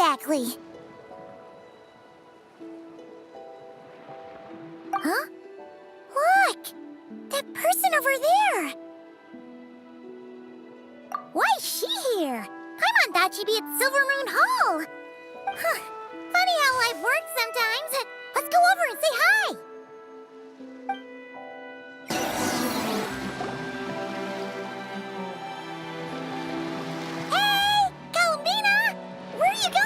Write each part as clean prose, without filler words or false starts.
exactly? Huh? Look! That person over there! Why is she here? Paimon thought she'd be at Silver Moon Hall! Huh. Funny how life works sometimes. Let's go over and say hi! Hey! Columbina! Where are you going?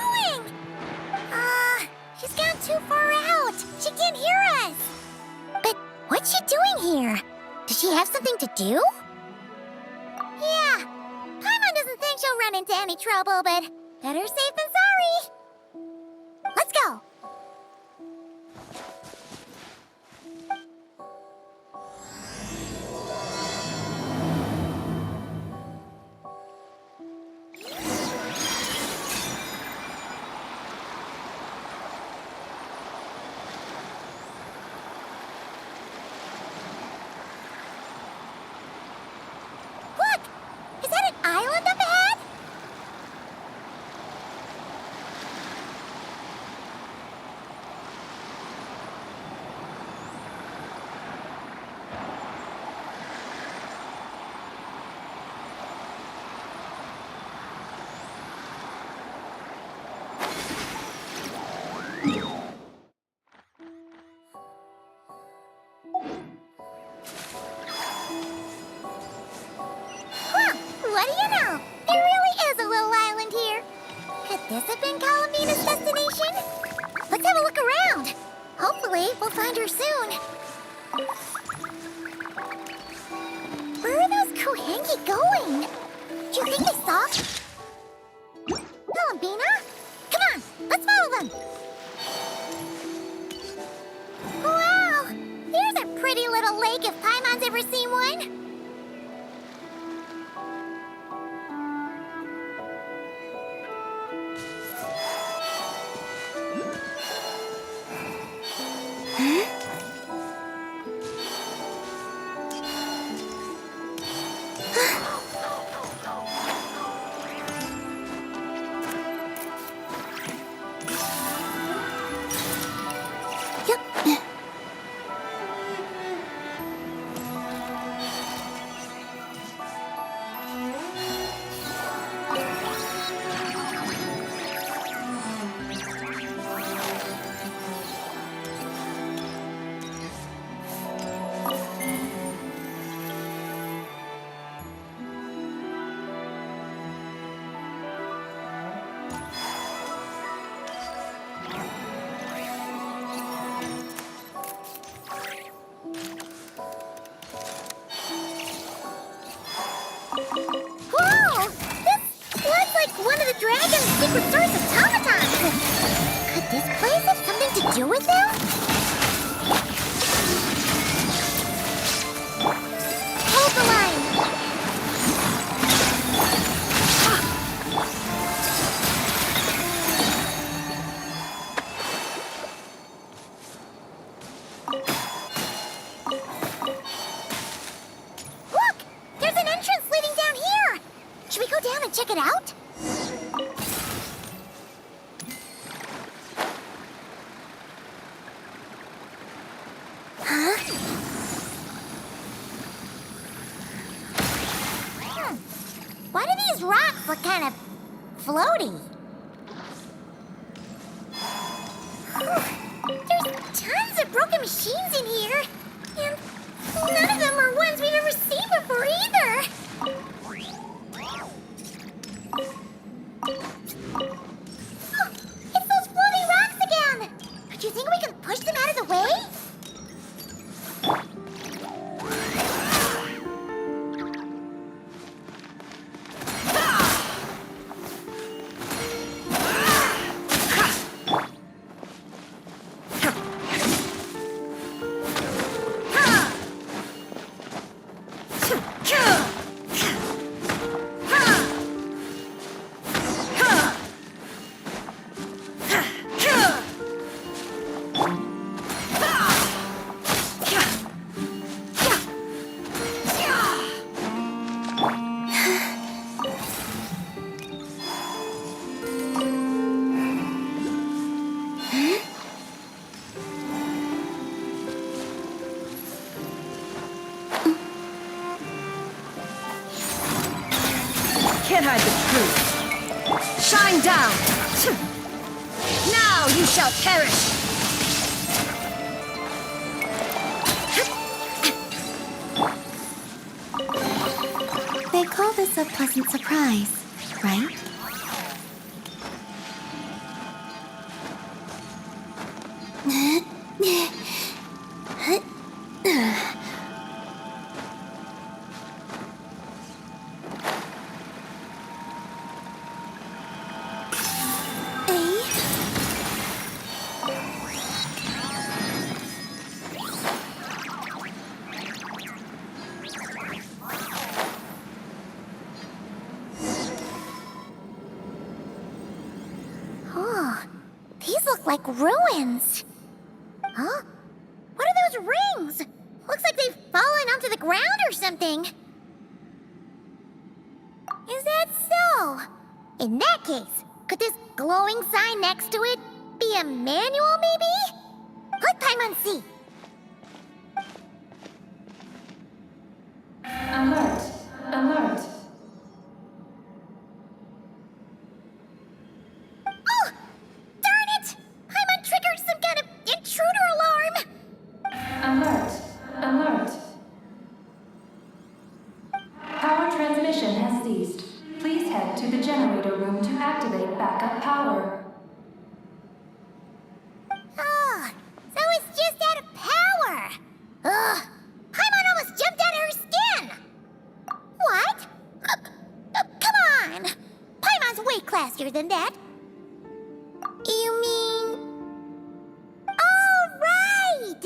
She's gone too far out. She can't hear us. But what's she doing here? Does she have something to do? Yeah. Paimon doesn't think she'll run into any trouble, but better safe than sorry. Let's go. Look! Is that an island up ahead? Huh, what do you know? There really is a little island here. Could this have been Columbina's destination? Let's have a look around. Hopefully, we'll find her soon. Where are those Kohengi going? Do you think they saw? Columbina? Come on, let's follow them. Wow, here's a pretty little lake if Paimon's ever seen one. Whoa! This looks like one of the dragon's secret source automatons! Could this place have something to do with them? Hold the line! Look! There's an entrance leading down here! Should we go down and check it out? Huh? Why do these rocks look kind of floaty? There's tons of broken machines in here, and none of them are ones we've ever seen before either. Oh, it's those floating rocks again! Do you think we can push them out of the way? can't hide the truth. Shine down! Now you shall perish! They call this a pleasant surprise, right? Oh, these look like ruins. Huh? What are those rings? Looks like they've fallen onto the ground or something. Is that so? In that case, could this glowing sign next to it be a manual, maybe? Let Paimon see. Alert! Alert! Oh! Darn it! Paimon triggered some kind of intruder alarm! Alert! Alert! Power transmission has ceased. Please head to the generator room to activate backup power. Oh, so it's just out of power. Ugh, Paimon almost jumped out of her skin. What? Come on. Paimon's way classier than that. You mean... Oh, right!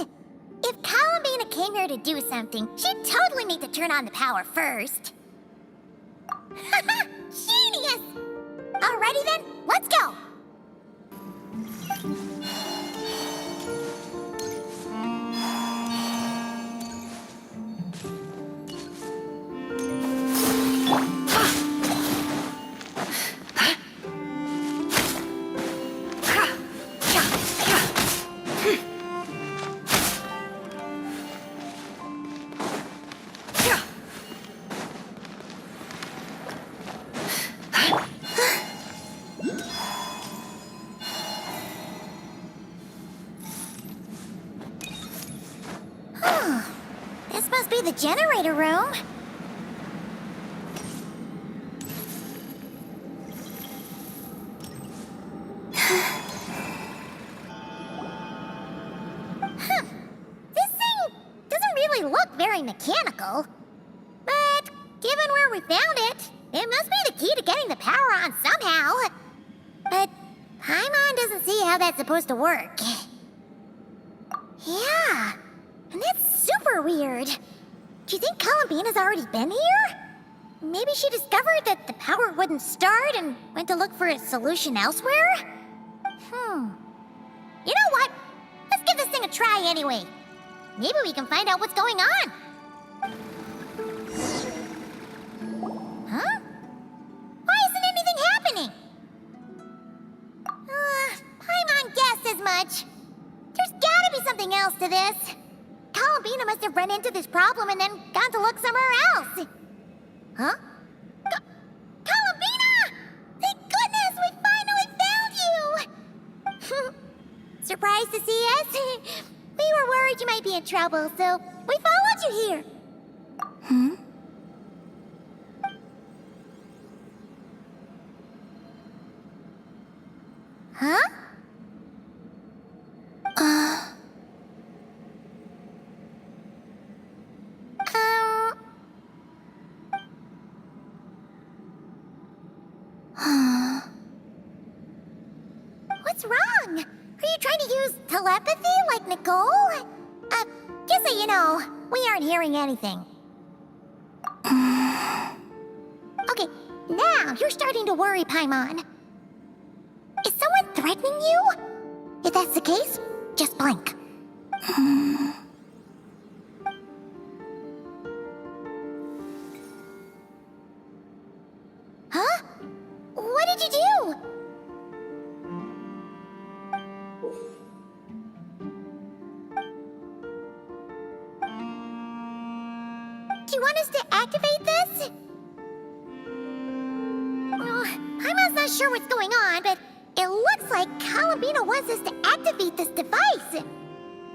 If Columbina came here to do something, she'd totally need to turn on the power first. Genius! Alrighty then, let's go! This must be the generator room. This thing doesn't really look very mechanical. But given where we found it, it must be the key to getting the power on somehow. But Paimon doesn't see how that's supposed to work. Yeah, and that's super weird. Do you think Columbina's already been here? Maybe she discovered that the power wouldn't start and went to look for a solution elsewhere? You know what? Let's give this thing a try anyway. Maybe we can find out what's going on. Huh? Why isn't anything happening? Paimon guessed as much. There's gotta be something else to this. Columbina must have run into this problem and then gone to look somewhere else. Huh? Columbina! Thank goodness we finally found you! Surprised to see us? We were worried you might be in trouble, so we followed you here. Huh? What's wrong? Are you trying to use telepathy like Nicole? Just so you know, we aren't hearing anything. Okay, now you're starting to worry, Paimon. Is someone threatening you? If that's the case, just blink. Huh? What did you do? Do you want us to activate this? sure what's going on, but it looks like Columbina wants us to activate this device.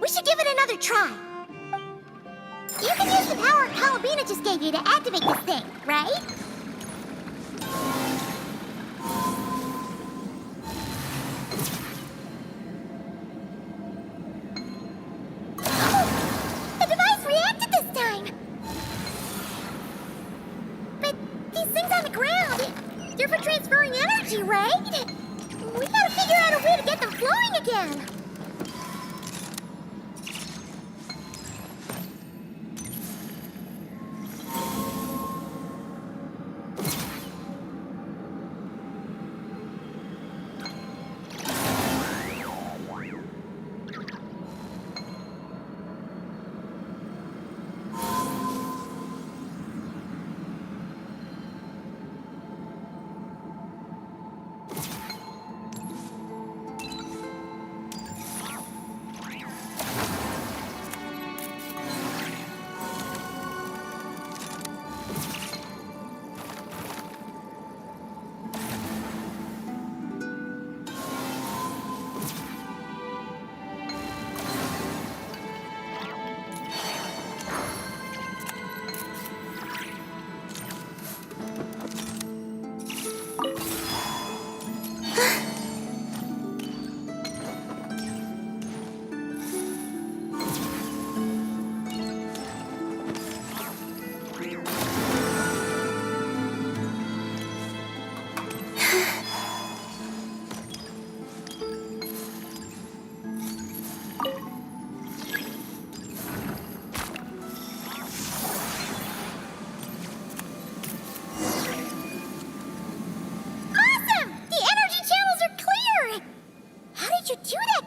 We should give it another try. You can use the power Columbina just gave you to activate this thing, right? Oh, the device reacted this time. But these things on the ground, they're for transferring energy, right? We gotta figure out a way to get them flowing again.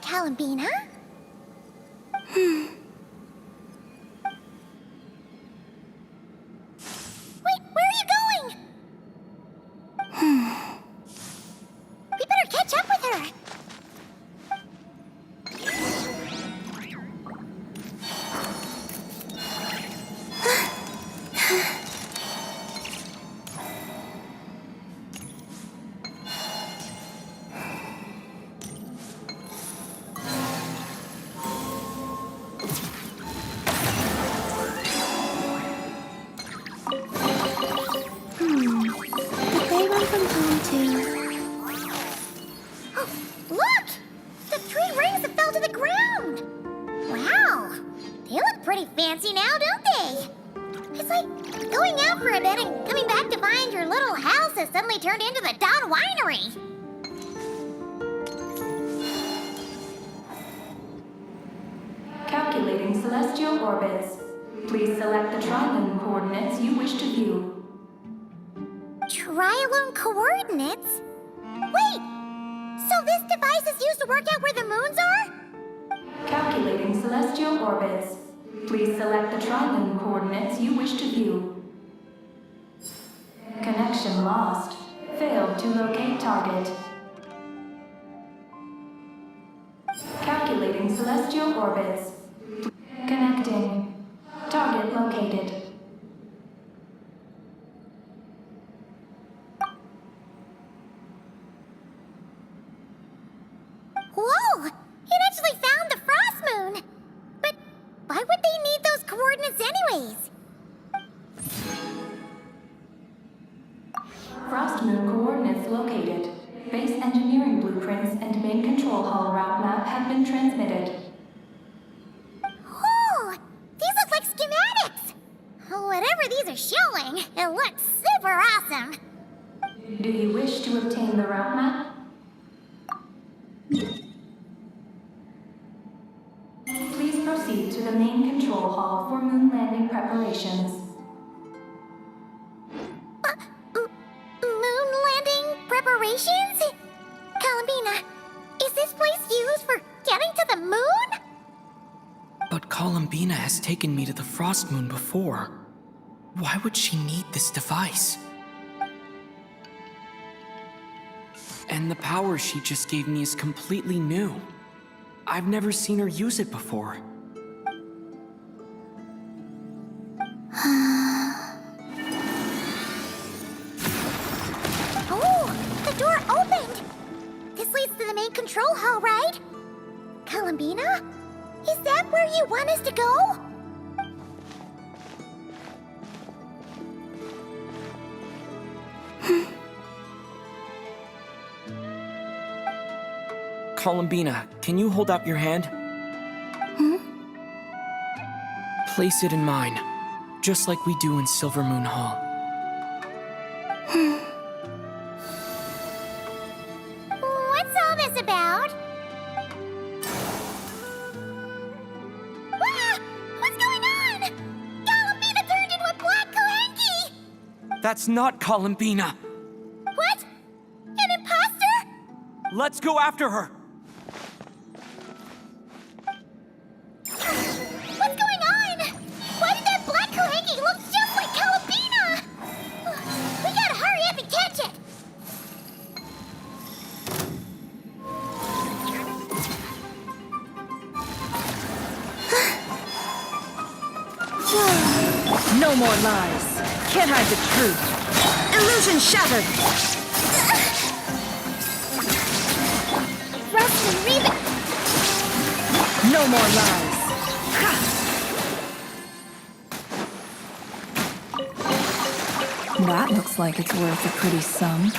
Columbina? Wait, where are you going? We better catch up with her. Look! The 3 rings that fell to the ground! Wow! They look pretty fancy now, don't they? It's like going out for a bit and coming back to find your little house has suddenly turned into the Dawn Winery. Calculating celestial orbits. Please select the trilane coordinates you wish to view. Trilane coordinates? Wait! So this device is used to work out where the moons are? Calculating celestial orbits. Please select the trilane coordinates you wish to view. Connection lost. Failed to locate target. Calculating celestial orbits. Connecting. Target located. Whoa! It actually found the frost moon! But why would they need those coordinates anyways? Frost moon coordinates located. Base engineering blueprints and main control hall route map have been transmitted. Oh! These look like schematics! Whatever these are showing, it looks super awesome! Do you wish to obtain the route map? Please proceed to the main control hall for moon landing preparations. Moon landing preparations? Columbina, is this place used for getting to the moon? But Columbina has taken me to the frost moon before. Why would she need this device? And the power she just gave me is completely new. I've never seen her use it before. Oh, the door opens! control hall, right? Columbina? Is that where you want us to go? Columbina, can you hold out your hand? Place it in mine, just like we do in Silver Moon Hall. What's all this about? Ah! What's going on? Columbina turned into a black Kohenki! That's not Columbina! What? An imposter? Let's go after her! What's going on? Why did that black Kohenki look just like Columbina? We gotta hurry up and catch it! No more lies. Can't hide the truth. Illusion shattered. Rust and Reba! No more lies. That looks like it's worth a pretty sum.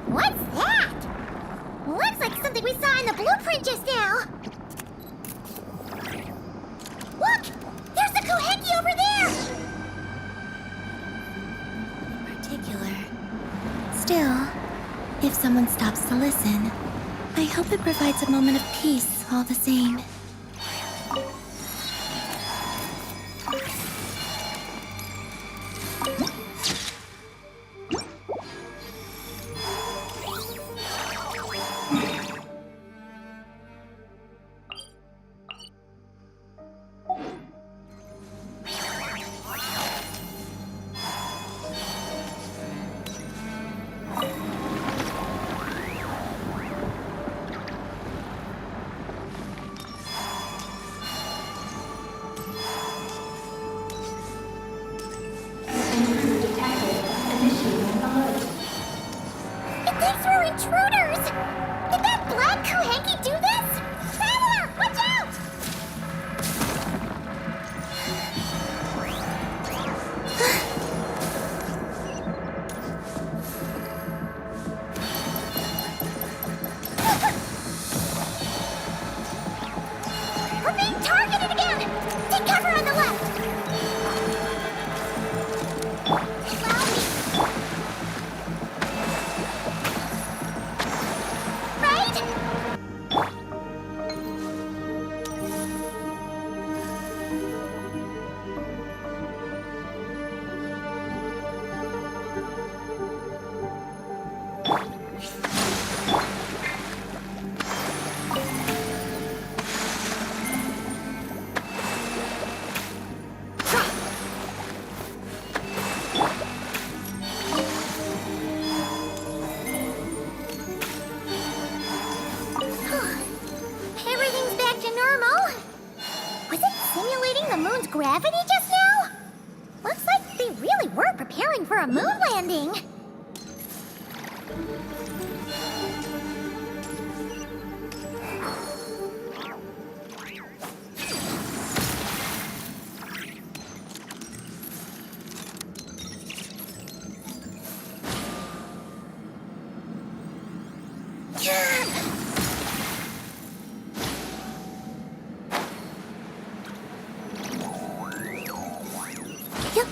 What's that? Looks like something we saw in the blueprint just now. Look! There's the Kohenki over there! Particular. Still, if someone stops to listen, I hope it provides a moment of peace all the same. Intruder detected. Initiating alert. It thinks we're intruders! Did that black Kohenki do this? Traveler, watch out! We're being targeted again! Take cover on the left! Allow me. Right? Everything's back to normal. Was it simulating the moon's gravity just now? Looks like they really were preparing for a moon landing. Yep.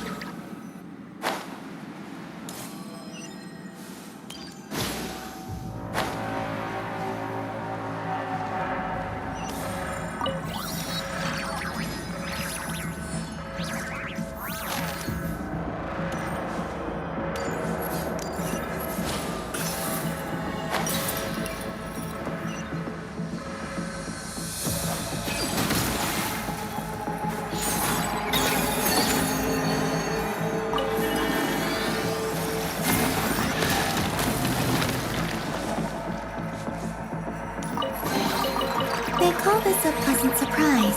call this a pleasant surprise,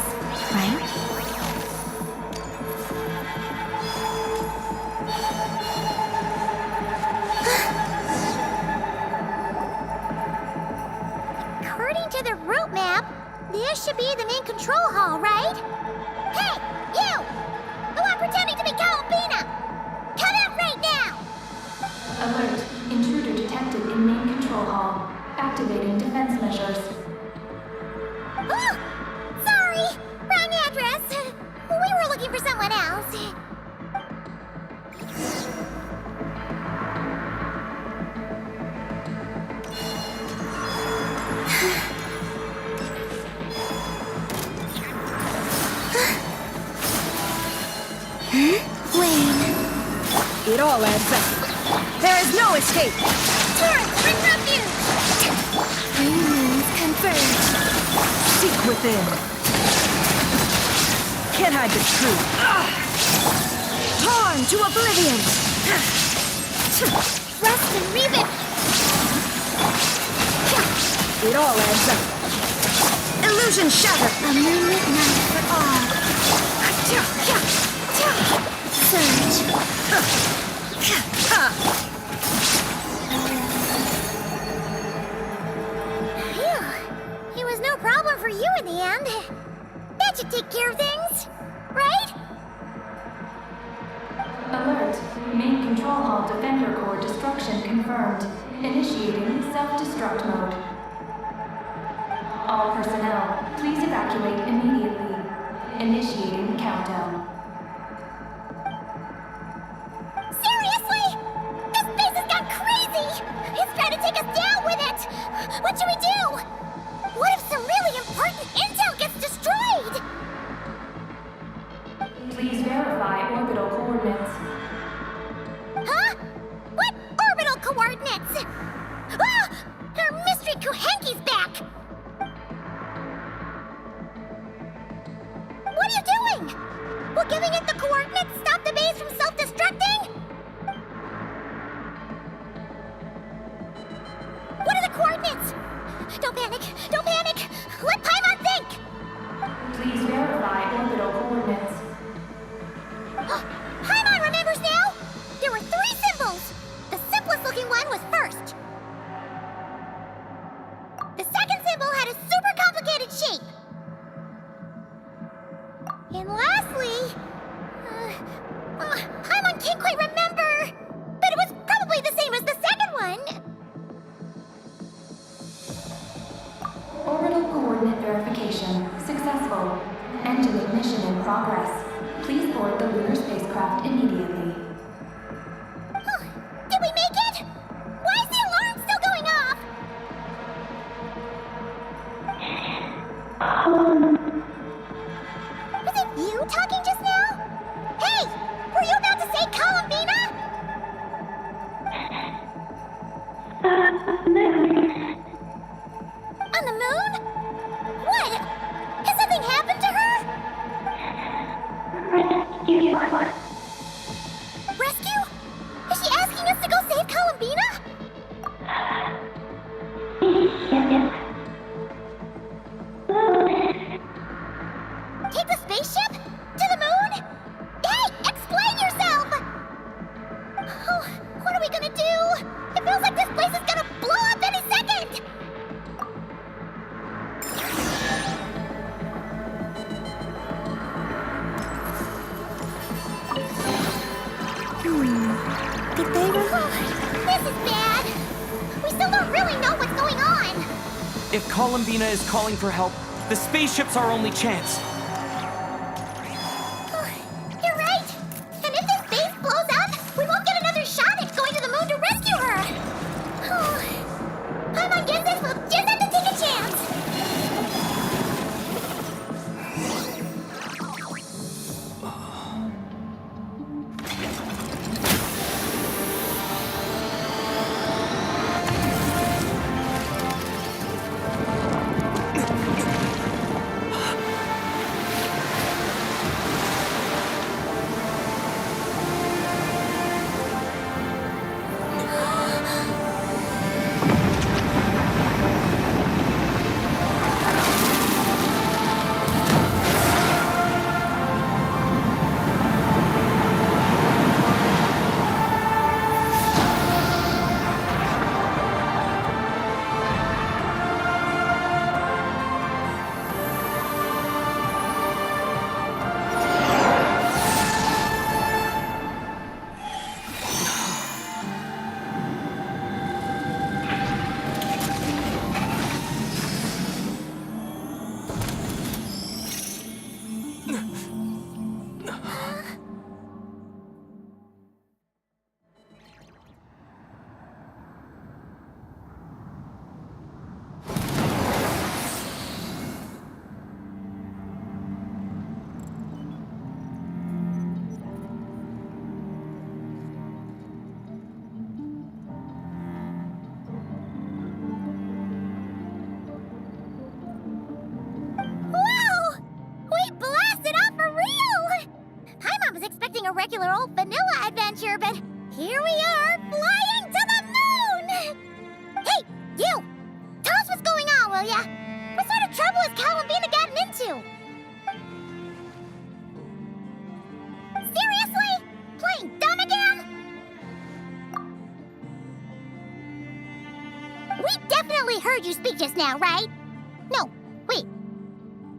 right? According to the route map, this should be the main control hall, right? Hey, you! The one pretending to be Calabina! Come out right now! Alert. Intruder detected in main control hall. Activating defense measures. Oh! Sorry! Wrong address! We were looking for someone else. It all adds up. There is no escape. Turn! Bring refuge! Means confirmed. Seek within. Can't hide the truth. Torn to oblivion. Rust and revive! It all adds up. Illusion shattered. A moonlit night for all. Surge. Phew. It was no problem for you in the end. That should take care of things, right? Alert. Main control hall defender core destruction confirmed. Initiating self-destruct mode. All personnel, please evacuate immediately. Initiating countdown. Seriously? This place has gone crazy! It's trying to take us down with it! What should we do? What if some really important intel gets destroyed? Please verify orbital coordinates. Huh? What orbital coordinates? Ah! Our mystery Kuhenki's back! What are you doing? Will giving it the coordinates stop the base from self-destructing? What are the coordinates? Don't panic! Don't panic! Let Paimon think! Please verify orbital coordinates. Paimon remembers now! There were 3 symbols! The simplest looking one was first. The second symbol had a super complicated shape. And lastly... Paimon can't quite remember! But it was probably the same as the second one! Orbital coordinate verification successful. Engine ignition in progress. Please board the lunar spacecraft immediately. Did we make it? Why is the alarm still going off? Was it you talking just now? Hey! Were you about to say Columbina? On the moon? What? Has something happened to her? Rescue? Is she asking us to go save Columbina? Take the spaceship? To the moon? Hey, explain yourself! Oh, what are we gonna do? It feels like this place is gonna blow up any second! Did they This is bad! We still don't really know what's going on! If Columbina is calling for help, the spaceship's our only chance. You're right! And if this base blows up, we won't get another shot at going to the moon to rescue her! Paimon gets this, we'll just have to take a chance! regular old vanilla adventure, but here we are, flying to the moon! Hey, you! Tell us what's going on, will ya? What sort of trouble has Columbina gotten into? Seriously? Playing dumb again? We definitely heard you speak just now, right? No, wait.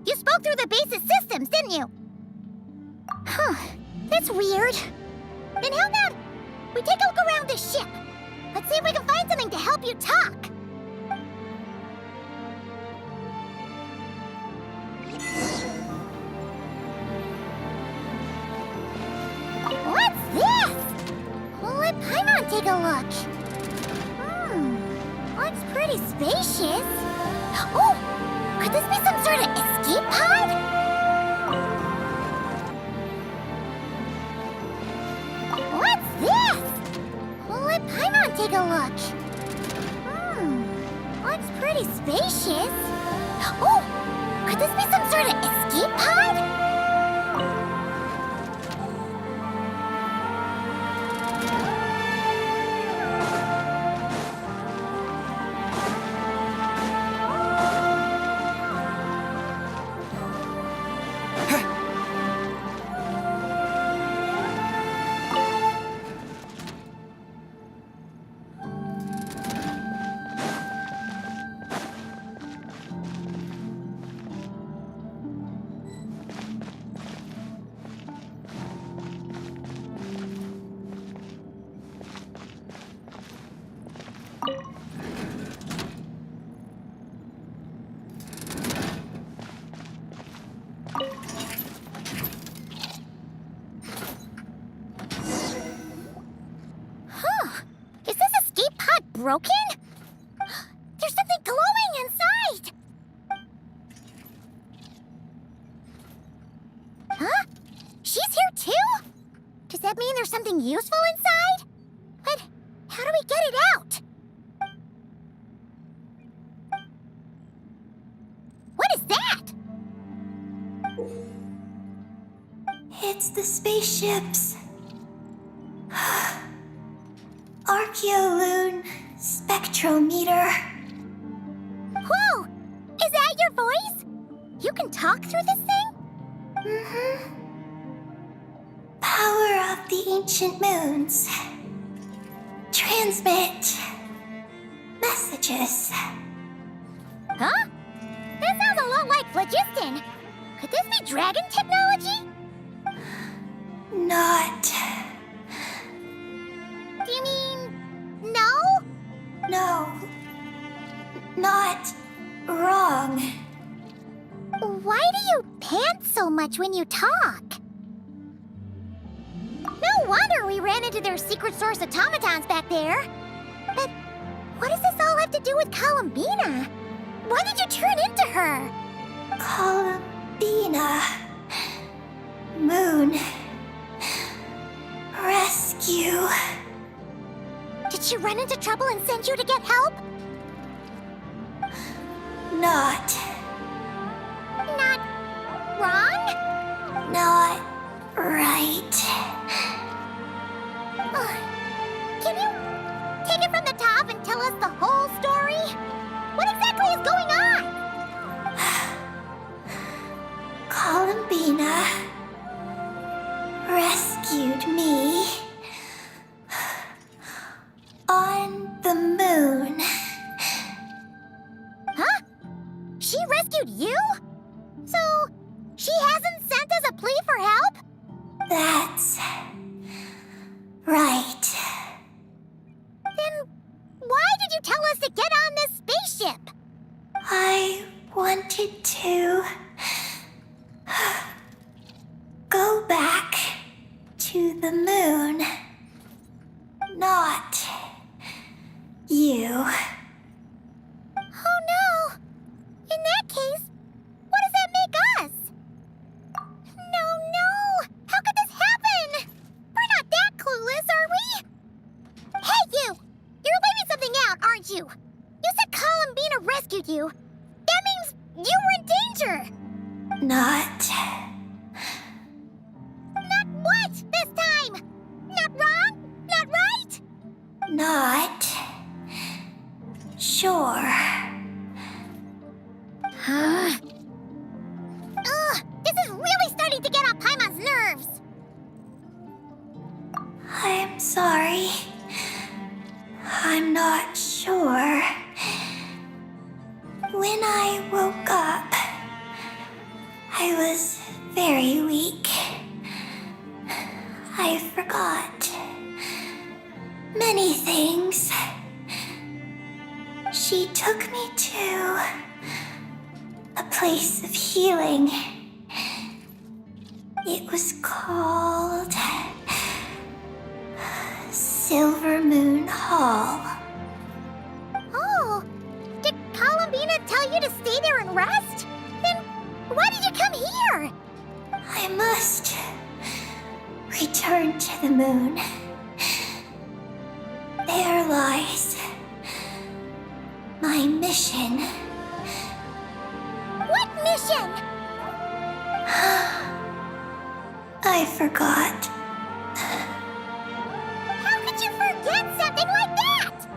You spoke through the base's systems, didn't you? Huh, that's weird. Then how about we take a look around the ship? Let's see if we can find something to help you talk. What's this? Well, let Paimon take a look. Looks pretty spacious. Oh, could this be some sort of escape pod? What's this? Well, let Paimon take a look. Looks pretty spacious. Oh, could this be some sort of escape pod? Broken? There's something glowing inside! Huh? She's here too? Does that mean there's something useful inside? But how do we get it out? What is that? It's the spaceship's Archeoloon spectrometer. Whoa! Is that your voice? You can talk through this thing? Power of the ancient moons. Transmit messages. Huh? That sounds a lot like phlogiston. Could this be dragon technology? Not. Do you mean no? No. Not wrong. Why do you pant so much when you talk? No wonder we ran into their secret source automatons back there. But what does this all have to do with Columbina? Why did you turn into her? Columbina. Moon. Rescue. Did she run into trouble and send you to get help? Not. Not wrong? Not right. Can you take it from the top and tell us the whole story? What exactly is going on? Columbina rescued me on the moon. Huh? She rescued you? So, she hasn't sent us a plea for help? That's right. Then why did you tell us to get on this spaceship? I wanted to go back to the moon. Not you. Oh no! In that case, what does that make us? No! How could this happen? We're not that clueless, are we? Hey, you! You're leaving something out, aren't you? You said Columbina rescued you. That means you were in danger. Not. Not what this time? not sure. Ugh, this is really starting to get on Paimon's nerves. I'm sorry. I'm not sure. When I woke up, I was very weak. I forgot many things. She took me to a place of healing. It was called Silver Moon Hall. Oh, did Columbina tell you to stay there and rest? Then why did you come here? I must return to the moon. There lies my mission. What mission? I forgot. How could you forget something like that?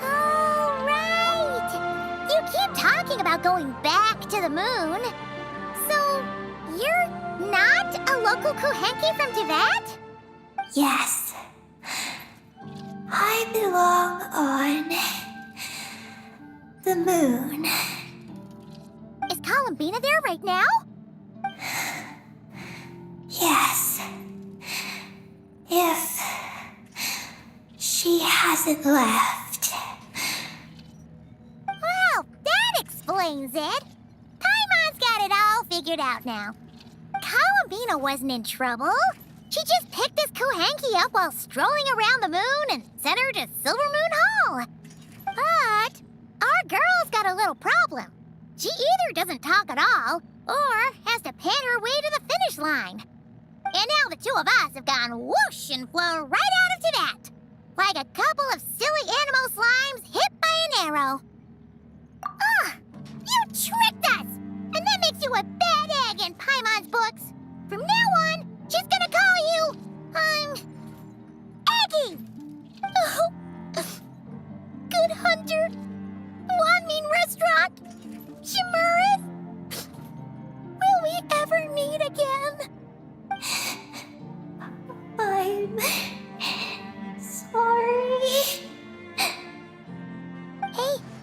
Oh, right. You keep talking about going back to the moon. So, you're not a local Kuhenki from Tibet? Yes. I belong on the moon. Is Columbina there right now? Yes. If she hasn't left. Well, that explains it. Paimon's got it all figured out now. Columbina wasn't in trouble. She just picked this Kuhenki up while strolling around the moon and sent her to Silver Moon Hall. But our girl's got a little problem. She either doesn't talk at all, or has to pant her way to the finish line. And now the two of us have gone whoosh and flown right out of Tibet, like a couple of silly animal slimes hit by an arrow. Ugh! You tricked us! And that makes you a bad egg in Paimon's books. From now on, she's gonna call you, Eggie! Oh, Good Hunter, Wanmin Restaurant, Shimuris. Will we ever meet again? I'm sorry.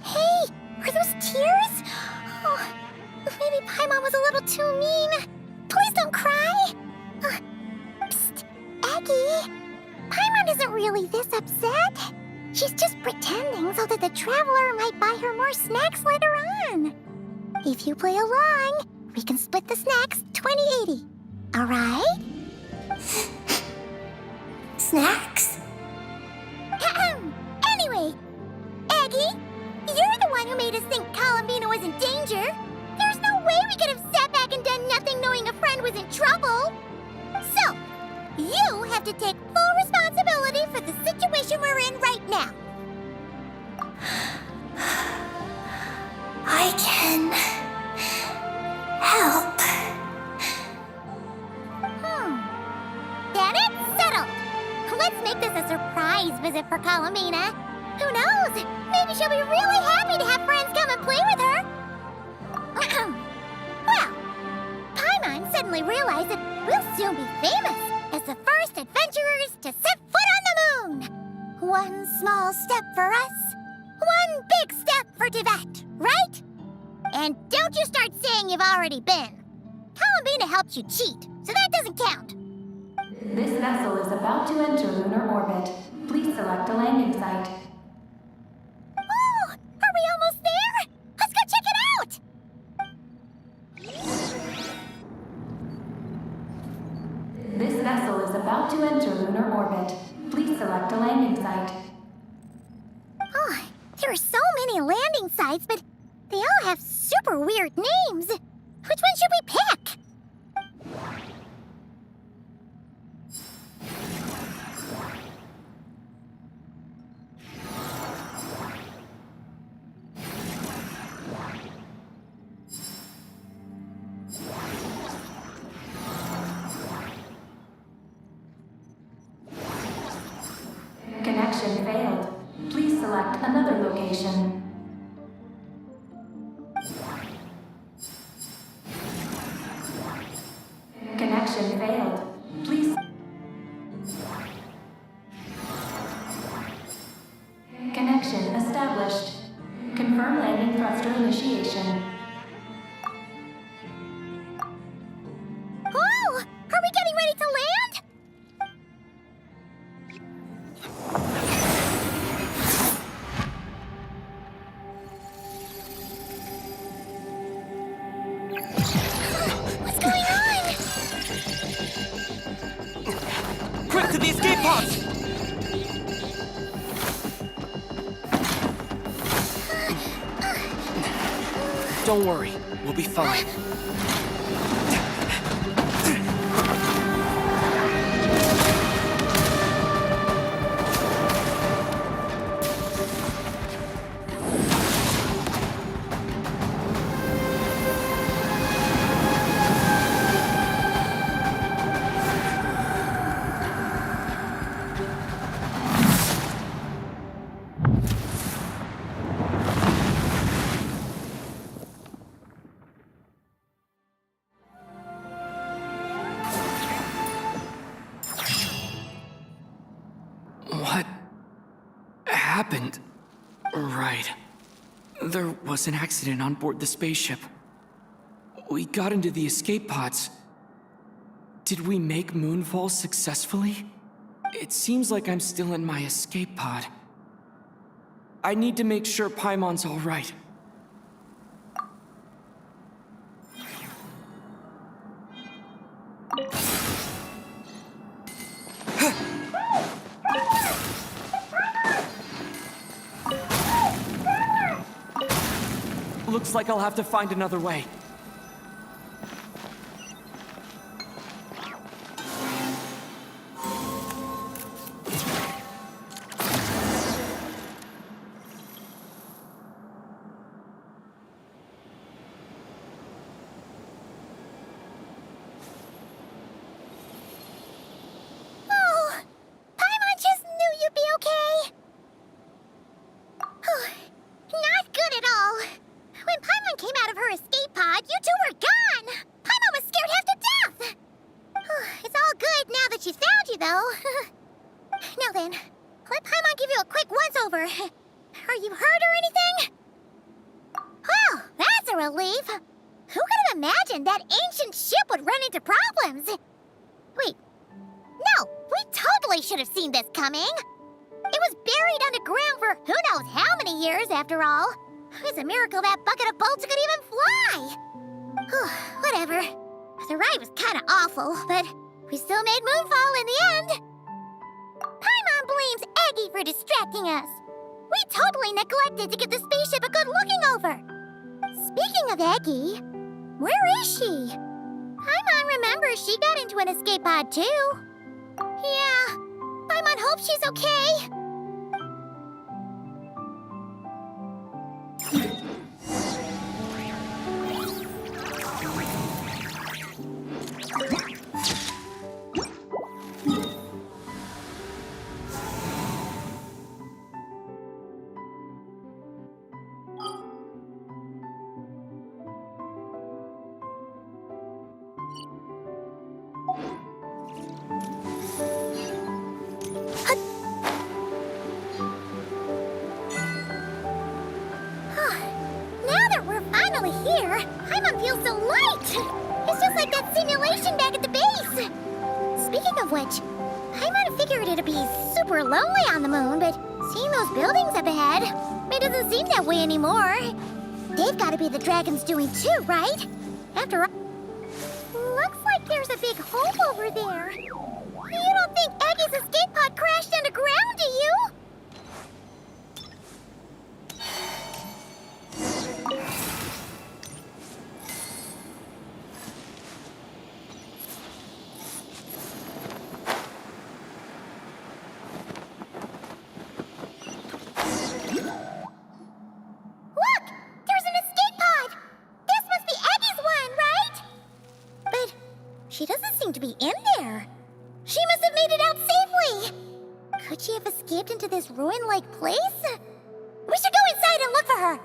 Hey, are those tears? Oh, maybe Paimon was a little too mean. Please don't cry. Psst, Eggie. Paimon isn't really this upset. She's just pretending so that the traveler might buy her more snacks later on. If you play along, we can split the snacks 20-80. All right? Snacks? Anyway, Eggie, you're the one who made us think Columbina was in danger. There's no way we could have sat back and done nothing knowing a friend was in trouble. So, you have to take full responsibility for the situation we're in right now. I can help. Then it's settled. Let's make this a surprise visit for Columbina. Who knows? Maybe she'll be really happy to have friends come and play with her. Well, Paimon suddenly realized that we'll soon be famous as the first adventurers to set foot on the moon. One small step for us, one big step for Tibet, right? And don't you start saying you've already been. Columbina helped you cheat, so that doesn't count. This vessel is about to enter lunar orbit. Please select a landing site. Oh, are we almost there? Let's go check it out! This vessel is about to enter lunar orbit. Please select a landing site. Oh, there are so many landing sites, but they all have super weird names. Which one should we pick? certification. Oh! Are we getting ready to land? What's going on? Quick to the escape pods! Don't worry, we'll be fine. What happened? Right. There was an accident on board the spaceship. We got into the escape pods. Did we make moonfall successfully? It seems like I'm still in my escape pod. I need to make sure Paimon's all right. Looks like I'll have to find another way. Oh, Paimon just knew you'd be okay. Not good at all. When Paimon came out of her escape pod, you two were gone. Paimon was scared half to death. It's all good now that she's found you, though. Now then, let Paimon give you a quick once-over. Are you hurt or anything? Well, that's a relief. Who could have imagined that ancient ship would run into problems? Wait, no, we totally should have seen this coming. It was buried underground for who knows how many years, after all. It's a miracle that bucket of bolts could even fly. Whatever. The ride was kind of awful, but we still made moonfall in the end. Paimon blames Eggy for distracting us. We totally neglected to give the spaceship a good looking over. Speaking of Eggy, where is she? Paimon remembers she got into an escape pod too. Yeah, Paimon hopes she's okay. Now that we're finally here, Paimon feels so light. It's just like that simulation back at the base. Speaking of which, Paimon figured it'd be super lonely on the moon, but seeing those buildings up ahead, it doesn't seem that way anymore. They've got to be the dragon's doing too, right? After all, looks like there's a big hole over there. You don't think Eggy's escape pod crashed underground, do you? Look! There's an escape pod! This must be Eggy's one, right? But she doesn't seem to be in there. She must have made it out safely! Could she have escaped into this ruin-like place? We should go inside and look for her!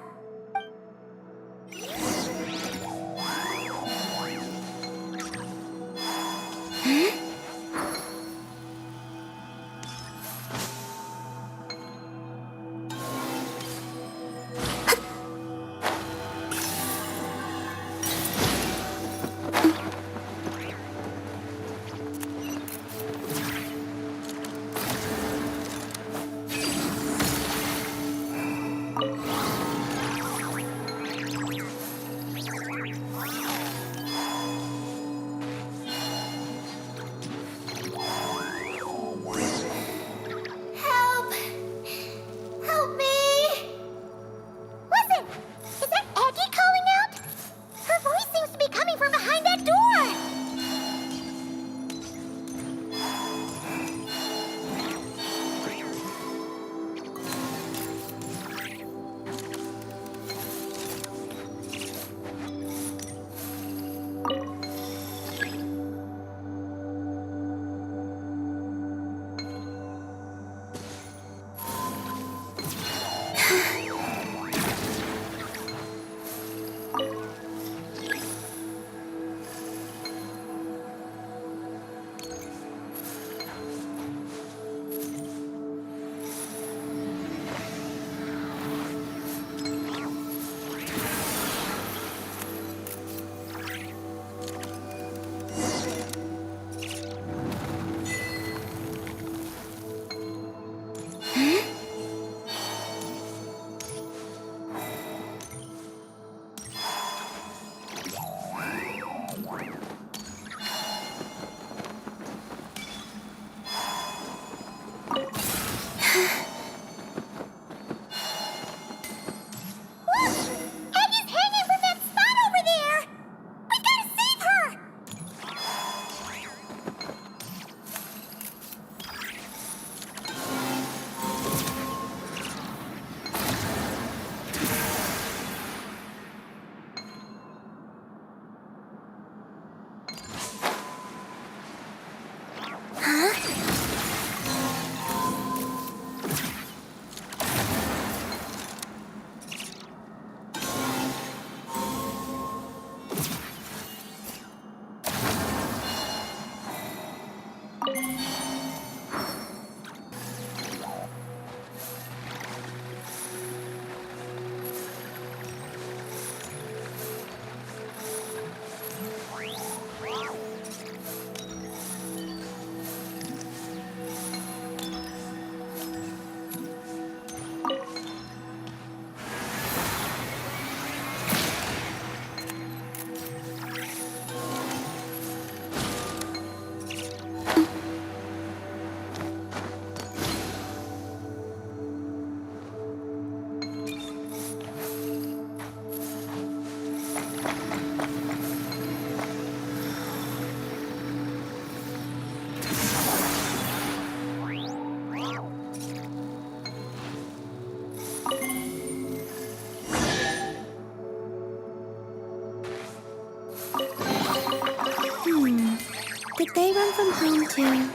Did they run from home too?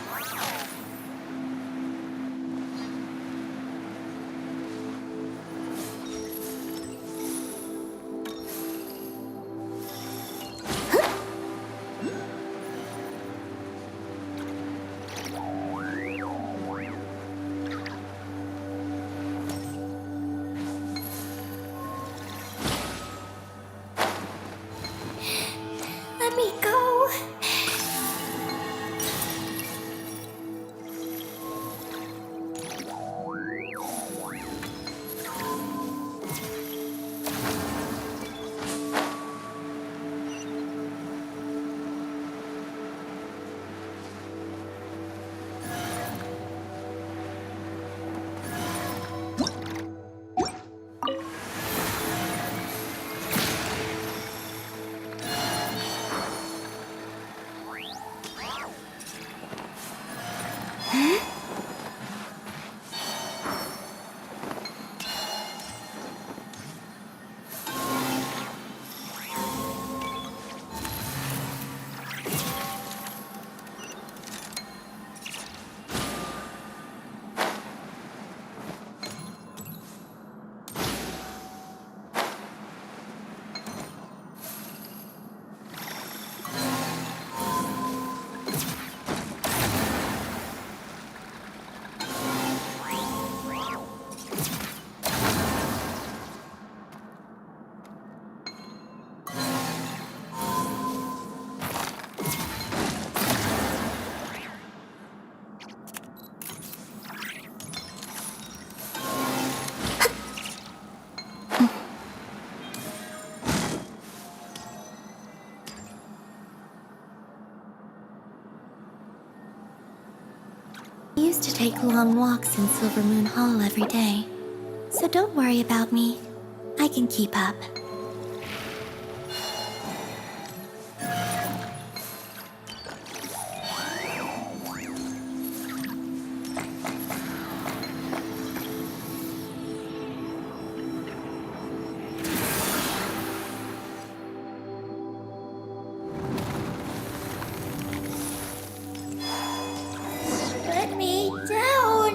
Let me go. I used to take long walks in Silver Moon Hall every day, so don't worry about me. I can keep up. Let me down!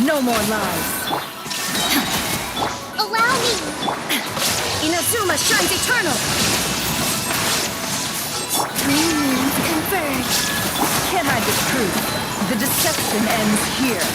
No more lies. Allow me! Inazuma shines eternal! Three moons converge. Can't hide the truth. The deception ends here.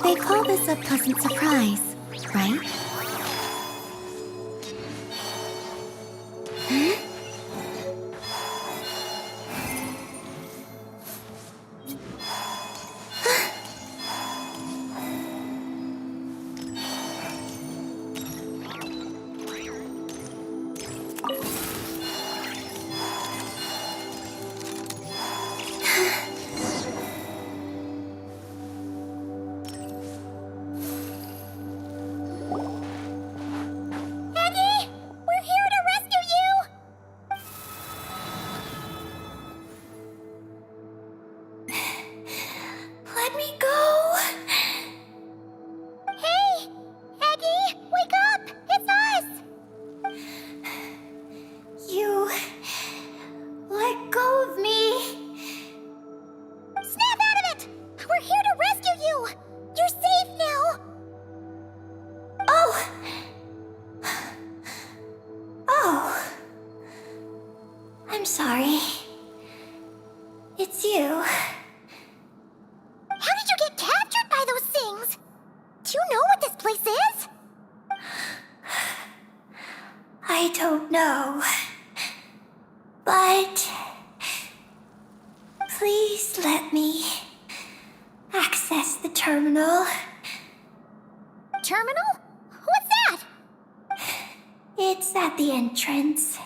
They call this a pleasant surprise, right? sorry. It's you. How did you get captured by those things? Do you know what this place is? I don't know. But please let me access the terminal. Terminal? What's that? It's at the entrance.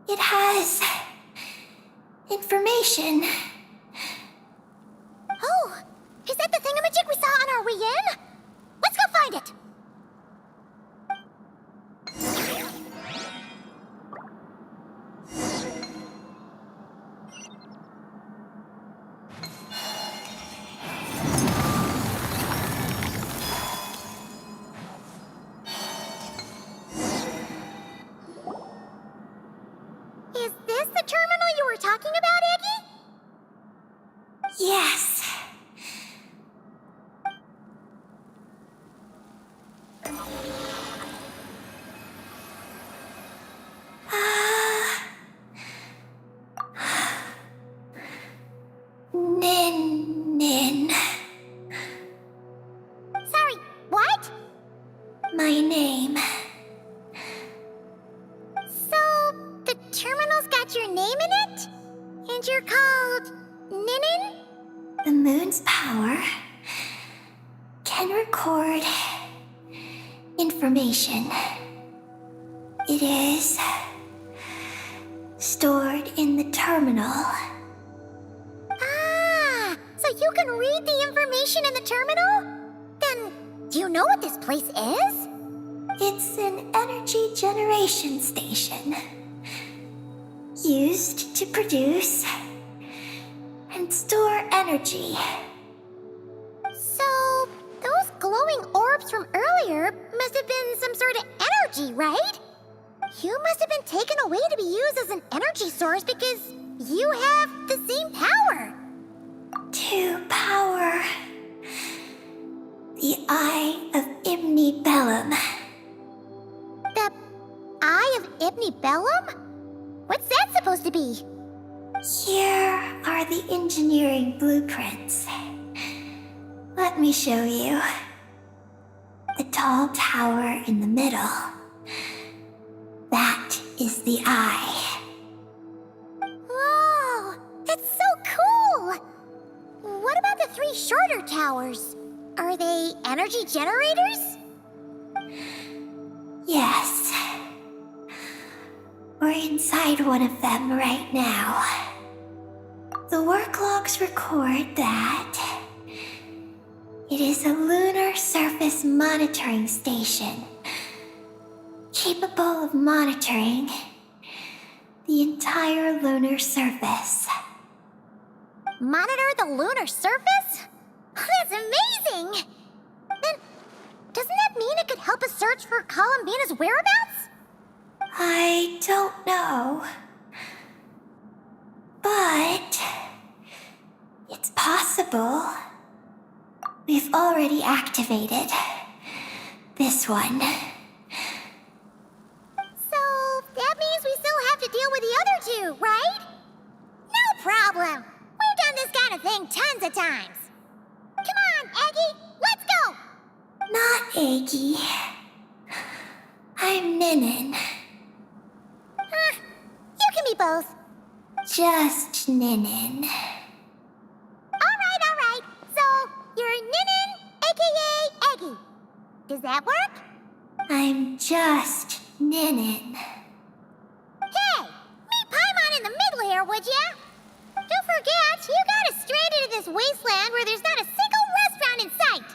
It has information. Oh, is that the thingamajig we saw on our way in? Let's go find it. Is this the terminal you were talking about, Eggie? Yes. Nin. Sorry, what? My name. So, the terminal's got your name in it? And you're called Ninin? The moon's power can record information. It is stored in the terminal. Ah, so you can read the information in the terminal? Then, do you know what this place is? It's an energy generation station used to produce and store energy. So, those glowing orbs from earlier must have been some sort of energy, right? You must have been taken away to be used as an energy source because you have the same power. To power the Eye of Bellum. The Eye of Bellum? What's that supposed to be? Here are the engineering blueprints. Let me show you. The tall tower in the middle. That is the eye. Whoa, that's so cool! What about the three shorter towers? Are they energy generators? Yes. We're inside one of them right now. The work logs record that it is a lunar surface monitoring station, capable of monitoring the entire lunar surface. Monitor the lunar surface? That's amazing! Then, doesn't that mean it could help us search for Columbina's whereabouts? I don't know. But it's possible. We've already activated this one. So, that means we still have to deal with the other two, right? No problem! We've done this kind of thing tons of times. Come on, Aggie, let's go! Not Aggie. I'm Ninin. You can be both. Just Ninin. Alright. So, you're Ninin, aka Aggie. Does that work? I'm just Ninin. Hey, meet Paimon in the middle here, would ya? Don't forget, you got us stranded in this wasteland where there's not a single restaurant in sight.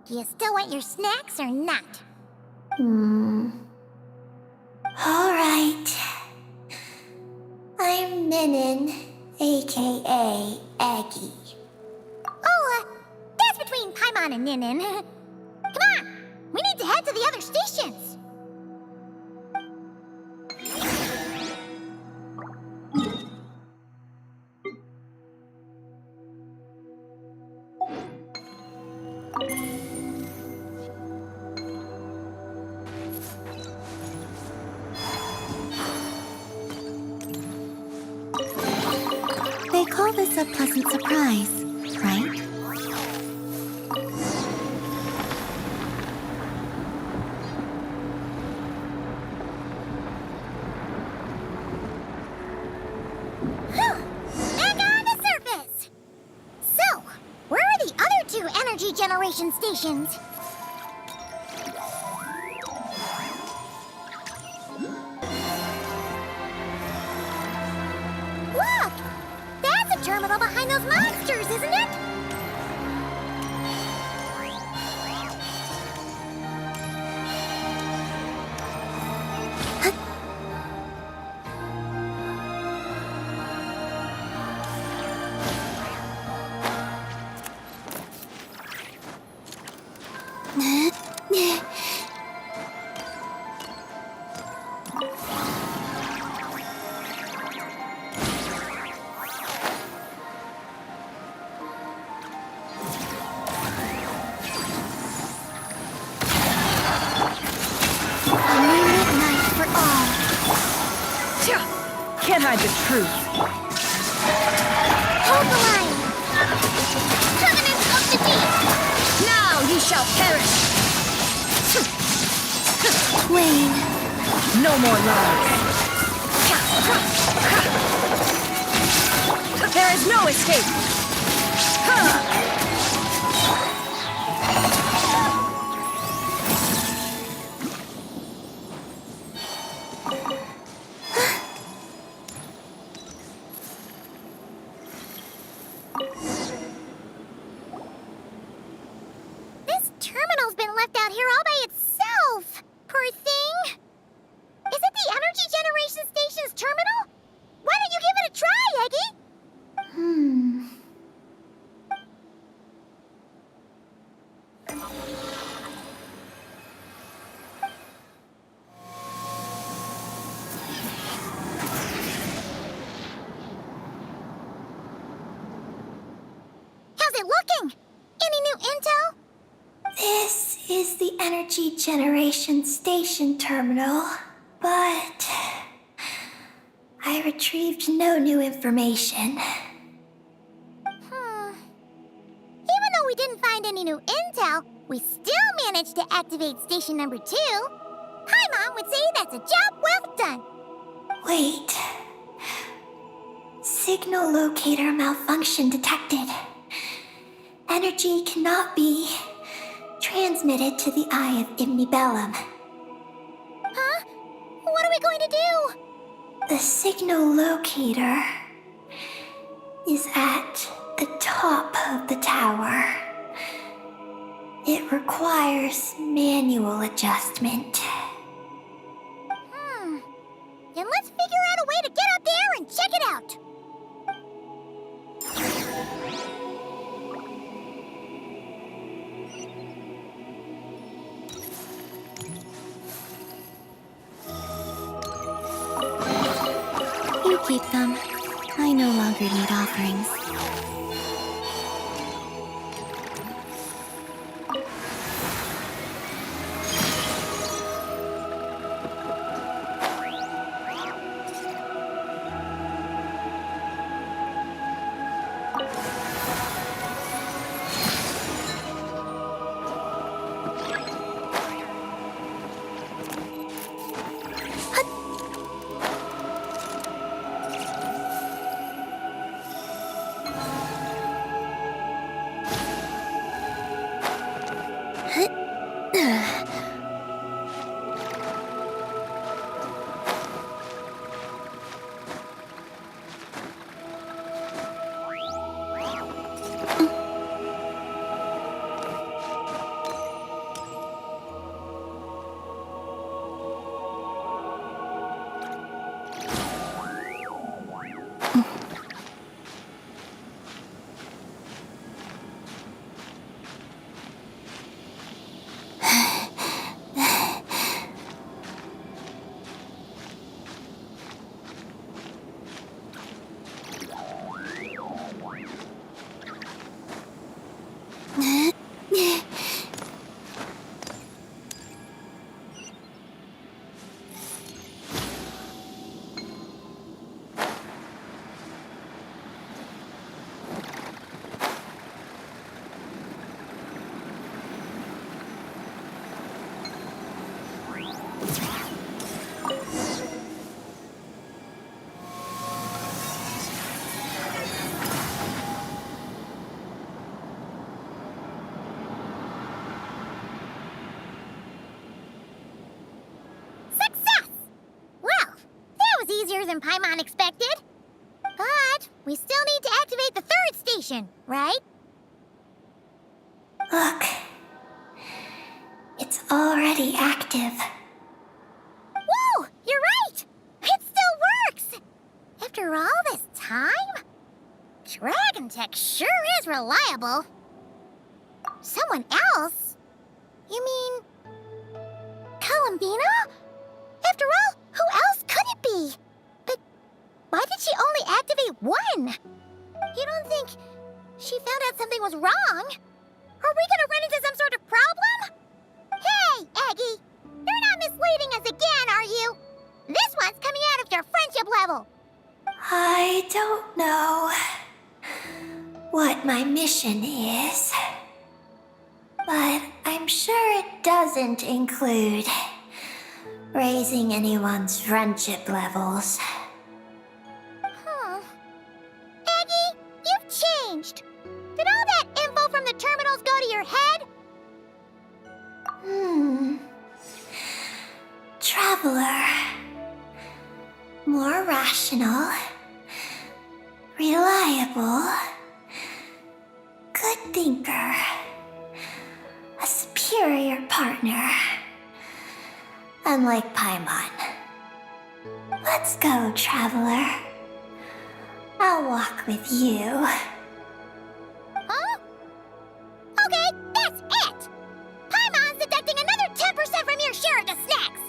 Do you still want your snacks or not? All right. I'm Ninin, aka Aggie. Oh, that's between Paimon and Ninin. Come on, we need to head to the other stations. us a pleasant surprise, right? Back on the surface! So, where are the other two energy generation stations? Look! That's a terminal behind those monsters, isn't it? Can't hide the truth. Hold the line! Covenant of the Deep! Now ye shall perish. Wayne. No more lies. There is no escape. This terminal's been left out here all by itself! Poor thing! Is it the energy generation station's terminal? Why don't you give it a try, Eggie? How's it looking? Any new intel? This is the energy generation station terminal, but I retrieved no new information. Even though we didn't find any new intel, we still managed to activate station number 2. My mom would say that's a job well done. Wait. Signal locator malfunction detected. Energy cannot be transmitted to the eye of Imnibellum. Huh? What are we going to do? The signal locator is at the top of the tower. It requires manual adjustment. Then let's figure out a way to get up there and check it out. You keep them. I no longer need offerings. than Paimon expected. But we still need to activate the third station, right? Look. It's already active. Whoa! You're right! It still works! After all this time? Dragon Tech sure is reliable. Someone else? You mean... Columbina? After all, who else could it be? But why did she only activate one? You don't think she found out something was wrong? Are we gonna run into some sort of problem? Hey, Eggie! You're not misleading us again, are you? This one's coming out of your friendship level. I don't know what my mission is, but I'm sure it doesn't include raising anyone's friendship levels. Eggie, you've changed. Did all that info from the terminals go to your head? Traveler. More rational. Reliable. Good thinker. A superior partner. Unlike Paimon. Let's go, Traveler. I'll walk with you. Huh? Okay, that's it! Paimon's deducting another 10% from your share of the snacks!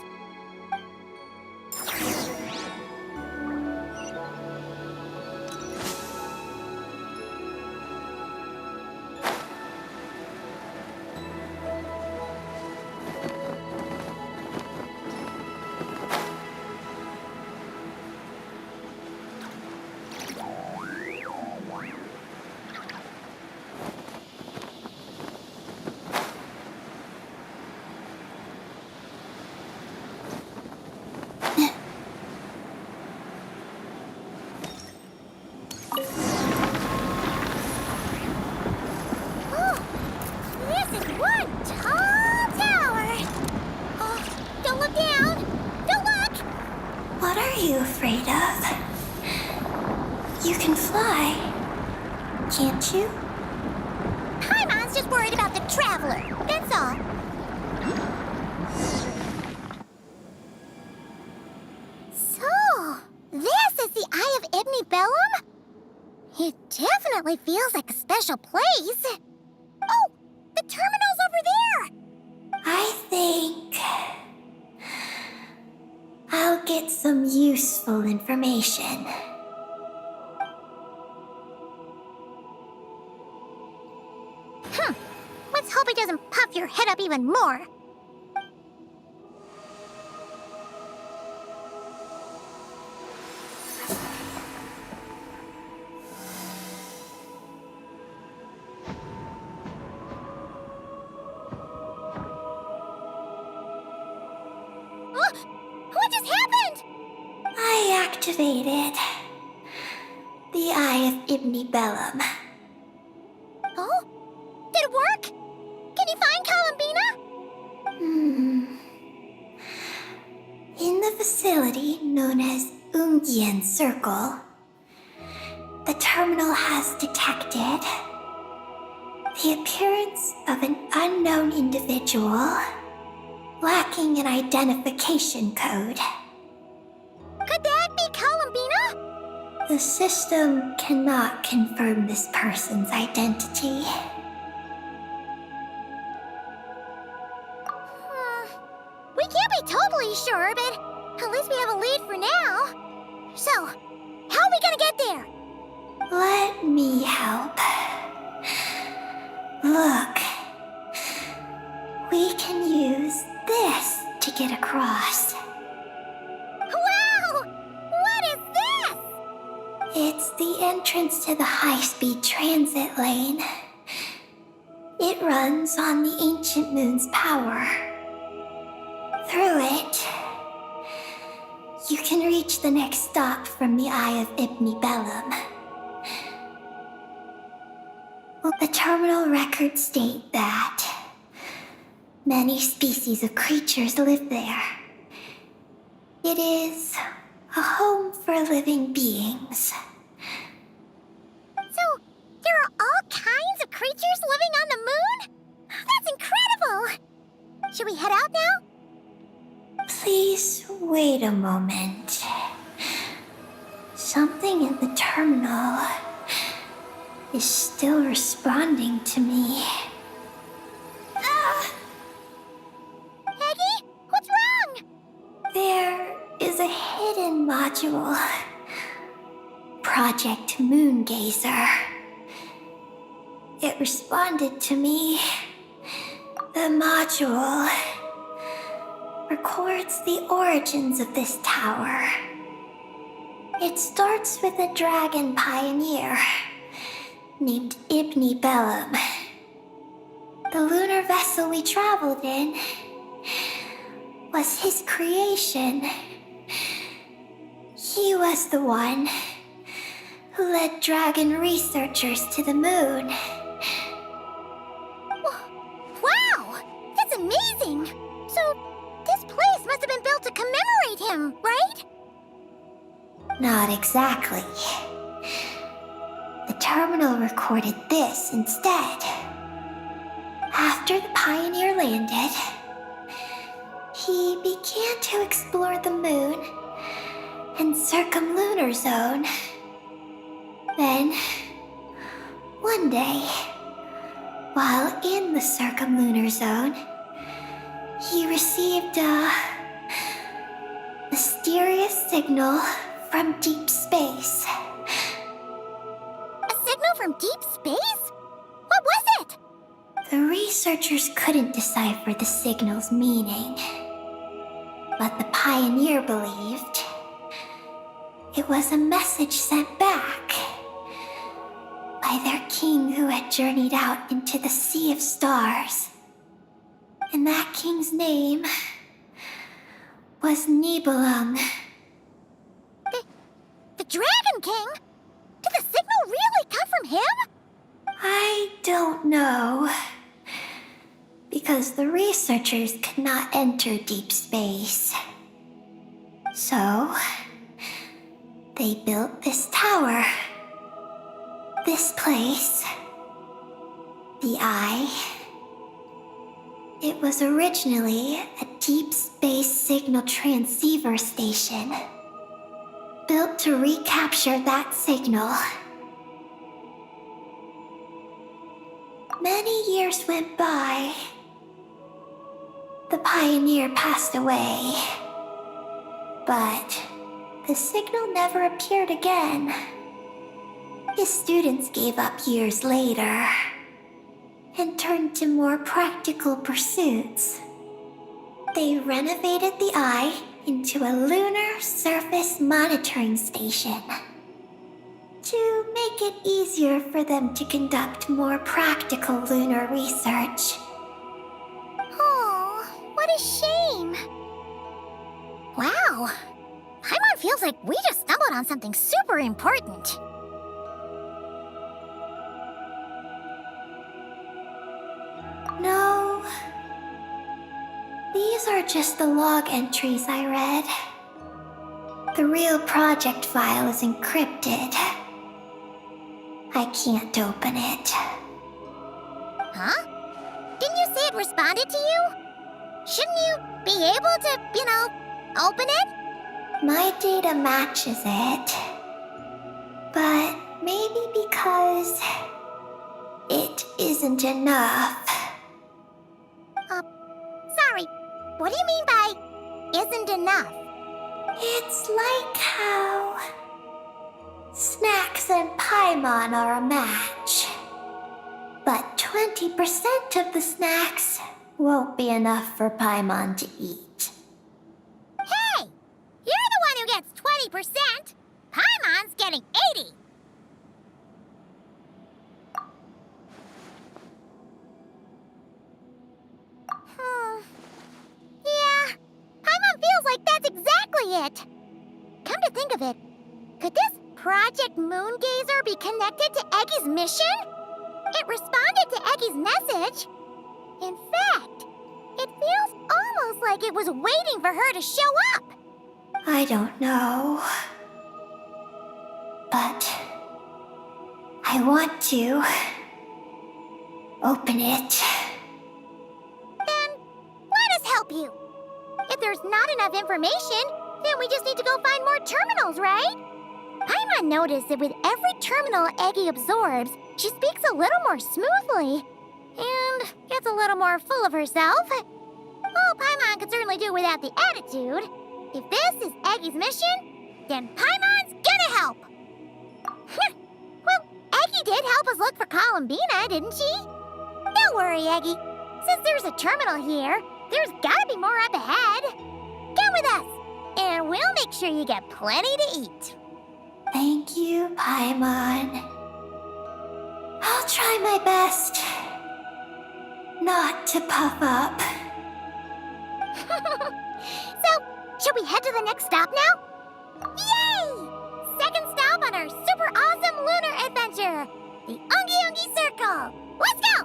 This is one tall tower! Oh, don't look down! Don't look! What are you afraid of? You can fly, can't you? Paimon's just worried about the Traveler, that's all. So, this is the Eye of Ibni Bellum? It definitely feels like a special place. Oh, the terminal's over there! I think I'll get some useful information. Let's hope it doesn't puff your head up even more. What just happened? I activated the Eye of Ibni Bellum. Oh? Did it work? Can you find Columbina? In the facility known as Ungian Circle, the terminal has detected the appearance of an unknown individual lacking an identification code. Could that be Columbina? The system cannot confirm this person's identity. We can't be totally sure, but at least we have a lead for now. So, how are we gonna get there? Let me help. Look. We can use this to get across. Wow! What is this? It's the entrance to the high-speed transit lane. It runs on the ancient moon's power. Through it, you can reach the next stop from the Eye of Ibni Bellum. The terminal records state that many species of creatures live there. It is A home for living beings. So, there are all kinds of creatures living on the moon? That's incredible! Should we head out now? Please wait a moment. Something in the terminal is still responding to me. Eggy, what's wrong? There is a hidden module. Project Moongazer. It responded to me. The module records the origins of this tower. It starts with a dragon pioneer named Ibni Bellum. The lunar vessel we traveled in was his creation. He was the one who led dragon researchers to the moon. Wow! That's amazing! So, this place must have been built to commemorate him, right? Not exactly. The terminal recorded this instead. After the Pioneer landed, he began to explore the moon and circumlunar zone. Then, one day, while in the circumlunar zone, he received a mysterious signal from deep space. A signal from deep space? What was it? The researchers couldn't decipher the signal's meaning, but the Pioneer believed it was a message sent back by their king who had journeyed out into the Sea of Stars. And that king's name was Nibelung. The Dragon King? Did the signal really come from him? I don't know, because the researchers could not enter deep space. So, they built this tower. This place. The Eye. It was originally a deep space signal transceiver station, built to recapture that signal. Many years went by. The Pioneer passed away, but the signal never appeared again. His students gave up years later and turned to more practical pursuits. They renovated the Eye into a lunar surface monitoring station to make it easier for them to conduct more practical lunar research. Oh, what a shame. Wow. Paimon feels like we just stumbled on something super important. No. These are just the log entries I read. The real project file is encrypted. I can't open it. Huh? Didn't you say it responded to you? Shouldn't you be able to, open it? My data matches it. But maybe because it isn't enough. Sorry. What do you mean by isn't enough? It's like how snacks and Paimon are a match. But 20% of the snacks won't be enough for Paimon to eat. Hey! You're the one who gets 20%! Paimon's getting 80! Yeah, Paimon feels like that's exactly it. Come to think of it, could this Project Moongazer be connected to Eggy's mission? It responded to Eggy's message. In fact, it feels almost like it was waiting for her to show up. I don't know. But I want to open it. Then let us help you. If there's not enough information, then we just need to go find more terminals, right? Paimon noticed that with every terminal Eggy absorbs, she speaks a little more smoothly and gets a little more full of herself. Well, Paimon could certainly do without the attitude. If this is Eggy's mission, then Paimon's gonna help. Well, Eggy did help us look for Columbina, didn't she? Don't worry, Eggy. Since there's a terminal here, there's gotta be more up ahead. Come with us, and we'll make sure you get plenty to eat. Thank you, Paimon. I'll try my best not to puff up. So, should we head to the next stop now? Yay! Second stop on our super awesome lunar adventure, the Ungi Circle. Let's go!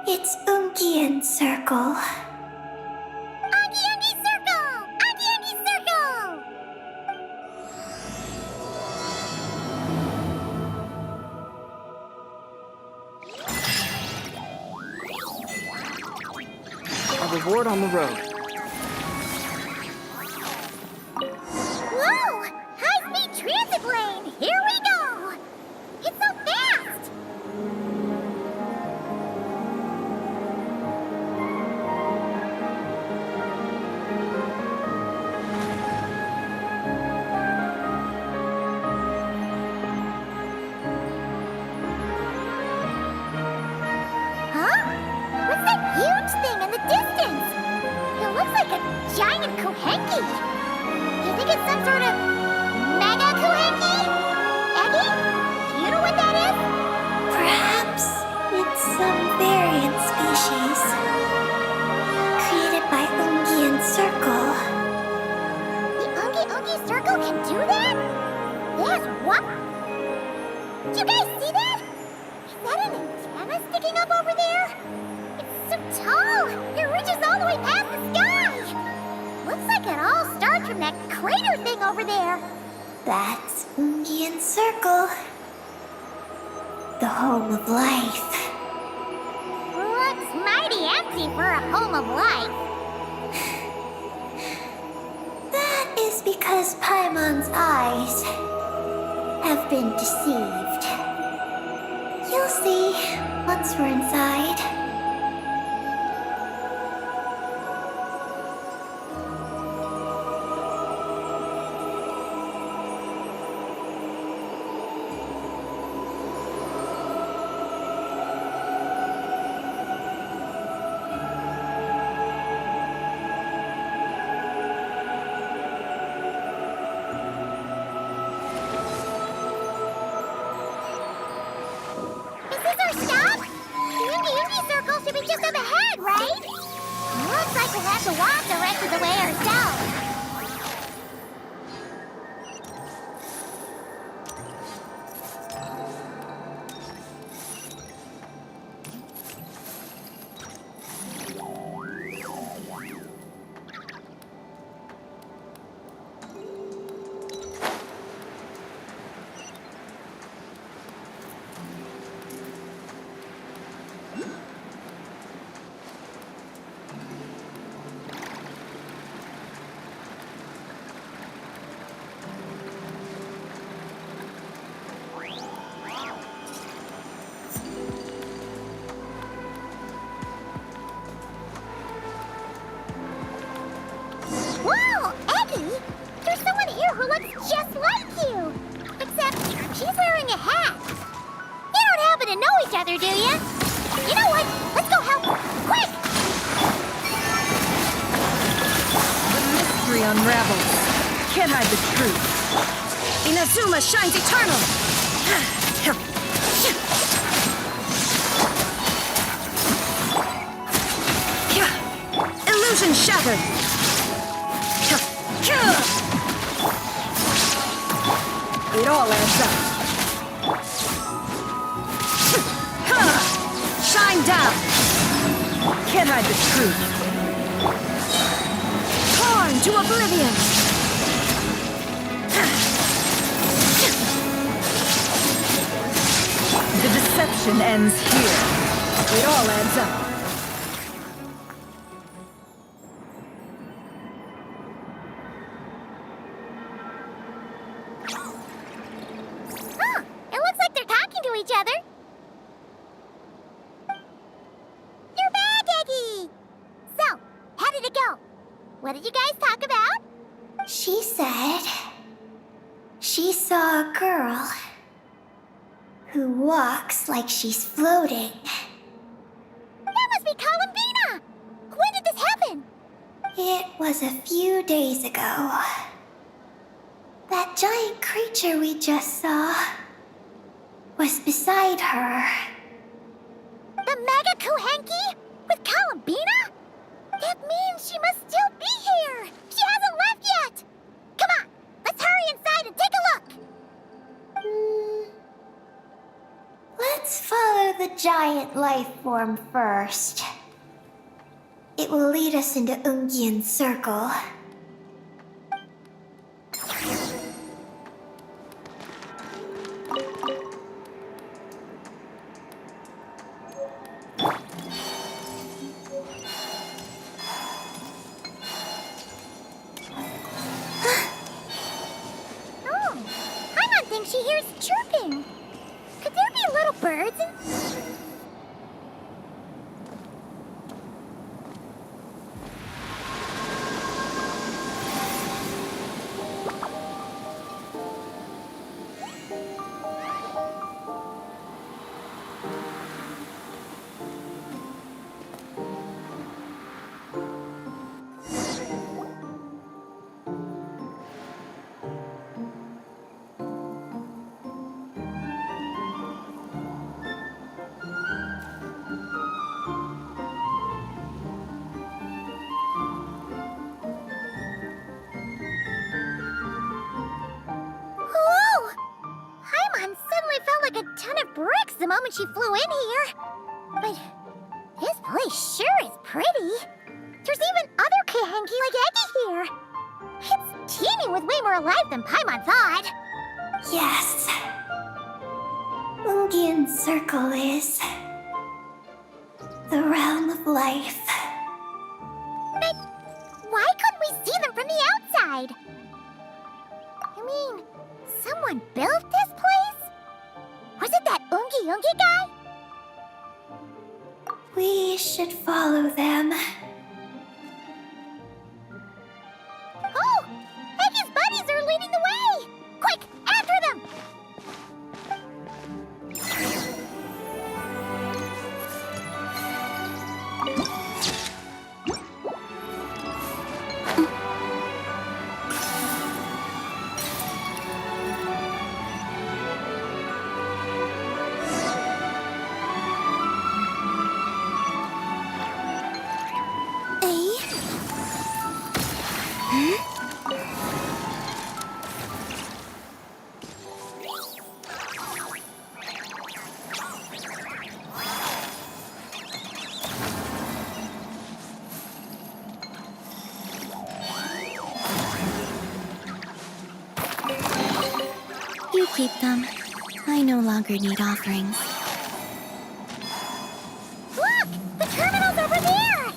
It's Ungian Circle. Ungi Circle! Ungi Circle! A reward on the road. Whoa! High-speed transit lane! Here we go! It's so fast! Huh? What's that huge thing in the distance? It looks like a giant Kuhenki. Do you think it's some sort of mega Kuhenki? Eggy? Do you know what that is? Perhaps it's some variant species created by Ungian Circle. The Ungi Circle can do that? Yes, what? Do you guys see that? Is that an antenna sticking up over there? It's so tall! It reaches all the way past the sky! Looks like it all starts from that crater thing over there. That's Ungian Circle, the home of life. Looks mighty empty for a home of life. That is because Paimon's eyes have been deceived. You'll see once we're inside. Is this our stop? The Ungi Circle should be just up ahead, right? Looks like we'll have to walk the rest of the way ourselves. Whoa, Eggy! There's someone here who looks just like you. Except she's wearing a hat. You don't happen to know each other, do you? You know what? Let's go help her. Quick! The mystery unravels. Can't hide the truth. Inazuma shines eternal. Illusion shattered. It all adds up. Shine down. Can't hide the truth. into oblivion! The deception ends here. It all adds up. Huh, it looks like they're talking to each other. You're back, Eggie! So, how did it go? What did you guys talk about? She said she saw a girl who walks like she's floating. That must be Columbina! When did this happen? It was a few days ago. That giant creature we just saw was beside her. The Mega Kuhenki? With Columbina? That means she must still be here! She hasn't left yet! Come on, let's hurry inside and take a look! Let's follow the giant life form first. It will lead us into Ungyen's circle. Oh, Paimon thinks she hears chirping. Could there be little birds in... Whoa! Paimon suddenly felt like a ton of bricks the moment she flew in here. But this place sure is pretty. There's even other Kuhenki like Eggie here. It's teeming with way more life than Paimon thought. Yes. Ungyen's circle is the realm of life. But why couldn't we see them from the outside? I mean, someone built this place? Was it that Ungi guy? We should follow them. Oh! Eggie's buddies are leading the way! Quick, after them! You keep them. I no longer need offerings. Look! The terminal's over there!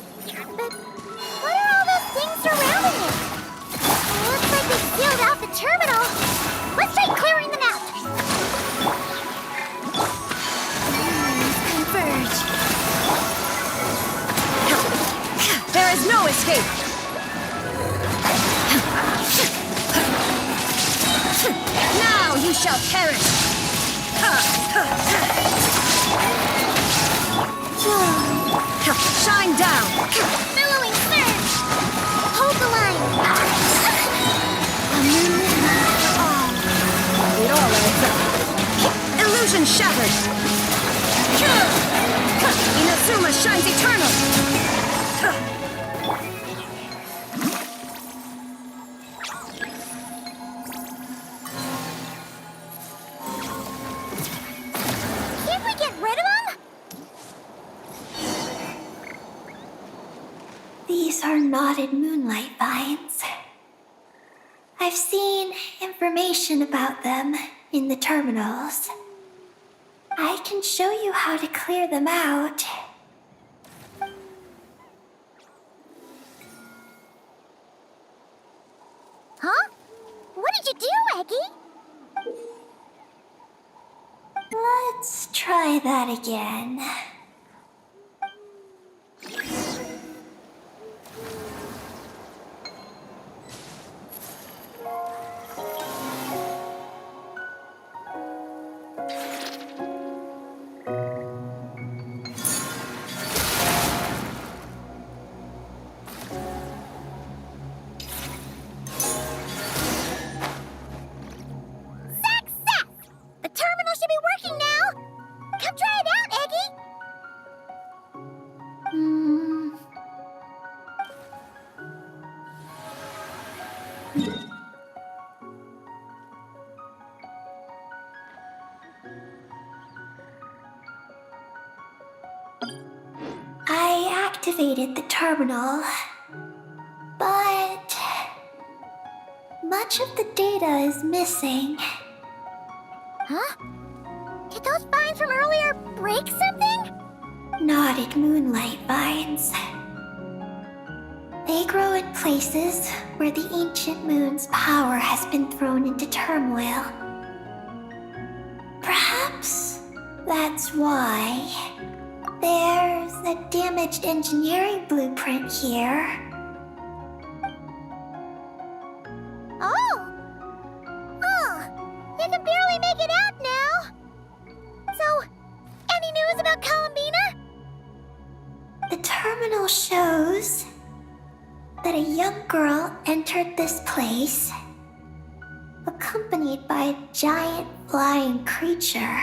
But what are all those things surrounding it? Looks like they sealed out the terminal. Let's try clearing them out. Converge. There is no escape! Now you shall perish! Shine down! Billowing surge! Hold the line! A new life for all. It all adds up. Illusion shattered! Inazuma shines eternal! Can't we get rid of them? These those are knotted moonlight vines. I've seen information about them in the terminals. I can show you how to clear them out. Huh? What did you do, Eggy? Let's try that again. Success! The terminal should be working now! Come try it out, Eggy! I activated the terminal, but much of the data is missing. Huh? Did those vines from earlier break something? Knotted moonlight vines. They grow in places where the ancient moon's power has been thrown into turmoil. Perhaps that's why there's a damaged engineering blueprint here. Oh! You can barely make it out now! So, any news about Columbina? The terminal shows that a young girl entered this place, accompanied by a giant flying creature.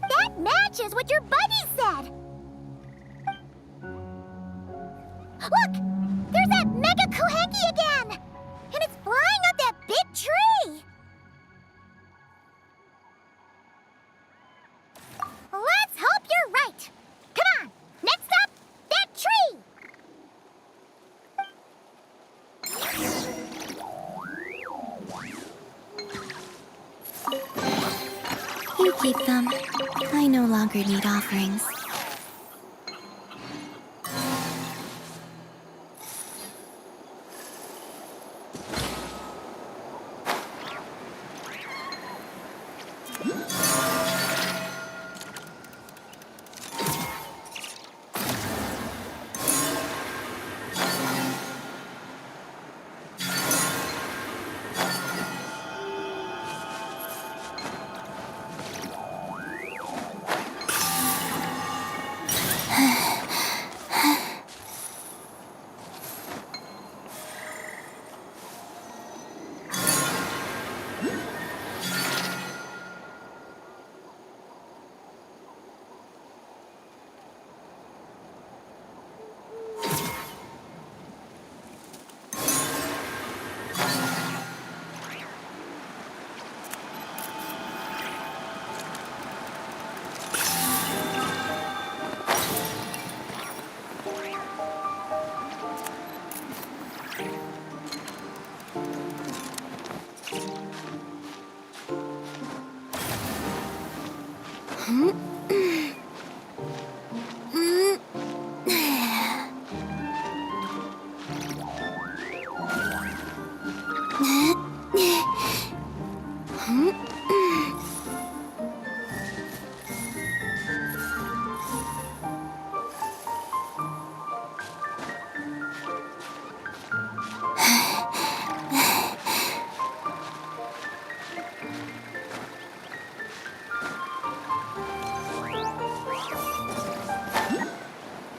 That matches what your buddy said! Look! There's that Mega Kohenki again! And it's flying up that big tree! Let's hope you're right! Come on! Next up, that tree! You keep them. I no longer need offerings.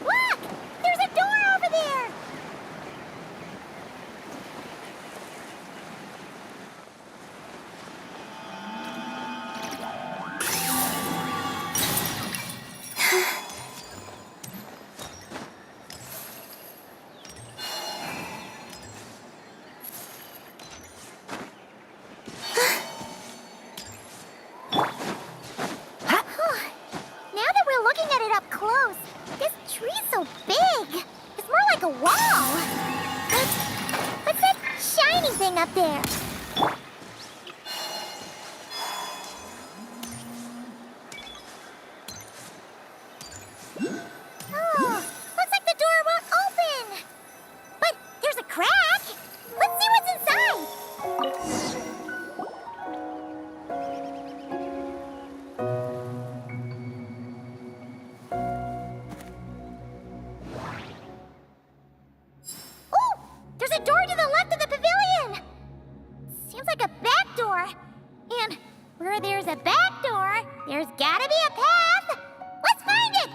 Look! There's a door over there! Now that we're looking at it up close, this tree's so big. It's looks more like a wall. But what's that shiny thing up there? Oh, looks like the door won't open. But there's a crack. Let's see what's inside. Oh, there's a door to the left of the pavilion. Seems like a back door. And where there's a back door, there's gotta be a path. Let's find it.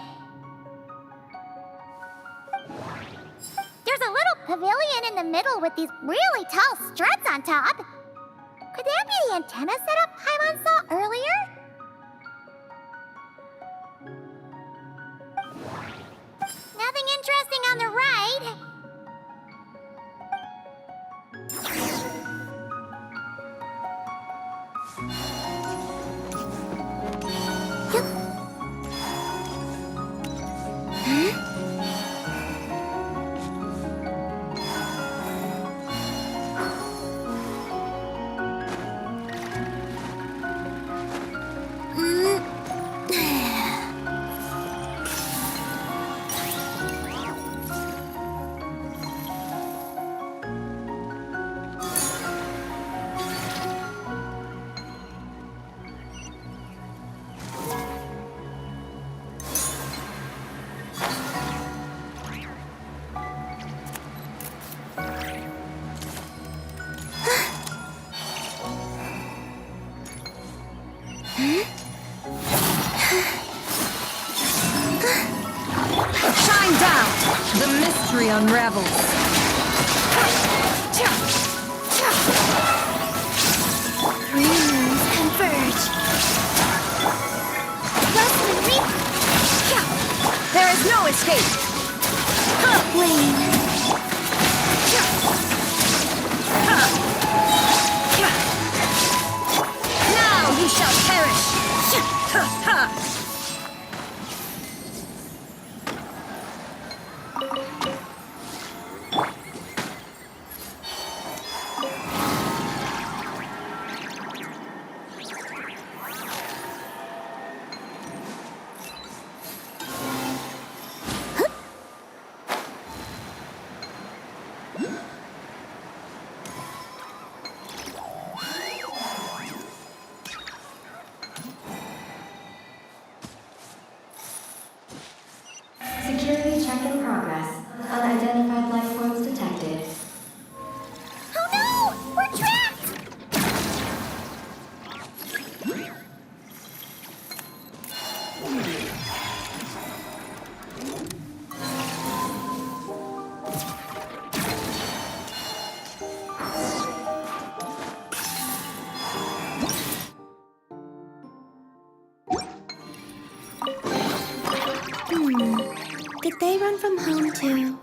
There's a little pavilion in the middle with these really tall struts on top. Could that be the antenna setup Paimon saw earlier? Nothing interesting on the right. Shine down! The mystery unravels. Three moons converge. Western Reap. There is no escape! Wayne. Now you shall perish! Security check in progress. Unidentified life forms detected. Oh no! We're trapped! Did they run from home too?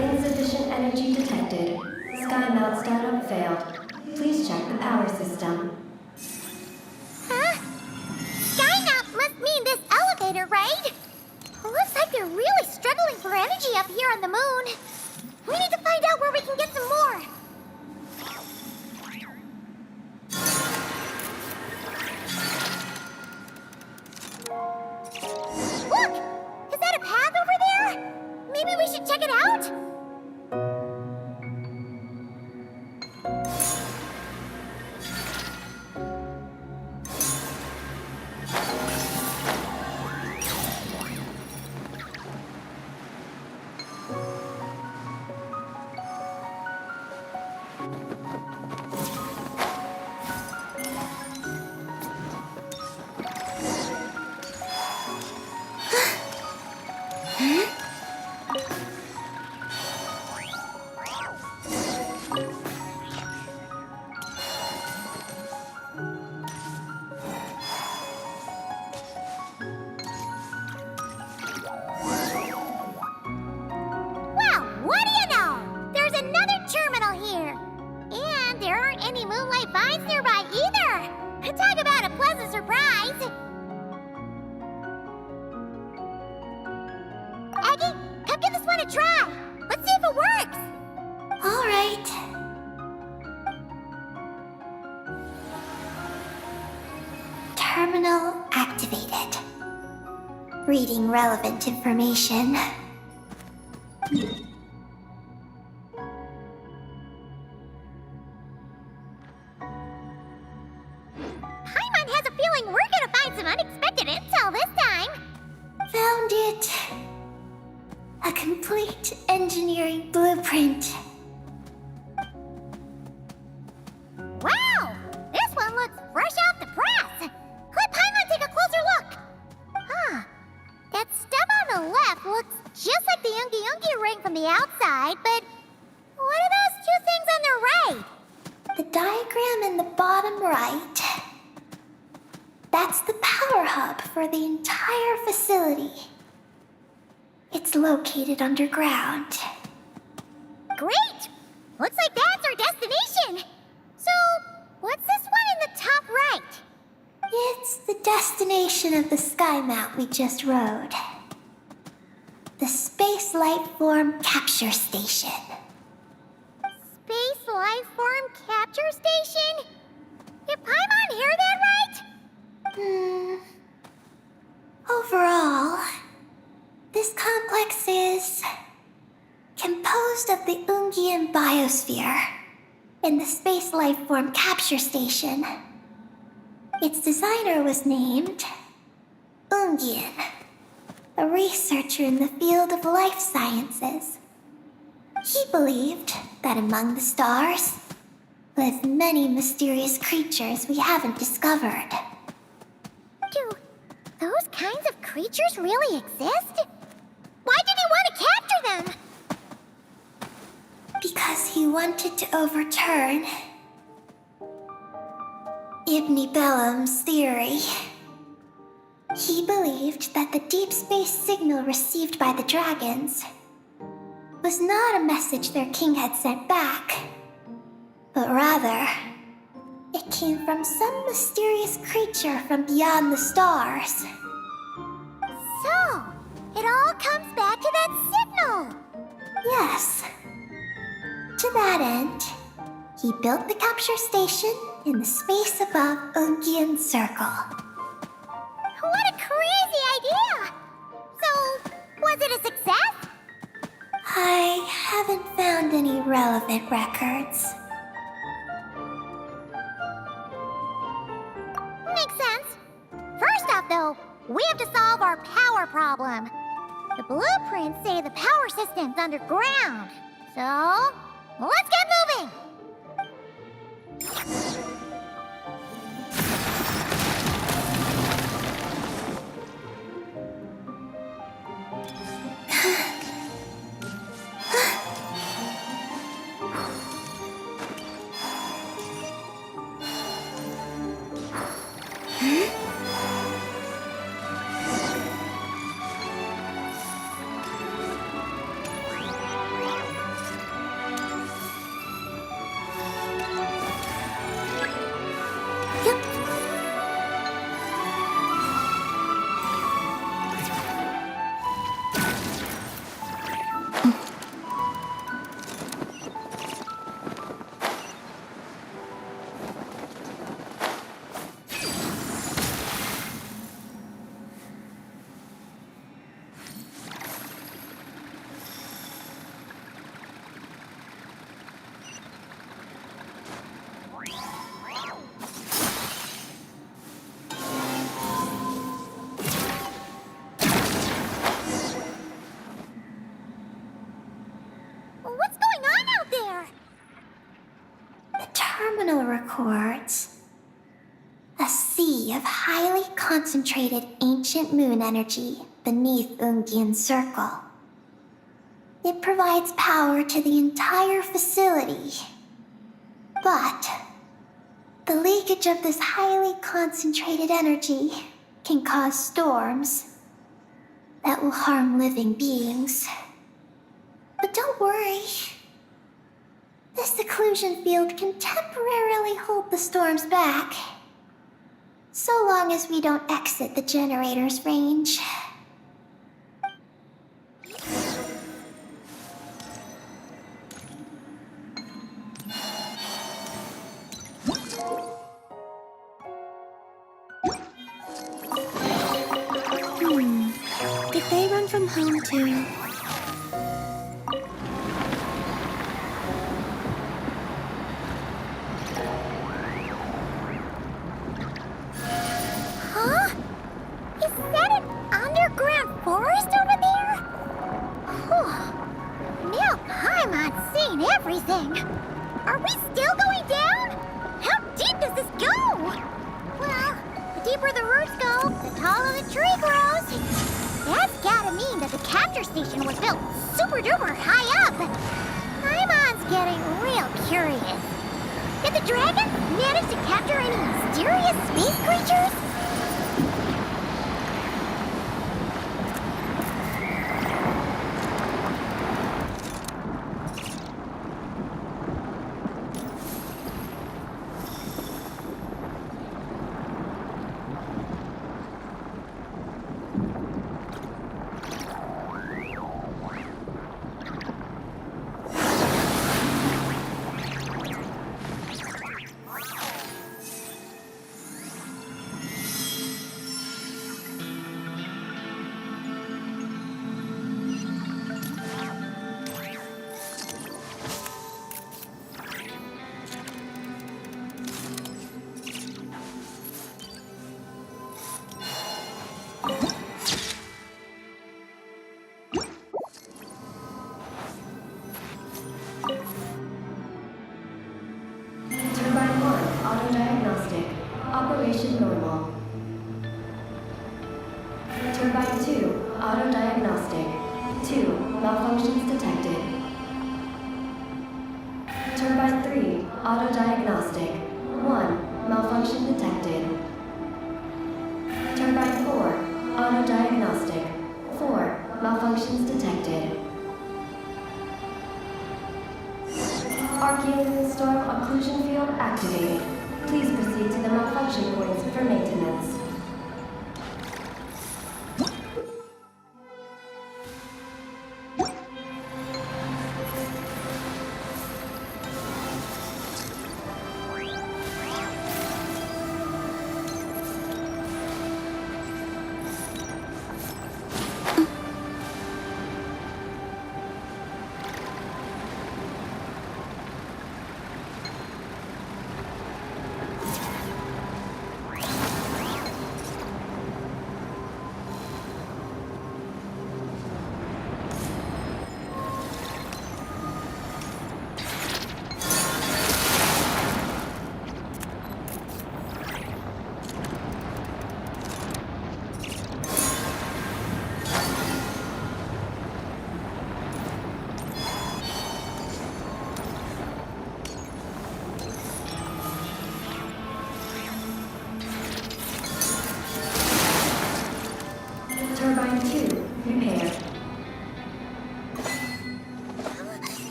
Insufficient energy detected. Sky mount startup failed. Please check the power system. Huh? Skymount must mean this elevator, right? Looks like they're really struggling for energy up here on the moon. We need to find out where we can get some more. Look! Is that a path over there? Maybe we should check it out? Well, what do you know? There's another terminal here. And there aren't any moonlight vines nearby either. Talk about a pleasant surprise. Aggie, come give this one a try. Let's see if it works. All right. Terminal activated. Reading relevant information. Paimon has a feeling we're gonna find some unexpected intel this time. Found it. A complete engineering blueprint. Wow! This one looks fresh off the press. Let Paimon take a closer look. Huh. That stub on the left looks just like the Ungi ring from the outside, but what are those two things on the right? The diagram in the bottom right. That's the power hub for the entire facility. It's located underground. Great! Looks like that's our destination. So, what's this one in the top right? It's the destination of the sky mount we just rode. The Space Life Form Capture Station. Space Life Form Capture Station? Did Paimon hear that right? Overall, this complex is composed of the Ungian biosphere and the Space Life Form Capture Station. Its designer was named Ungian, a researcher in the field of life sciences. He believed that among the stars lived many mysterious creatures we haven't discovered. Do those kinds of creatures really exist? Why did he want to capture them? Because he wanted to overturn Ibn Bellum's theory. He believed that the deep space signal received by the dragons was not a message their king had sent back, but rather, it came from some mysterious creature from beyond the stars. So, it all comes back to that signal. Yes. To that end, he built the capture station in the space above Ungian Circle. What a crazy idea! So, was it a success? I haven't found any relevant records. Makes sense. First off, though, we have to solve our power problem. The blueprints say the power system's underground. So, let's get moving! What's going on out there? The terminal records a sea of highly concentrated ancient moon energy beneath Ungian's circle. It provides power to the entire facility. But the leakage of this highly concentrated energy can cause storms that will harm living beings. But don't worry. This seclusion field can temporarily hold the storms back, so long as we don't exit the generator's range. Did they run from home too? Huh? Is that an underground forest over there? Whew. Now Paimon's seen everything. Are we still going down? How deep does this go? Well, the deeper the roots go, the taller the tree grows. That's gotta mean that the capture station was built super duper high up. Paimon's getting real curious. Did the dragon manage to capture any mysterious space creatures? Turbine 1, auto-diagnostic. Operation normal. Turbine 2, auto-diagnostic. 2, malfunctions detected. Turbine 3, auto-diagnostic. 1, malfunction detected. Turbine 4, auto-diagnostic. 4, malfunctions detected. Archaean storm occlusion field activated. Please proceed to the malfunction points for maintenance.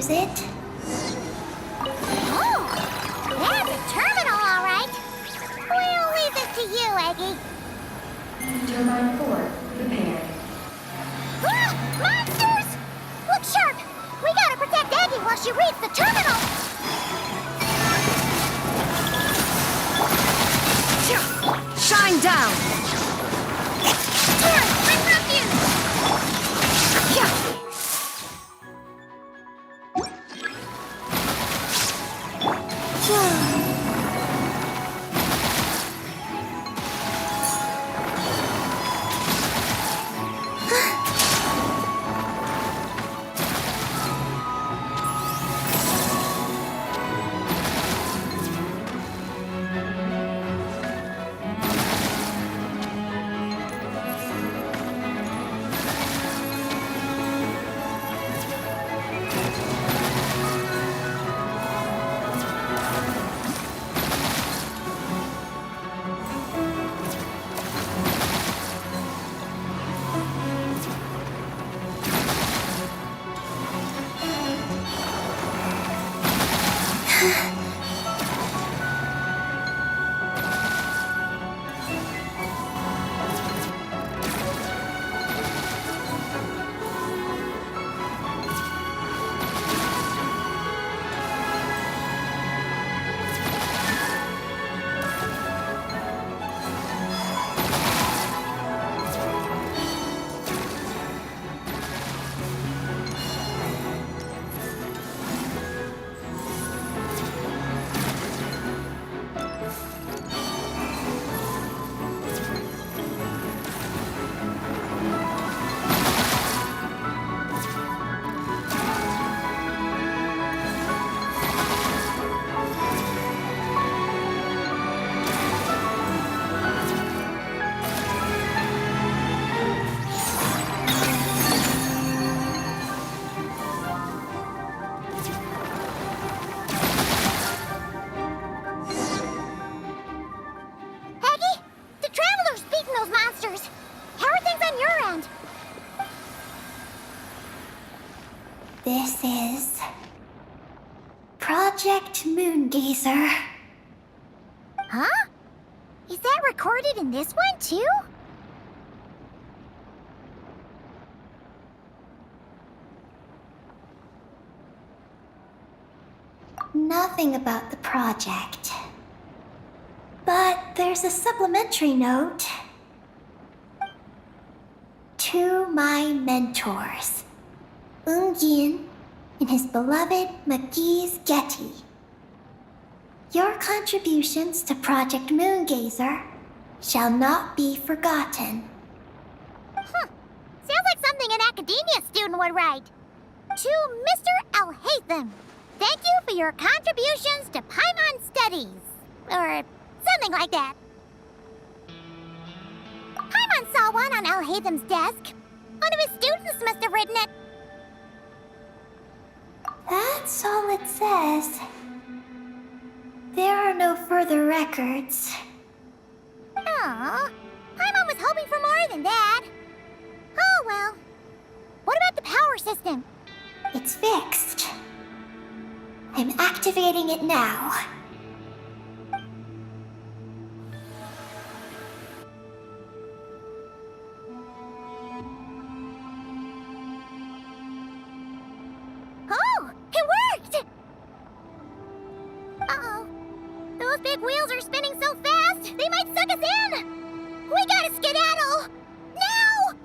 use it. Oh, that's a terminal, all right. We'll leave this to you, Eggie. Turbine 4 prepared. Ah, monsters! Look sharp! We gotta protect Eggie while she reads the terminal! Shine down! Here, unlock you! Eggie, the Traveler's beaten those monsters. How are things on your end? This is Project Moongazer. Huh? Is that recorded in this one, too? Nothing about the project. But there's a supplementary note. To my mentors, Yin and his beloved McGee's Getty. Your contributions to Project Moongazer shall not be forgotten. Sounds like something an academia student would write. To Mr. Alhaitham, thank you for your contributions to Paimon Studies. Or something like that. Paimon saw one on Alhaitham's desk. One of his students must have written it. That's all it says. There are no further records. Aw, Paimon was hoping for more than that. Oh well. What about the power system? It's fixed. I'm activating it now. Oh, it worked! Uh-oh. Those big wheels are spinning so fast, they might suck us in! We gotta skedaddle! Now!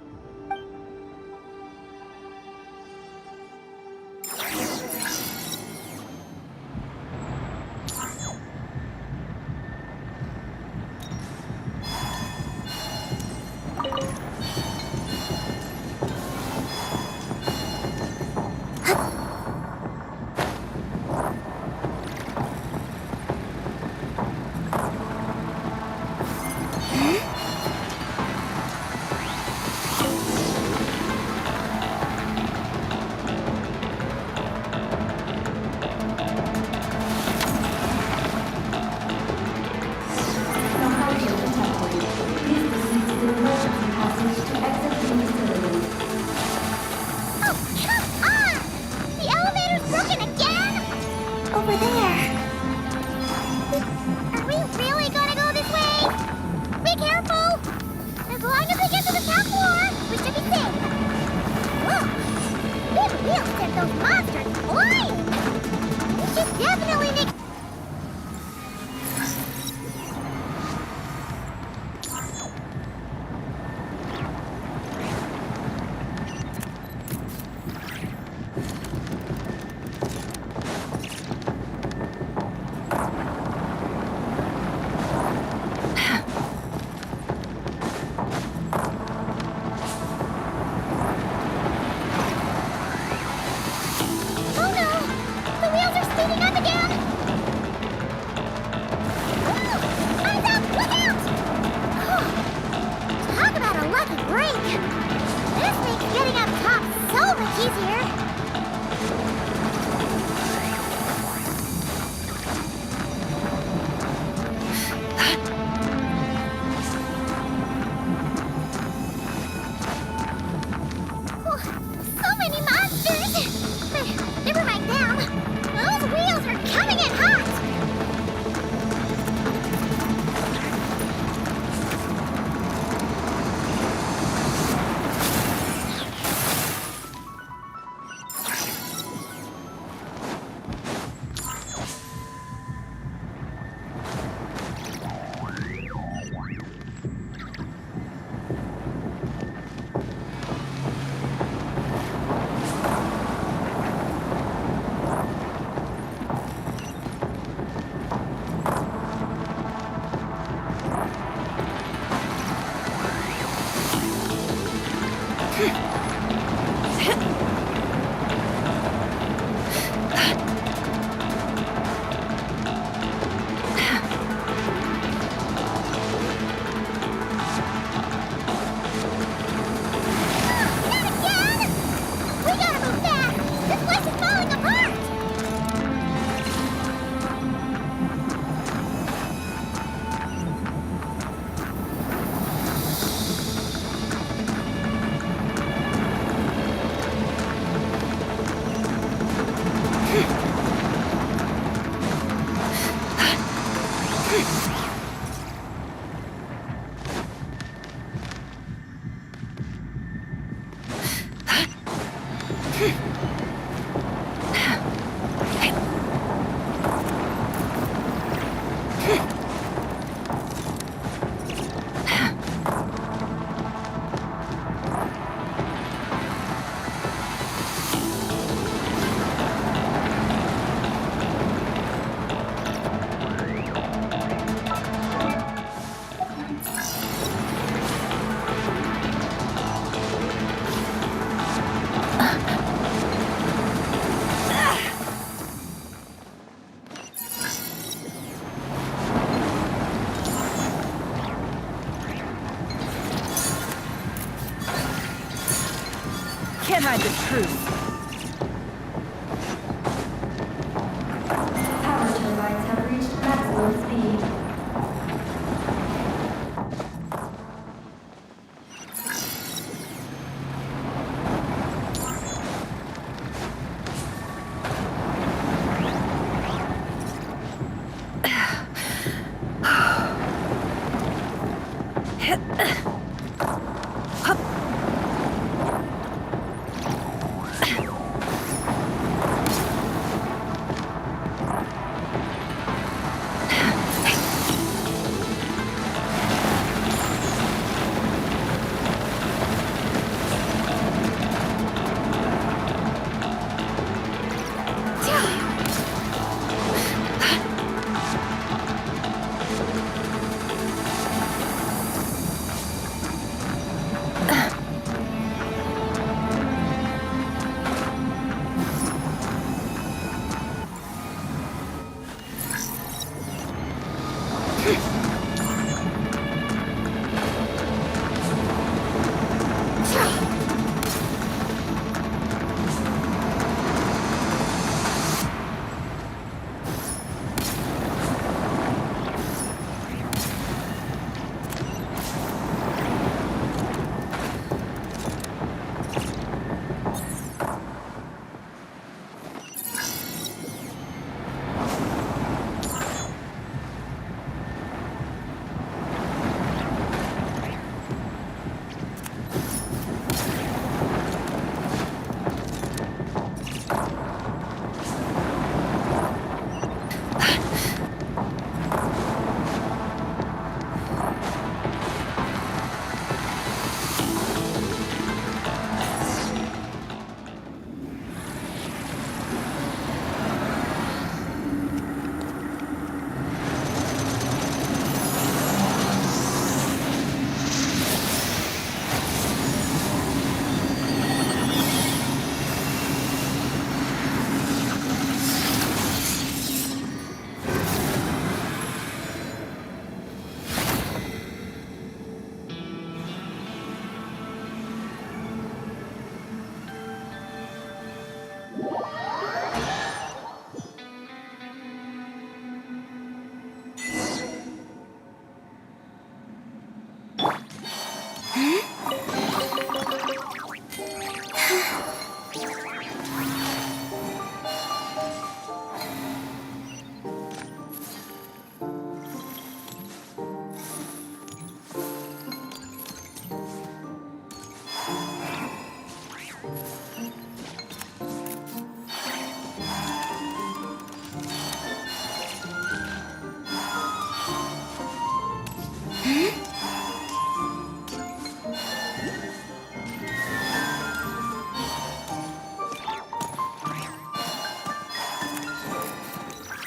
hide the truth. Power turbines have reached maximum speed.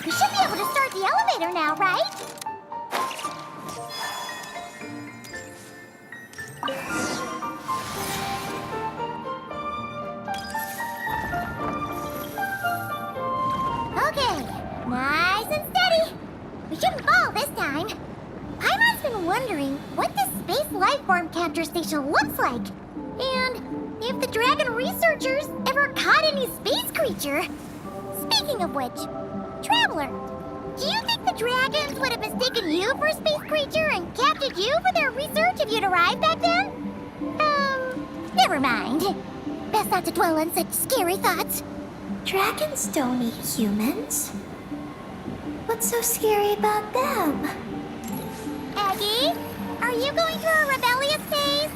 We should be able to start the elevator now, right? Okay, nice and steady. We shouldn't fall this time. Paimon's been wondering what this space life form capture station looks like. And if the dragon researchers ever caught any space creature. Speaking of which, Traveler, do you think the dragons would have mistaken you for a space creature and captured you for their research if you'd arrived back then? Never mind. Best not to dwell on such scary thoughts. Dragons don't eat humans. What's so scary about them? Aggie, are you going through a rebellious phase?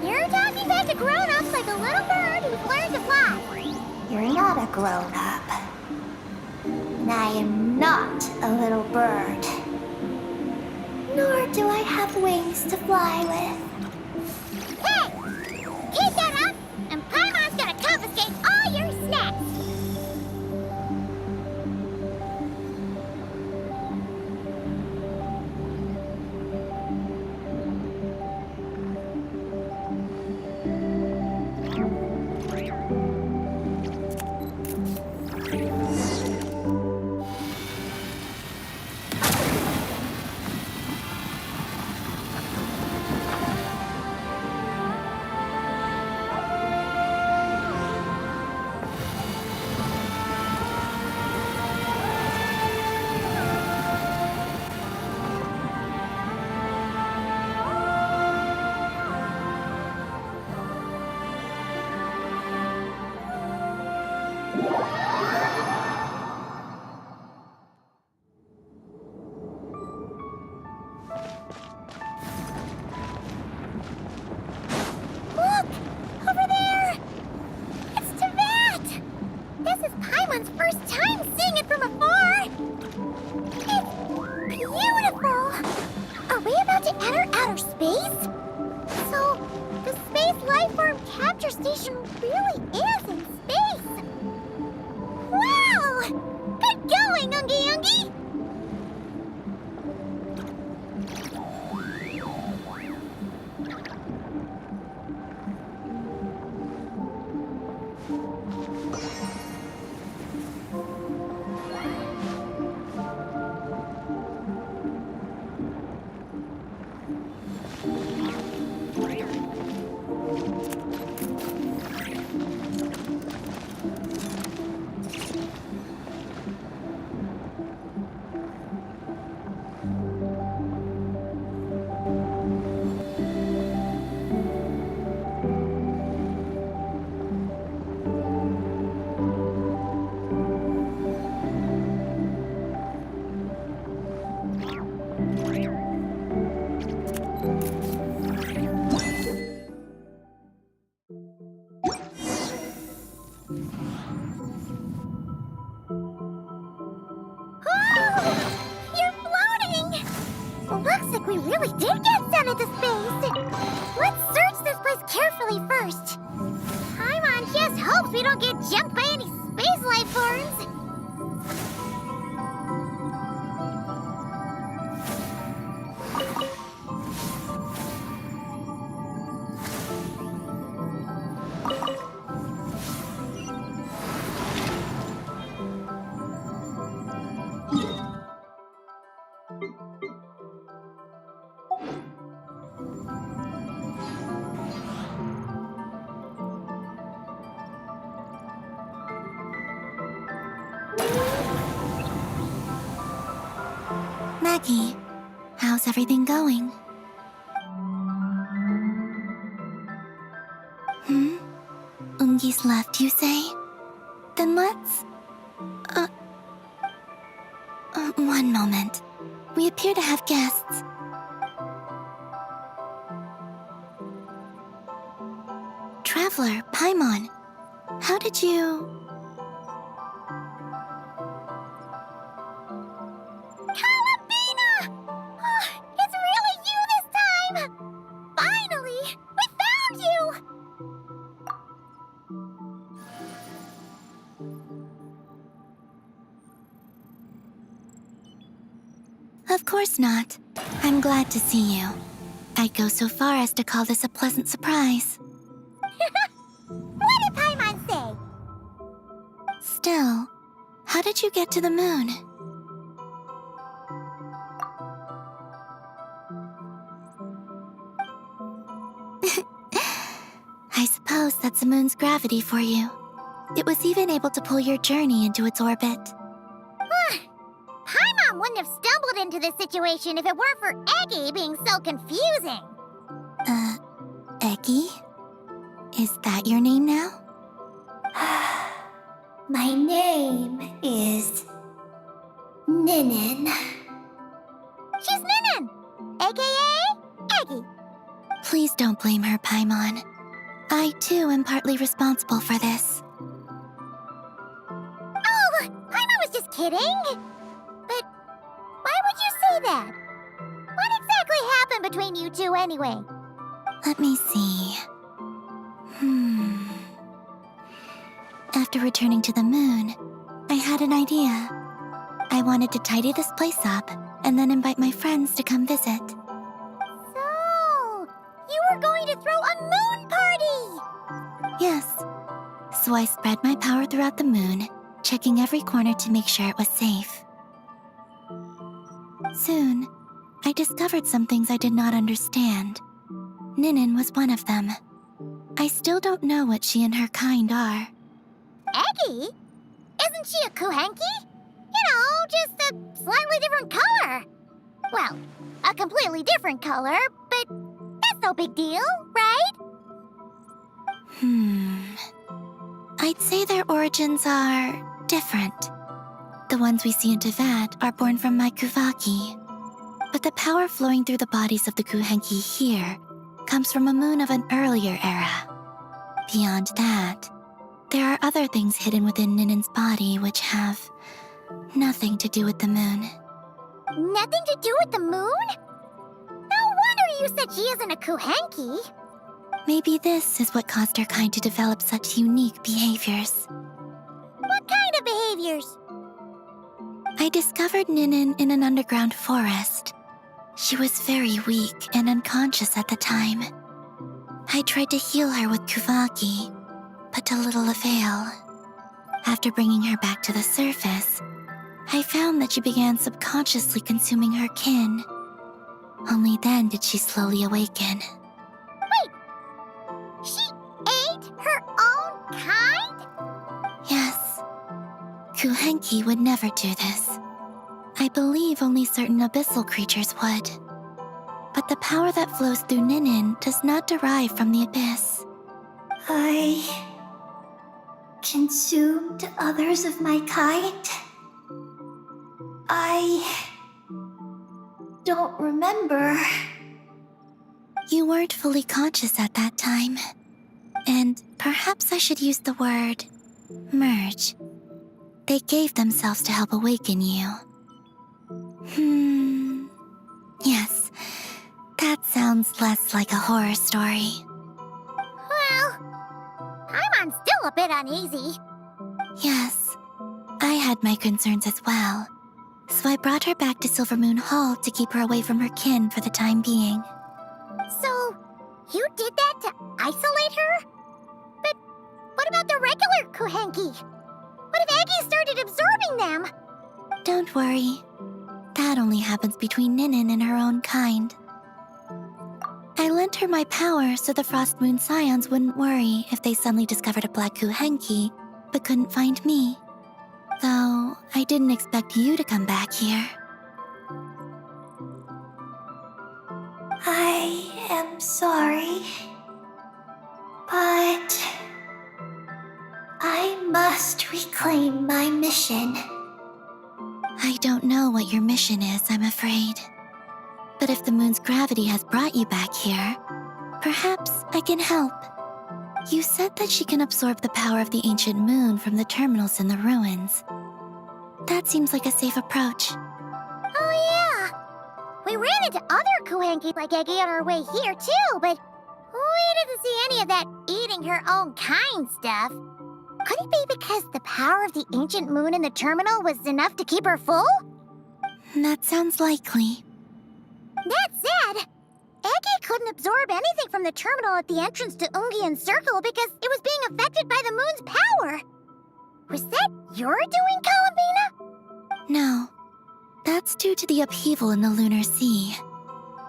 You're talking back to grown-ups like a little bird who's learned to fly. You're not a grown-up. And I am not a little bird. Nor do I have wings to fly with. Hey! Keep that up, and Paimon's gonna confiscate all your snacks! station really is in space. Wow! Good going, Ungi Ungi! You're floating! Looks like we really did get sent into space. Let's search this place carefully first. Paimon just hopes we don't get jumped by any space life forms. Maggie, how's everything going? Ungi's left, you say? Then let's... one moment. We appear to have guests. Traveler, Paimon, how did you... Kalabina! Oh, it's really you this time! Finally! We found you! Of course not. I'm glad to see you. I'd go so far as to call this a pleasant surprise. What did Paimon say? Still, how did you get to the moon? I suppose that's the moon's gravity for you. It was even able to pull your journey into its orbit. Paimon wouldn't have stumbled into this situation if it weren't for Eggy being so confusing. Eggy? Is that your name now? My name is Ninin. She's Ninin, aka Eggy. Please don't blame her, Paimon. I, too, am partly responsible for this. Oh, Paimon was just kidding. But why would you say that? What exactly happened between you two anyway? Let me see. After returning to the moon, I had an idea. I wanted to tidy this place up and then invite my friends to come visit. So, you were going to throw a moon party! Yes. So I spread my power throughout the moon, checking every corner to make sure it was safe. Soon, I discovered some things I did not understand. Ninin was one of them. I still don't know what she and her kind are. Eggy? Isn't she a kuhenki? You know, just a slightly different color. Well, a completely different color, but that's no big deal, right? I'd say their origins are different. The ones we see in Tevat are born from my Kuvaki. But the power flowing through the bodies of the Kuhenki here comes from a moon of an earlier era. Beyond that, there are other things hidden within Ninin's body which have nothing to do with the moon. Nothing to do with the moon? No wonder you said she isn't a kuhenki. Maybe this is what caused our kind to develop such unique behaviors. What kind of behaviors? I discovered Ninin in an underground forest. She was very weak and unconscious at the time. I tried to heal her with Kuvaki, but to little avail. After bringing her back to the surface, I found that she began subconsciously consuming her kin. Only then did she slowly awaken. She ate her own kind? Yes. Kuhenki would never do this. I believe only certain abyssal creatures would. But the power that flows through Ninin does not derive from the abyss. I consumed others of my kind? I don't remember. You weren't fully conscious at that time. And perhaps I should use the word merge. They gave themselves to help awaken you. Yes, that sounds less like a horror story. Well, Paimon's still a bit uneasy. Yes, I had my concerns as well. So I brought her back to Silvermoon Hall to keep her away from her kin for the time being. So, you did that to isolate her? But what about the regular Kuhenki? What if Aggie started absorbing them? Don't worry. That only happens between Ninin and her own kind. I lent her my power so the Frost Moon Scions wouldn't worry if they suddenly discovered a black Kuhenki, but couldn't find me. Though, I didn't expect you to come back here. I am sorry. But I must reclaim my mission. I don't know what your mission is, I'm afraid. But if the moon's gravity has brought you back here, perhaps I can help. You said that she can absorb the power of the ancient moon from the terminals in the ruins. That seems like a safe approach. Oh yeah! We ran into other Kuhenki like Eggie on our way here too, but we didn't see any of that eating her own kind stuff. Could it be because the power of the ancient moon in the terminal was enough to keep her full? That sounds likely. That said, Eggie couldn't absorb anything from the terminal at the entrance to Ungian Circle because it was being affected by the moon's power. Was that your doing, Columbina? No. That's due to the upheaval in the lunar sea.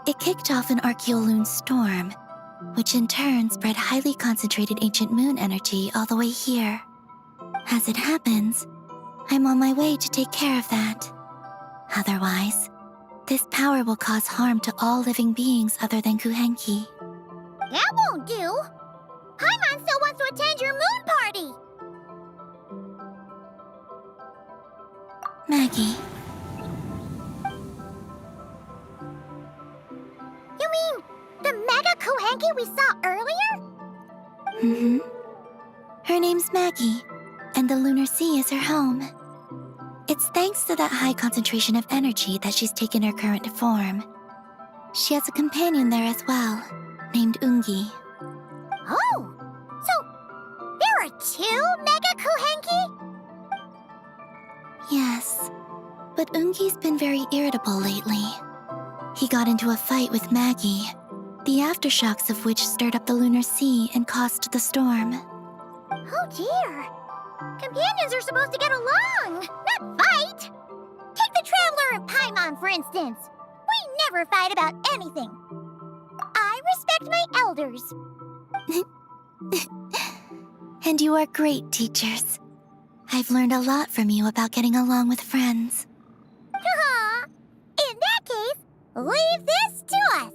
It kicked off an Archeoloon storm, which in turn spread highly concentrated ancient moon energy all the way here. As it happens, I'm on my way to take care of that. Otherwise, this power will cause harm to all living beings other than Kuhenki. That won't do. Paimon still wants to attend your moon party. Maggie, You mean the Mega Kuhenki we saw earlier? Her name's Maggie, and the lunar sea is her home. It's thanks to that high concentration of energy that she's taken her current form. She has a companion there as well, named Ungi. Oh, so there are two Mega Kuhenki? Yes, but Ungi's been very irritable lately. He got into a fight with Maggie, the aftershocks of which stirred up the lunar sea and caused the storm. Oh dear. Companions are supposed to get along, not fight. Take the Traveler and Paimon, for instance. We never fight about anything. I respect my elders. And you are great teachers. I've learned a lot from you about getting along with friends. In that case, leave this to us.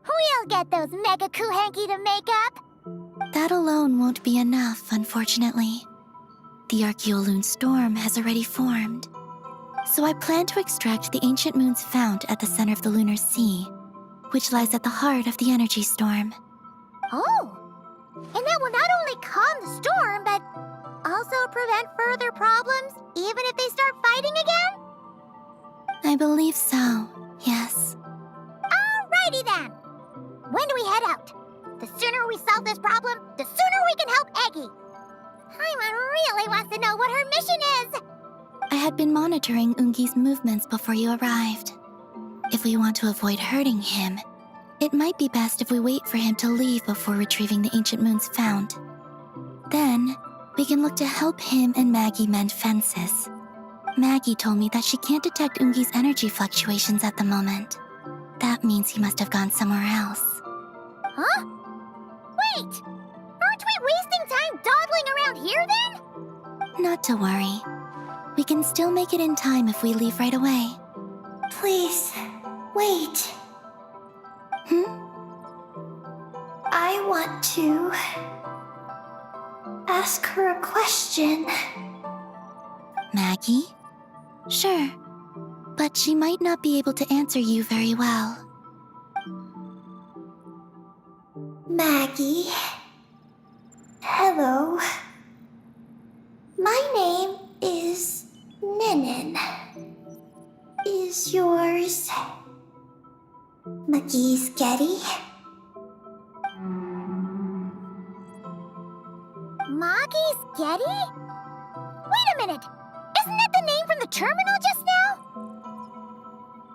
We'll get those Mega Kuhenki to make up. That alone won't be enough, unfortunately. The Archeoloon storm has already formed. So I plan to extract the ancient moon's fount at the center of the lunar sea, which lies at the heart of the energy storm. Oh, and that will not only calm the storm, but also prevent further problems, even if they start fighting again? I believe so, yes. Alrighty then. When do we head out? The sooner we solve this problem, the sooner we can help Eggy. Paimon really wants to know what her mission is. I had been monitoring Ungi's movements before you arrived. If we want to avoid hurting him, it might be best if we wait for him to leave before retrieving the ancient moons found. Then, we can look to help him and Maggie mend fences. Maggie told me that she can't detect Ungi's energy fluctuations at the moment. That means he must have gone somewhere else. Huh? Wait! Aren't we wasting time dawdling around here then? Not to worry. We can still make it in time if we leave right away. Please, wait. I want to ask her a question. Maggie? Sure, but she might not be able to answer you very well. Maggie. Hello. My name is Ninin. Is yours McGee's Getty? Maggie's Getty? Wait a minute! Isn't that the name from the terminal just now?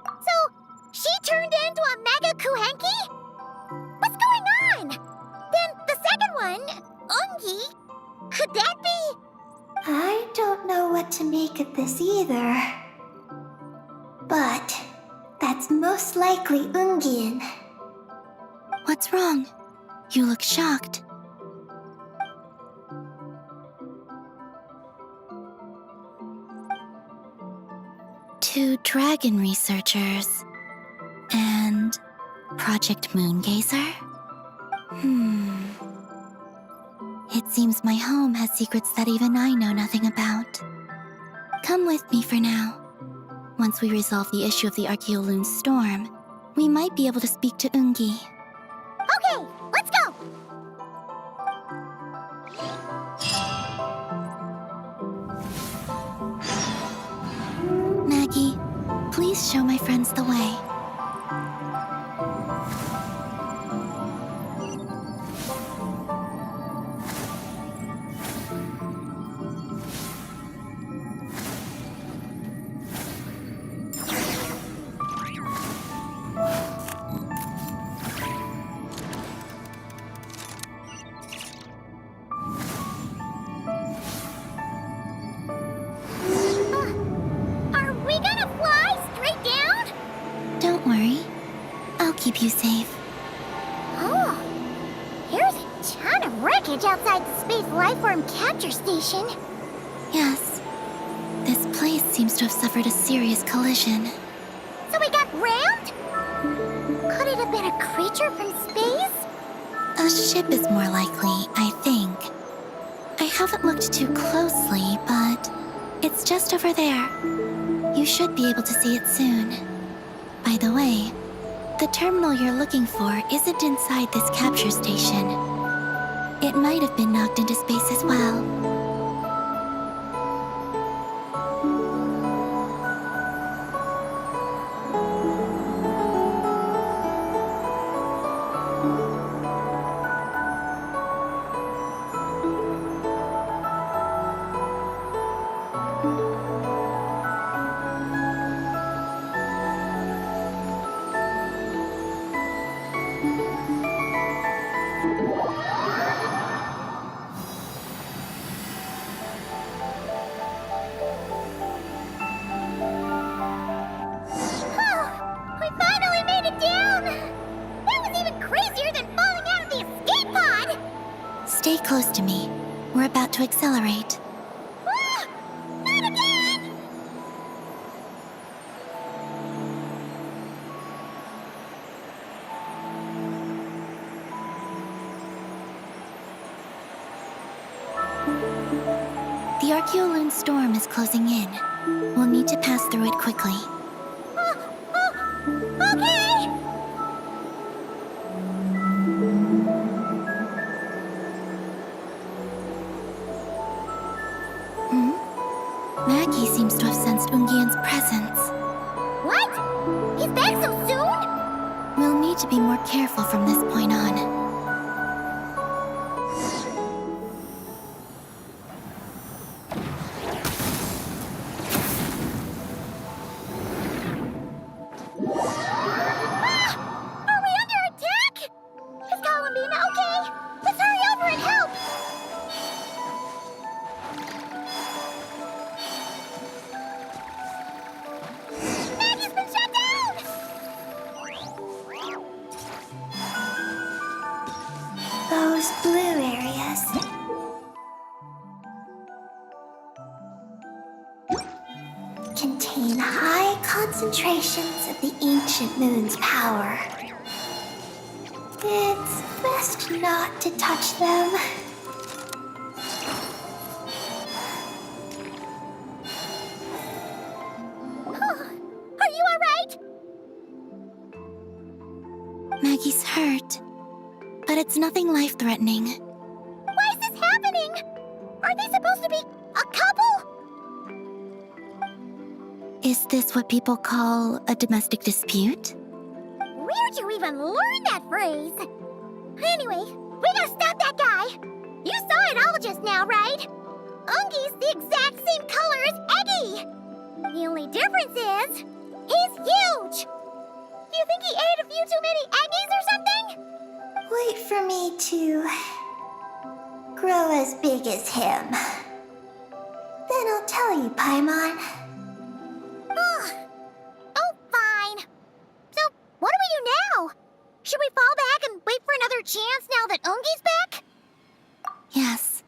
So, she turned into a Mega Kuhenki? What's going on? Then the second one, Ungi, could that be? I don't know what to make of this either. But that's most likely Ungin. What's wrong? You look shocked. Two dragon researchers and Project Moongazer? It seems my home has secrets that even I know nothing about. Come with me for now. Once we resolve the issue of the Archeoloon storm, we might be able to speak to Ungi. Okay, let's go! Maggie, please show my friends the way. Are we gonna fly straight down? Don't worry. I'll keep you safe. Oh, here's a ton of wreckage outside the Space Lifeform Capture Station. Yes. This place seems to have suffered a serious collision. So we got rammed? Could it have been a creature from space? A ship is more likely, I think. I haven't looked too closely, but it's just over there. You should be able to see it soon. By the way, the terminal you're looking for isn't inside this capture station. It might have been knocked into space as well. Oh, we finally made it down! That was even crazier than falling out of the escape pod! Stay close to me. We're about to accelerate. Ah, not again! The Archeoloon storm is closing in. We'll need to pass through it quickly. Okay! Maggie seems to have sensed Ungian's presence. What? He's back so soon? We'll need to be more careful from this point on. concentrations of the ancient moon's power. It's best not to touch them. Are you alright? Maggie's hurt, but it's nothing life-threatening. Why is this happening? Are they supposed to be a couple? Is this what people call a domestic dispute? Where'd you even learn that phrase? Anyway, we gotta stop that guy. You saw it all just now, right? Ungi's the exact same color as Eggy. The only difference is, he's huge. Do you think he ate a few too many Eggies or something? Wait for me to grow as big as him. Then I'll tell you, Paimon. Oh, fine. So, what do we do now? Should we fall back and wait for another chance now that Ungi's back? Yes.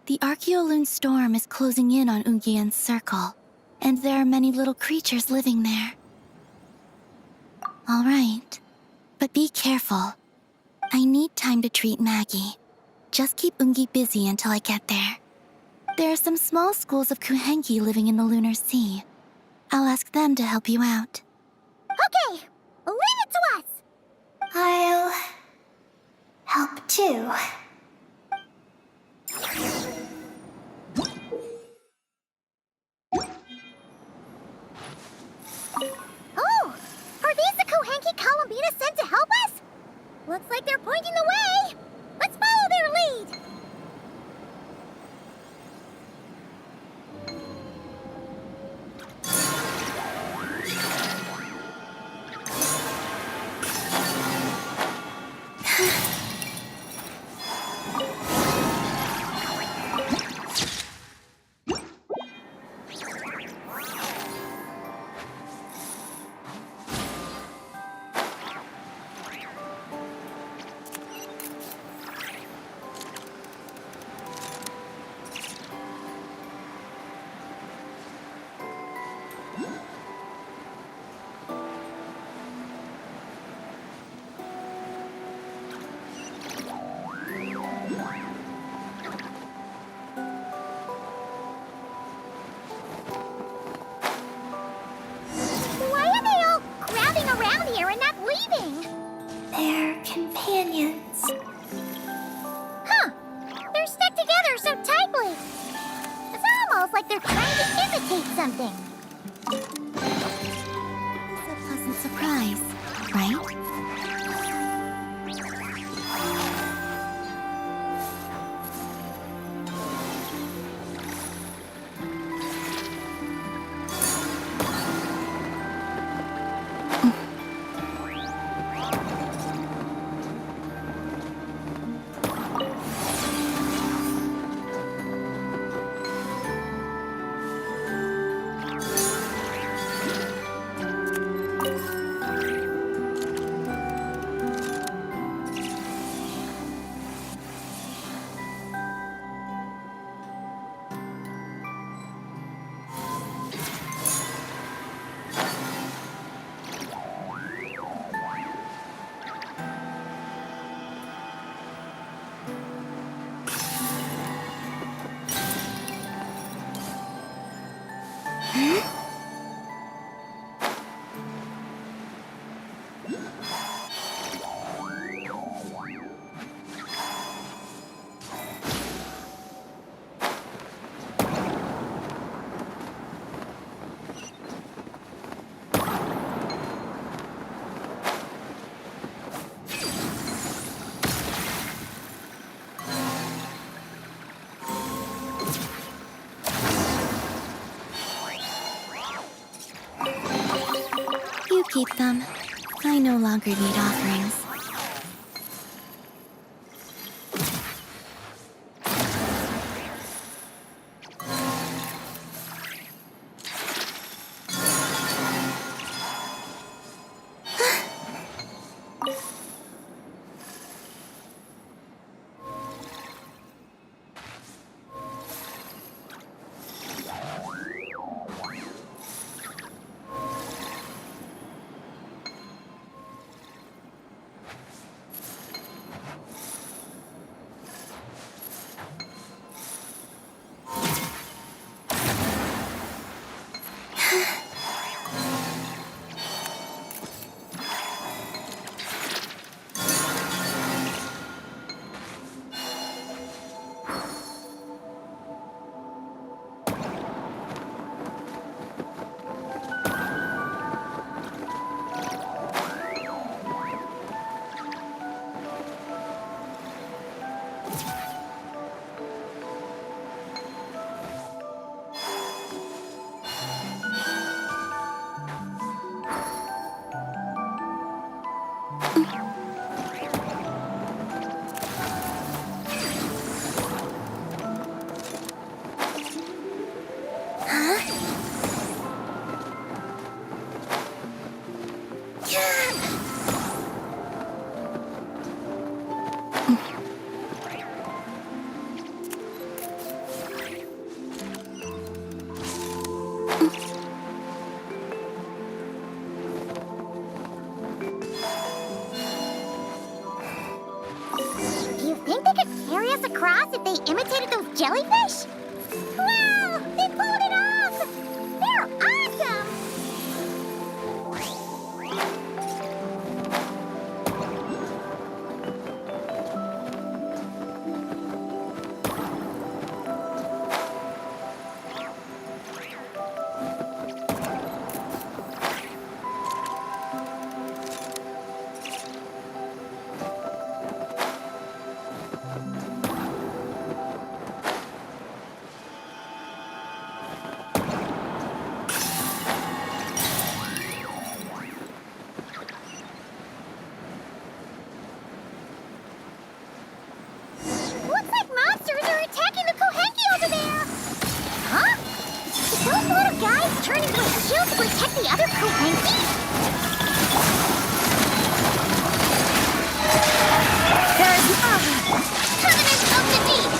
The Archeoloon storm is closing in on Ungian's circle, and there are many little creatures living there. All right. But be careful. I need time to treat Maggie. Just keep Ungi busy until I get there. There are some small schools of Kuhenki living in the Lunar Sea. I'll ask them to help you out. Okay, leave it to us. I'll help too. Oh, are these the Kuhenki Columbina sent to help us? Looks like they're pointing the way. Let's follow their lead. Why are they all crowding around here and not leaving? They're companions. Huh, they're stuck together so tightly. It's almost like they're trying to imitate something. It's a pleasant surprise, right? You keep them. I no longer need offerings. Do you think they could carry us across if they imitated those jellyfish? Wow! They pulled it off! They're awesome! Looks like monsters are attacking the Kohenki over there! Huh? Did those little guys turn into a shield to protect the other Kohenki? There's Covenant of the Deep!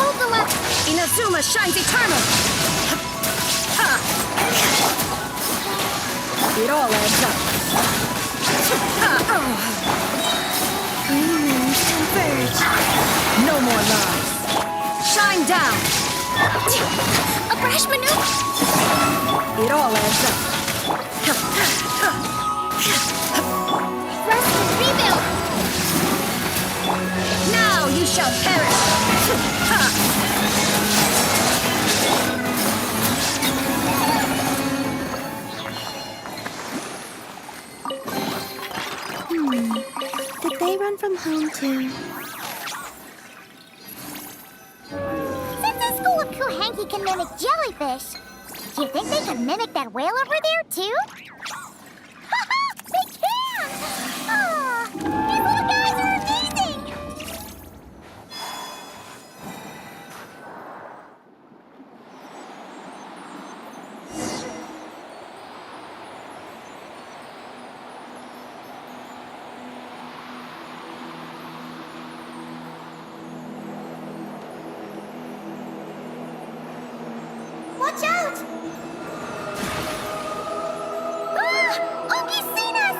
Hold the lever! Inazuma shines eternal! It all adds up. Humans converge! No more lies. Shine down! A brash maneuver! It all adds up. Rest and rebuild! Now you shall perish! Did they run from home too? Since the school of Kohenki can mimic jellyfish, do you think they can mimic that whale over there, too? They can! Aw, these little guys are amazing! Watch out! Ah! Oki's seen us!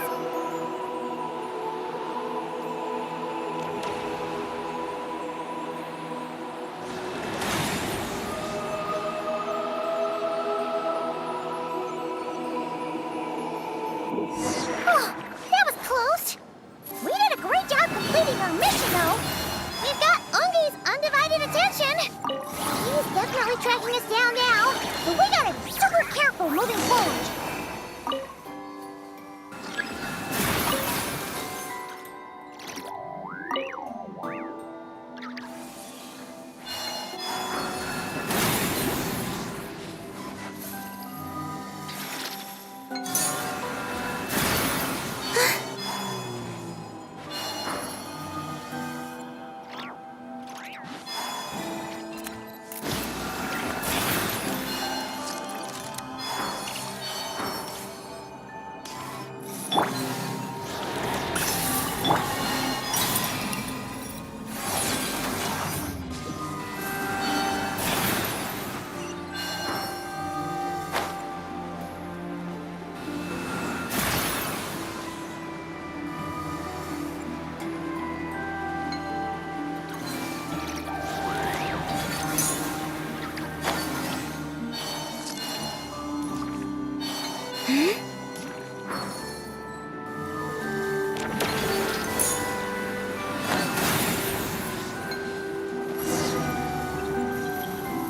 Oh, that was close. We did a great job completing our mission, though. We've got Ungi's undivided attention. He's definitely tracking us down now, but we gotta be super careful moving forward.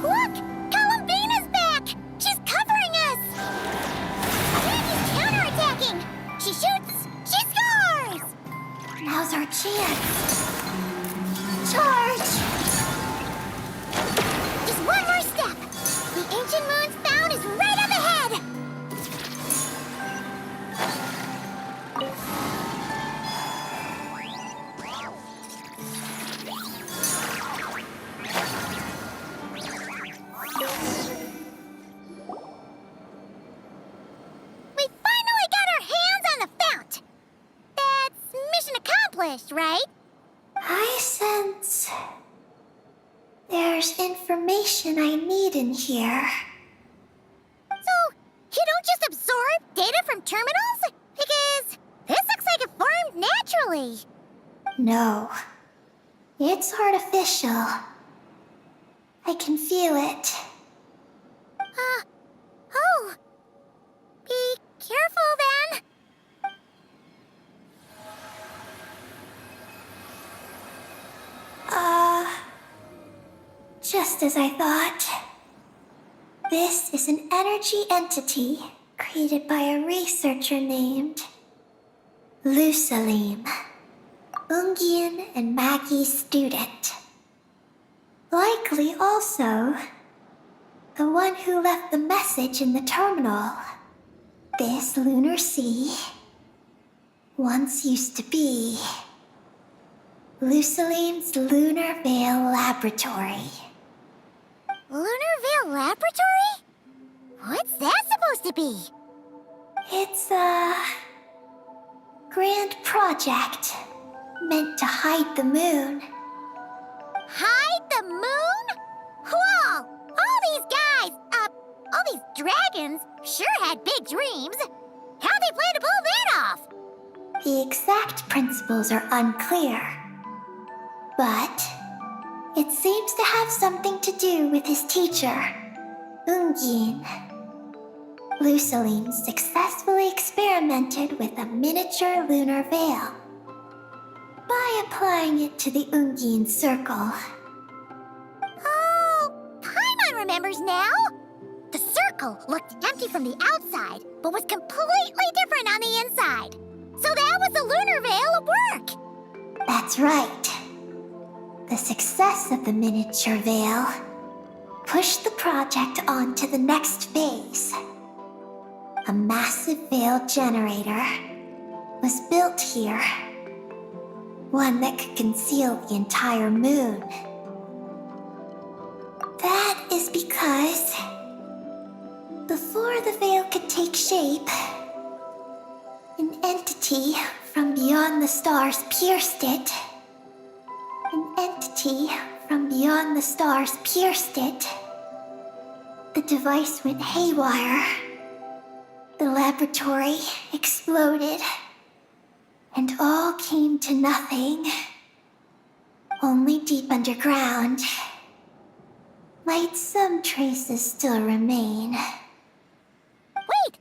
Look! Columbina's back! She's covering us! Randy's counterattacking! She shoots! She scores! Now's our chance. Charge! Just one more step! The ancient moon's found is right up ahead! We finally got our hands on the fount! accomplished, right? I sense there's information I need in here. So, you don't just absorb data from terminals? Because this looks like it formed naturally. No, it's artificial. I can feel it. Oh. Be careful then. Just as I thought. This is an energy entity created by a researcher named Lusalim, Ungian and Maggie's student. Likely also the one who left the message in the terminal. This lunar sea once used to be Lusalim's Lunar Veil Laboratory. Lunar Veil Laboratory? What's that supposed to be? It's a grand project meant to hide the moon. Hide the moon? Whoa! All these guys, all these dragons sure had big dreams. How'd they plan to pull that off? The exact principles are unclear, but it seems to have something to do with his teacher, Ungin. Lusalim successfully experimented with a miniature lunar veil by applying it to the Ungin circle. Oh, Paimon remembers now. The circle looked empty from the outside, but was completely different on the inside. So that was the lunar veil at work. That's right. The success of the miniature veil pushed the project on to the next phase. A massive veil generator was built here. One that could conceal the entire moon. That is because before the veil could take shape, an entity from beyond the stars pierced it. An entity from beyond the stars pierced it. The device went haywire. The laboratory exploded. And all came to nothing. Only deep underground might some traces still remain. Wait,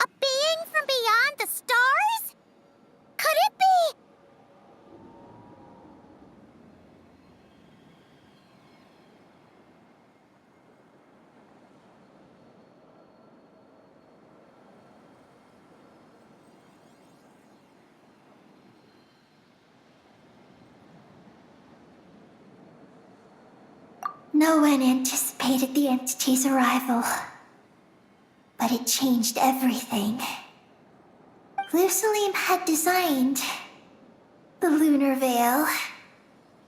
a being from beyond the stars? Could it be? No one anticipated the entity's arrival, but it changed everything. Lusalim had designed the lunar veil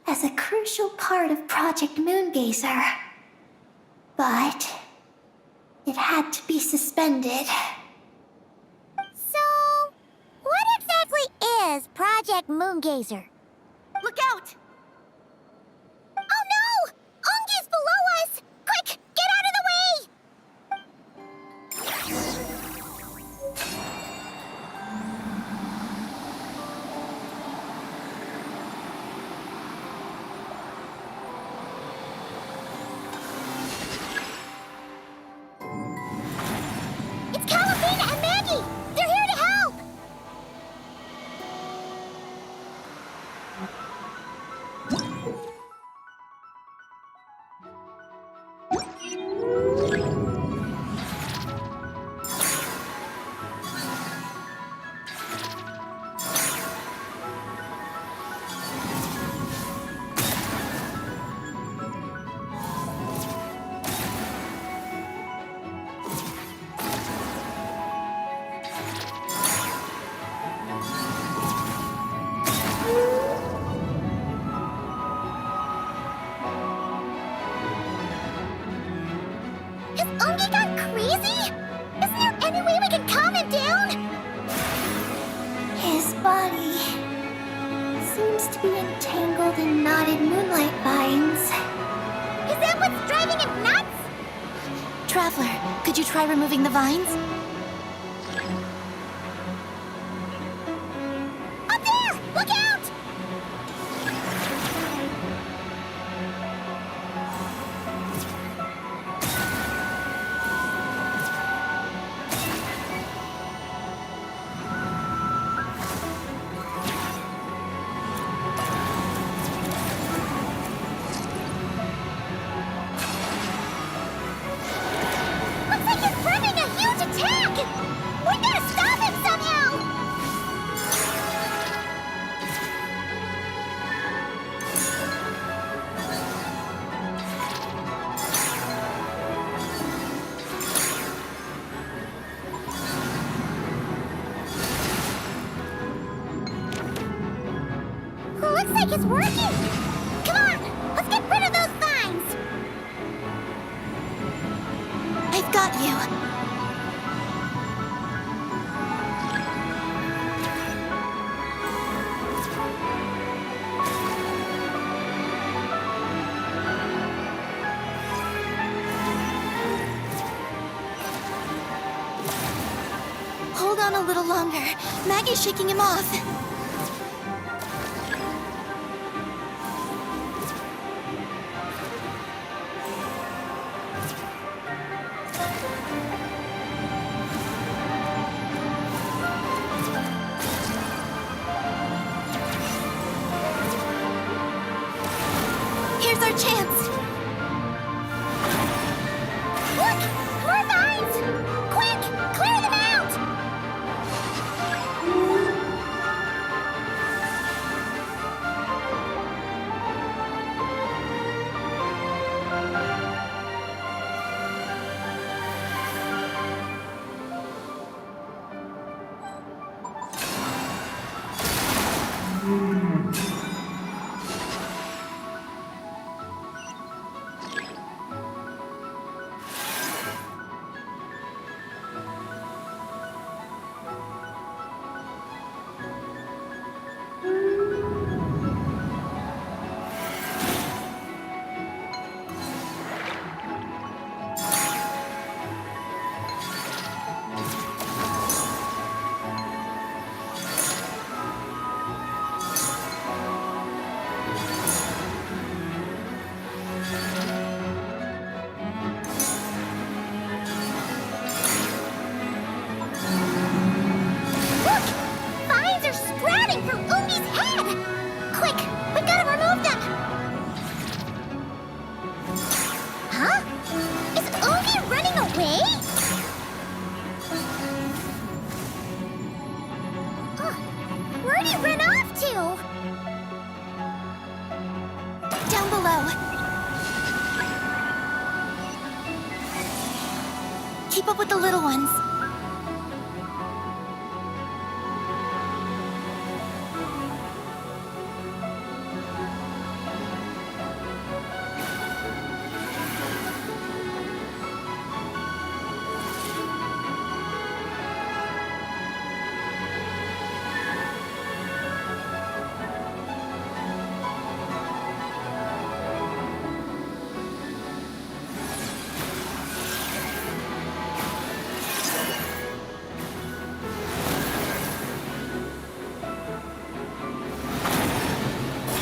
as a crucial part of Project Moongazer, but it had to be suspended. So, what exactly is Project Moongazer? Look out! Oh no! Ungi's below us! Quick, get out of the way! It's Calafina and Maggie! They're here to help! Has Ungi gone crazy? Isn't there any way we can calm him down? His body to be entangled in knotted moonlight vines. Is that what's driving him nuts? Traveler, could you try removing the vines? Up there! Look out! Looks like he's planning a huge attack! We gotta stop him somehow! Looks like it's working! Come on! Let's get rid of those vines! I've got you. Hold on a little longer. Maggie's shaking him off. Here's our chance. Look! More vines! Quick! Clear them out! Look! Vines are sprouting from Umi's head! Quick! We gotta remove them! Huh? Is Umi running away? Huh. Where'd he run off to? Down below. Keep up with the little ones.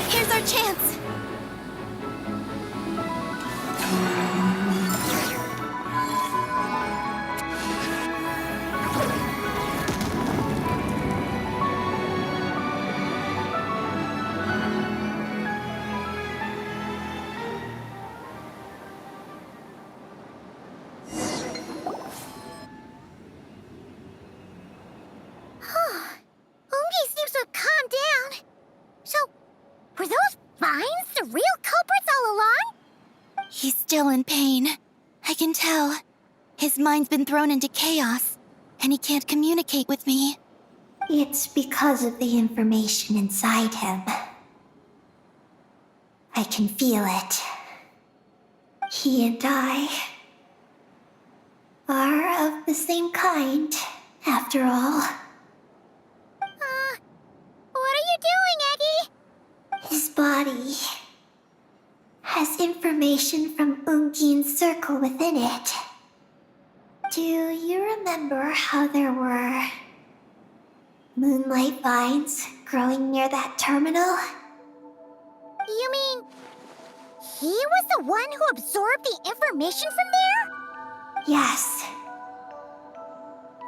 Here's our chance. Ungi seems to have calmed down. So, were those vines the real culprits all along? He's still in pain. I can tell. His mind's been thrown into chaos, and he can't communicate with me. It's because of the information inside him. I can feel it. He and I are of the same kind, after all. What are you doing, Eggie? body has information from Ungin's circle within it. Do you remember how there were moonlight vines growing near that terminal? You mean he was the one who absorbed the information from there? Yes.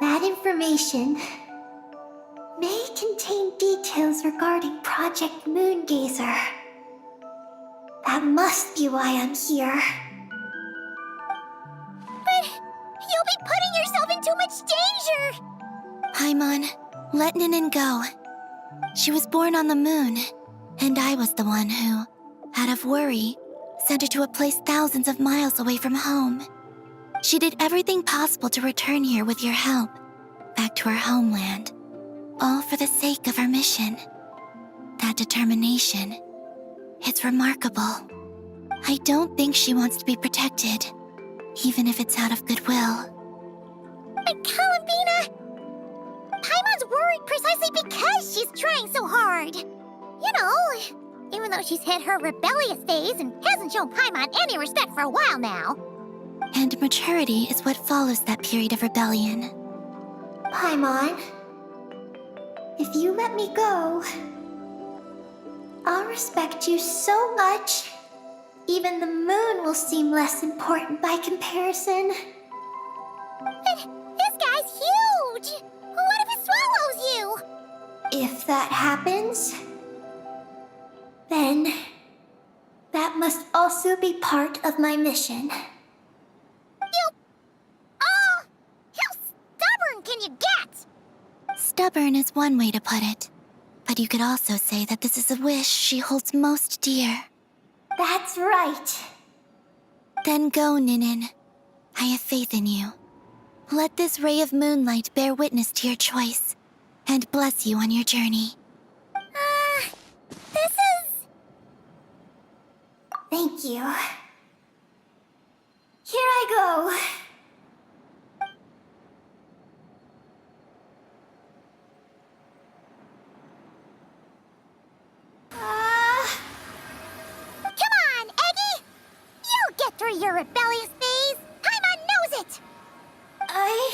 That information may contain details regarding Project Moongazer. That must be why I'm here. But you'll be putting yourself in too much danger! Paimon, let Ninin go. She was born on the moon, and I was the one who, out of worry, sent her to a place thousands of miles away from home. She did everything possible to return here with your help, back to her homeland, all for the sake of our mission. That determination, it's remarkable. I don't think she wants to be protected, even if it's out of goodwill. But Columbina! Paimon's worried precisely because she's trying so hard. You know, even though she's hit her rebellious phase and hasn't shown Paimon any respect for a while now. And maturity is what follows that period of rebellion. Paimon, if you let me go, I'll respect you so much, even the moon will seem less important by comparison. But this guy's huge! What if it swallows you? If that happens, then that must also be part of my mission. How stubborn can you get? Stubborn is one way to put it, but you could also say that this is a wish she holds most dear. That's right. Then go, Ninin. I have faith in you. Let this ray of moonlight bear witness to your choice, and bless you on your journey. This is... Thank you. Here I go. Come on, Eggy! You'll get through your rebellious phase! Paimon knows it! I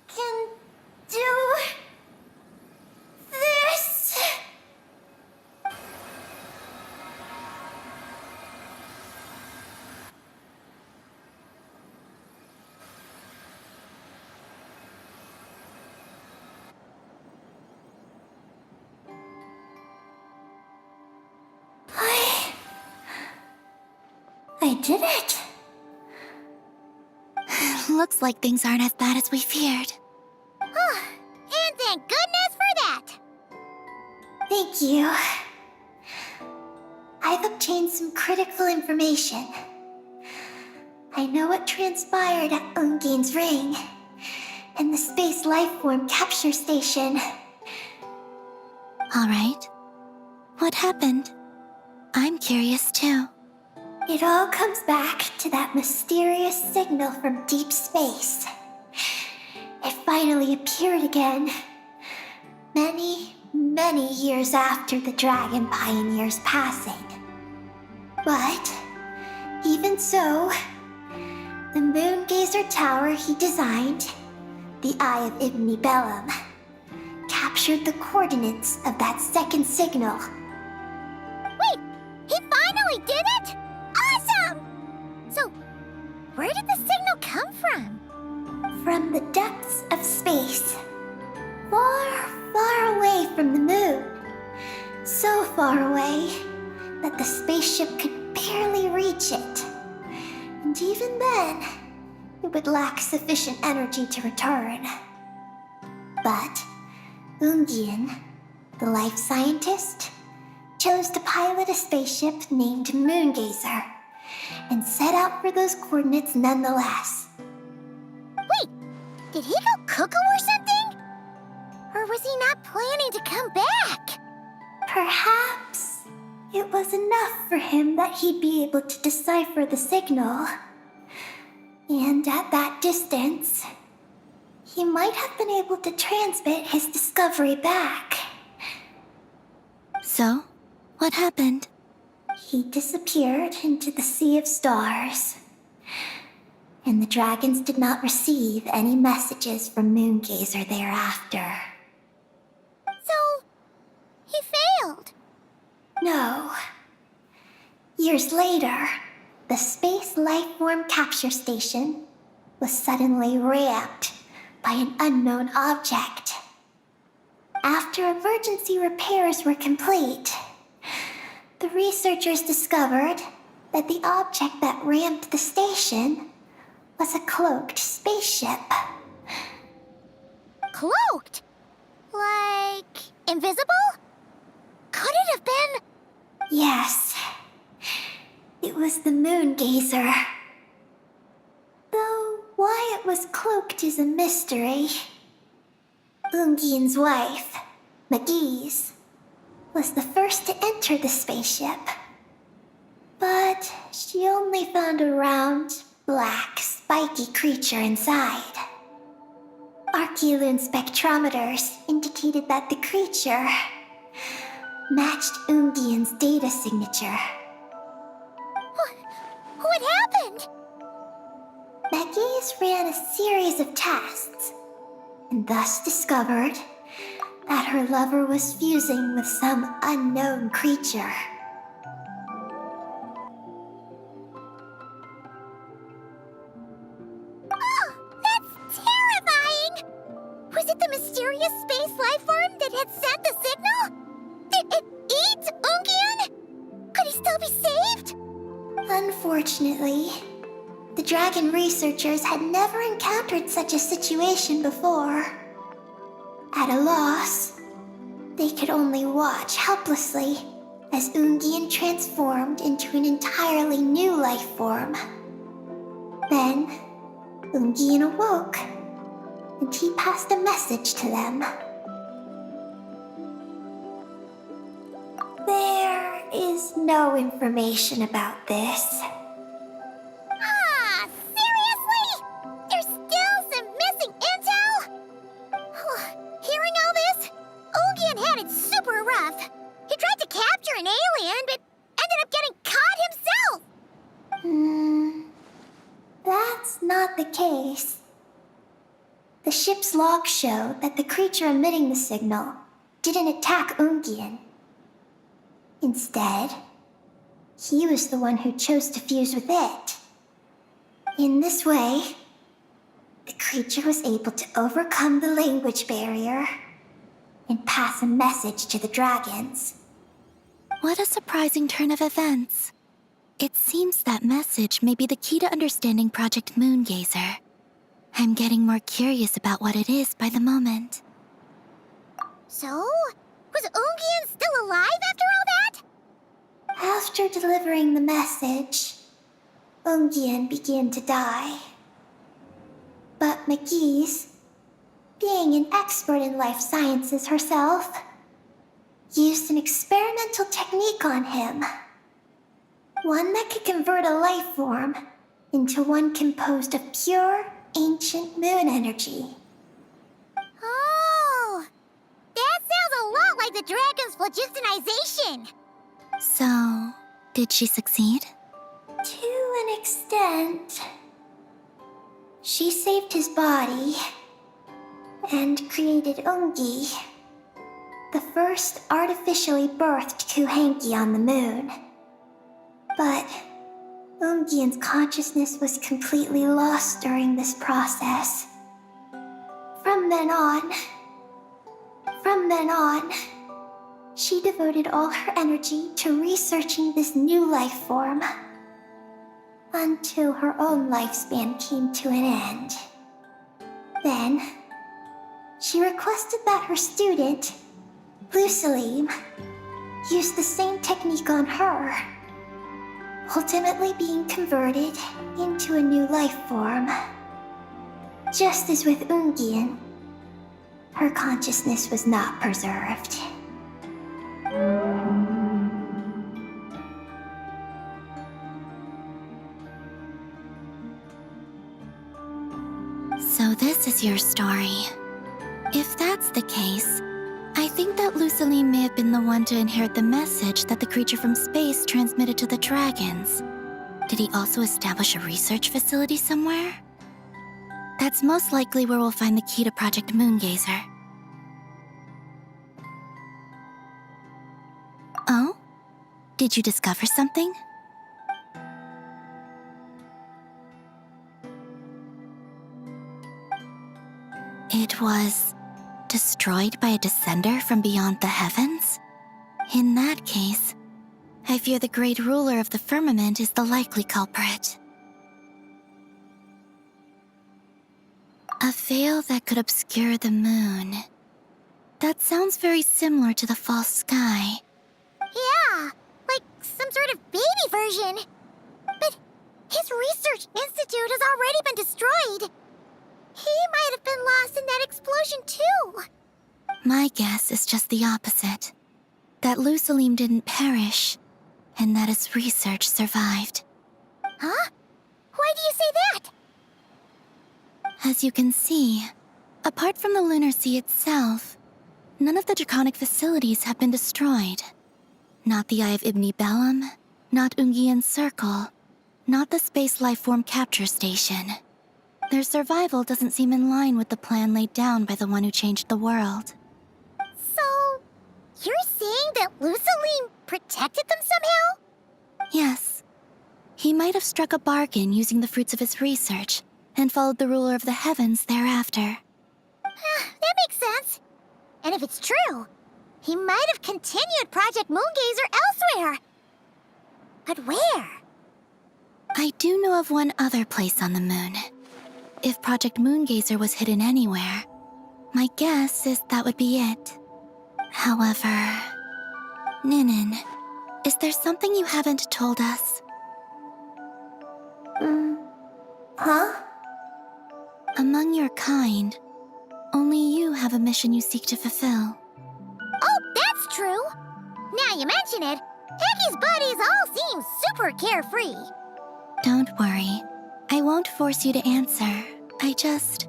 can do this. I did it. Looks like things aren't as bad as we feared. And thank goodness for that! Thank you. I've obtained some critical information. I know what transpired at Ungin's ring and the space lifeform capture station. All right. What happened? I'm curious too. It all comes back to that mysterious signal from deep space. It finally appeared again. Many years after the Dragon Pioneer's passing. But, even so, the Moongazer Tower he designed, the Eye of Ibn Bellum, captured the coordinates of that second signal. Wait! He finally did it?! Awesome! So, where did the signal come from? From the depths of space. Far away from the moon. So far away that the spaceship could barely reach it. And even then, it would lack sufficient energy to return. But Ungin, the life scientist, chose to pilot a spaceship named Moongazer and set out for those coordinates nonetheless. Wait, did he go cuckoo or something? Or was he not planning to come back? Perhaps it was enough for him that he'd be able to decipher the signal. And at that distance, he might have been able to transmit his discovery back. So, What happened? He disappeared into the sea of stars. And the dragons did not receive any messages from Moongazer thereafter. So, he failed. No. Years later, the Space Lifeform Capture Station was suddenly ramped by an unknown object. After emergency repairs were complete, the researchers discovered that the object that ramped the station was a cloaked spaceship. Cloaked? Like, invisible? Could it have been? Yes, it was the Moongazer. Though why it was cloaked is a mystery. Ungian's wife, McGee's, was the first to enter the spaceship. But she only found a round, black, spiky creature inside. Archeoloon spectrometers indicated that the creature matched Ungian's data signature. What happened? McGee's ran a series of tests, and thus discovered that her lover was fusing with some unknown creature. Oh, that's terrifying! Was it the mysterious space lifeform that had sent the signal? Did it eat Ungian? Could he still be saved? Unfortunately, the dragon researchers had never encountered such a situation before. At a loss, they could only watch helplessly as Ungian transformed into an entirely new life form. Then, Ungian awoke, and he passed a message to them. There is no information about this. Ah, seriously? There's still some missing intel? Hearing all this, Ungian had it super rough. He tried to capture an alien, but ended up getting caught himself. That's not the case. The ship's logs show that the creature emitting the signal didn't attack Ungian. Instead, he was the one who chose to fuse with it. In this way, the creature was able to overcome the language barrier and pass a message to the dragons. What a surprising turn of events. It seems that message may be the key to understanding Project Moongazer. I'm getting more curious about what it is by the moment. So, was Ungian still alive after all that? After delivering the message, Ungian began to die. But McGee's, being an expert in life sciences herself, used an experimental technique on him. One that could convert a life form into one composed of pure, ancient moon energy. Oh, that sounds a lot like the dragon's phlogistonization. So, did she succeed? To an extent. She saved his body and created Ungi, the first artificially birthed Kuhanki on the moon. But Ungian's consciousness was completely lost during this process. From then on, she devoted all her energy to researching this new life form until her own lifespan came to an end. Then, she requested that her student, Lusalim, use the same technique on her, ultimately being converted into a new life form. Just as with Ungian, her consciousness was not preserved. So this is your story. If that's the case, I think that that Lusaline may have been the one to inherit the message that the creature from space transmitted to the dragons. Did he also establish a research facility somewhere? That's most likely where we'll find the key to Project Moongazer. Oh? Did you discover something? It was destroyed by a descender from beyond the heavens? In that case, I fear the great ruler of the firmament is the likely culprit. A veil that could obscure the moon. That sounds very similar to the false sky. Yeah, like some sort of baby version. But his research institute has already been destroyed. He might have been lost in that explosion too. My guess is just the opposite. That Lusaline didn't perish, and that his research survived. Huh? Why do you say that? As you can see, apart from the lunar sea itself, none of the draconic facilities have been destroyed. Not the Eye of Ibni Bellum, not Ungian's Circle, not the Space Lifeform Capture Station. Their survival doesn't seem in line with the plan laid down by the one who changed the world. So, you're saying that Lusaline protected them somehow? Yes. He might have struck a bargain using the fruits of his research and followed the ruler of the heavens thereafter. That makes sense. And if it's true, he might have continued Project Moongazer elsewhere. But where? I do know of one other place on the moon. If Project Moongazer was hidden anywhere, my guess is that would be it. However, Ninin, is there something you haven't told us? Huh? Among your kind, only you have a mission you seek to fulfill. Oh, that's true. Now you mention it, Peggy's buddies all seem super carefree. Don't worry. I won't force you to answer. I just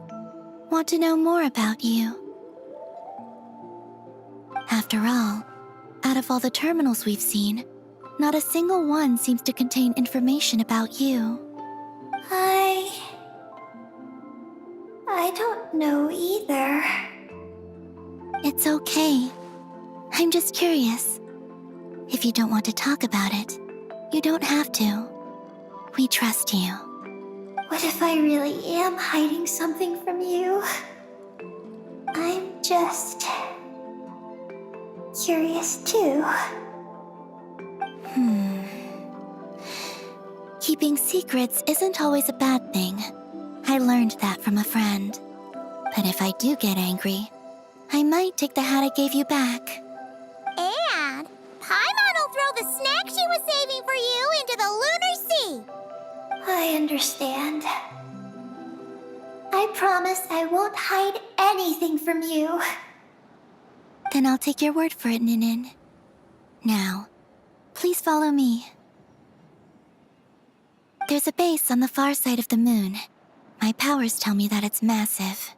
want to know more about you. After all, out of all the terminals we've seen, not a single one seems to contain information about you. I don't know either. It's okay. I'm just curious. If you don't want to talk about it, you don't have to. We trust you. What if I really am hiding something from you? I'm just curious too. Keeping secrets isn't always a bad thing. I learned that from a friend. But if I do get angry, I might take the hat I gave you back. And Paimon will throw the snack she was saving for you into the lunar sea. I understand. I promise I won't hide anything from you. Then I'll take your word for it, Ninin. Now, please follow me. There's a base on the far side of the moon. My powers tell me that it's massive.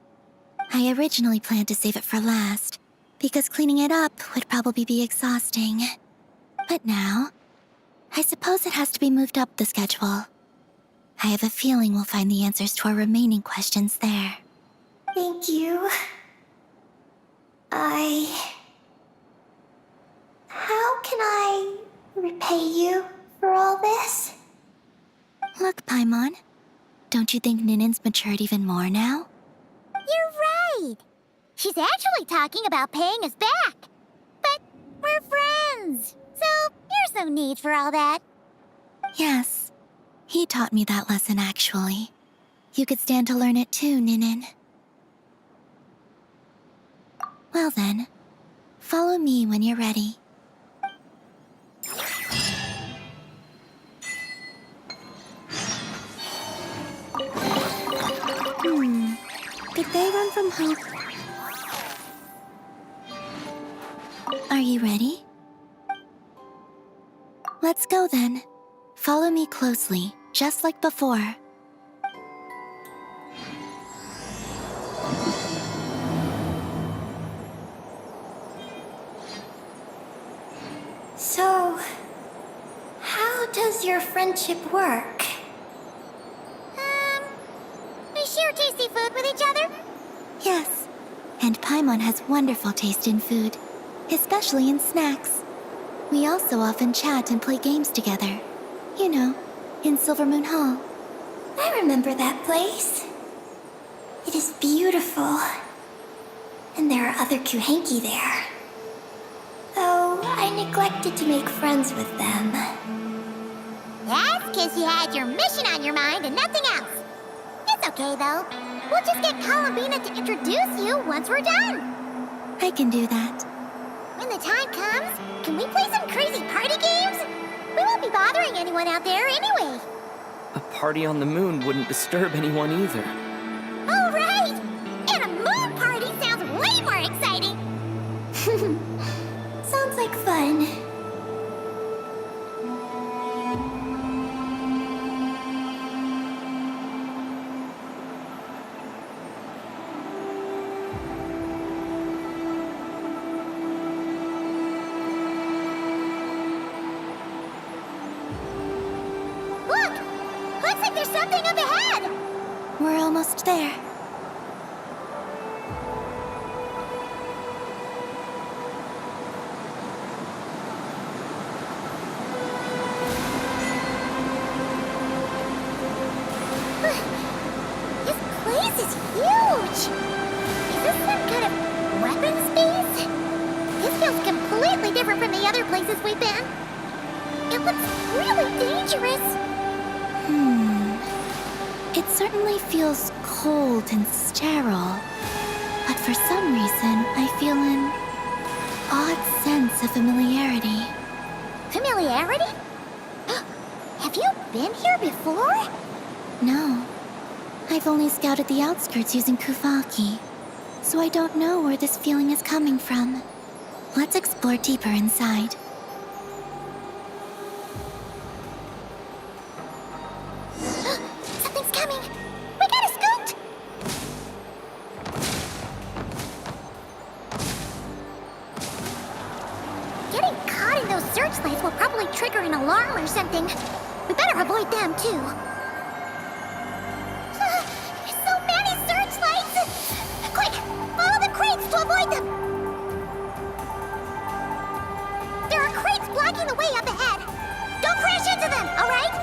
I originally planned to save it for last, because cleaning it up would probably be exhausting. But now, I suppose it has to be moved up the schedule. I have a feeling we'll find the answers to our remaining questions there. Thank you. How can I repay you for all this? Look, Paimon, don't you think Ninin's matured even more now? You're right. She's actually talking about paying us back. But we're friends, so there's no need for all that. Yes, he taught me that lesson actually. You could stand to learn it too, Ninin. Well then, follow me when you're ready. Did they run from hope? Are you ready? Let's go then. Follow me closely, just like before. does your friendship work? We share tasty food with each other. Yes. And Paimon has wonderful taste in food, especially in snacks. We also often chat and play games together. You know, in Silvermoon Hall. I remember that place. It is beautiful. And there are other Kuhenki there. Though I neglected to make friends with them. That's because you had your mission on your mind and nothing else. It's okay, though. We'll just get Columbina to introduce you once we're done. I can do that. When the time comes, can we play some crazy party games? We won't be bothering anyone out there anyway. A party on the moon wouldn't disturb anyone either. Oh, right! And a moon party sounds way more exciting. Sounds like fun. Look! Looks like there's something up ahead! We're almost there. This place is huge! Is this some kind of weapons base? This feels completely different from the other places we've been. It looks really dangerous. It certainly feels cold and sterile. But for some reason, I feel an odd sense of familiarity. Familiarity? Have you been here before? No. I've only scouted the outskirts using Kuvaki, so I don't know where this feeling is coming from. Let's explore deeper inside. Something's coming! We gotta scoot! Getting caught in those searchlights will probably trigger an alarm or something. We better avoid them, too. So many searchlights! Quick! Follow the crates to avoid them! There are crates blocking the way up ahead. Don't crash into them, alright?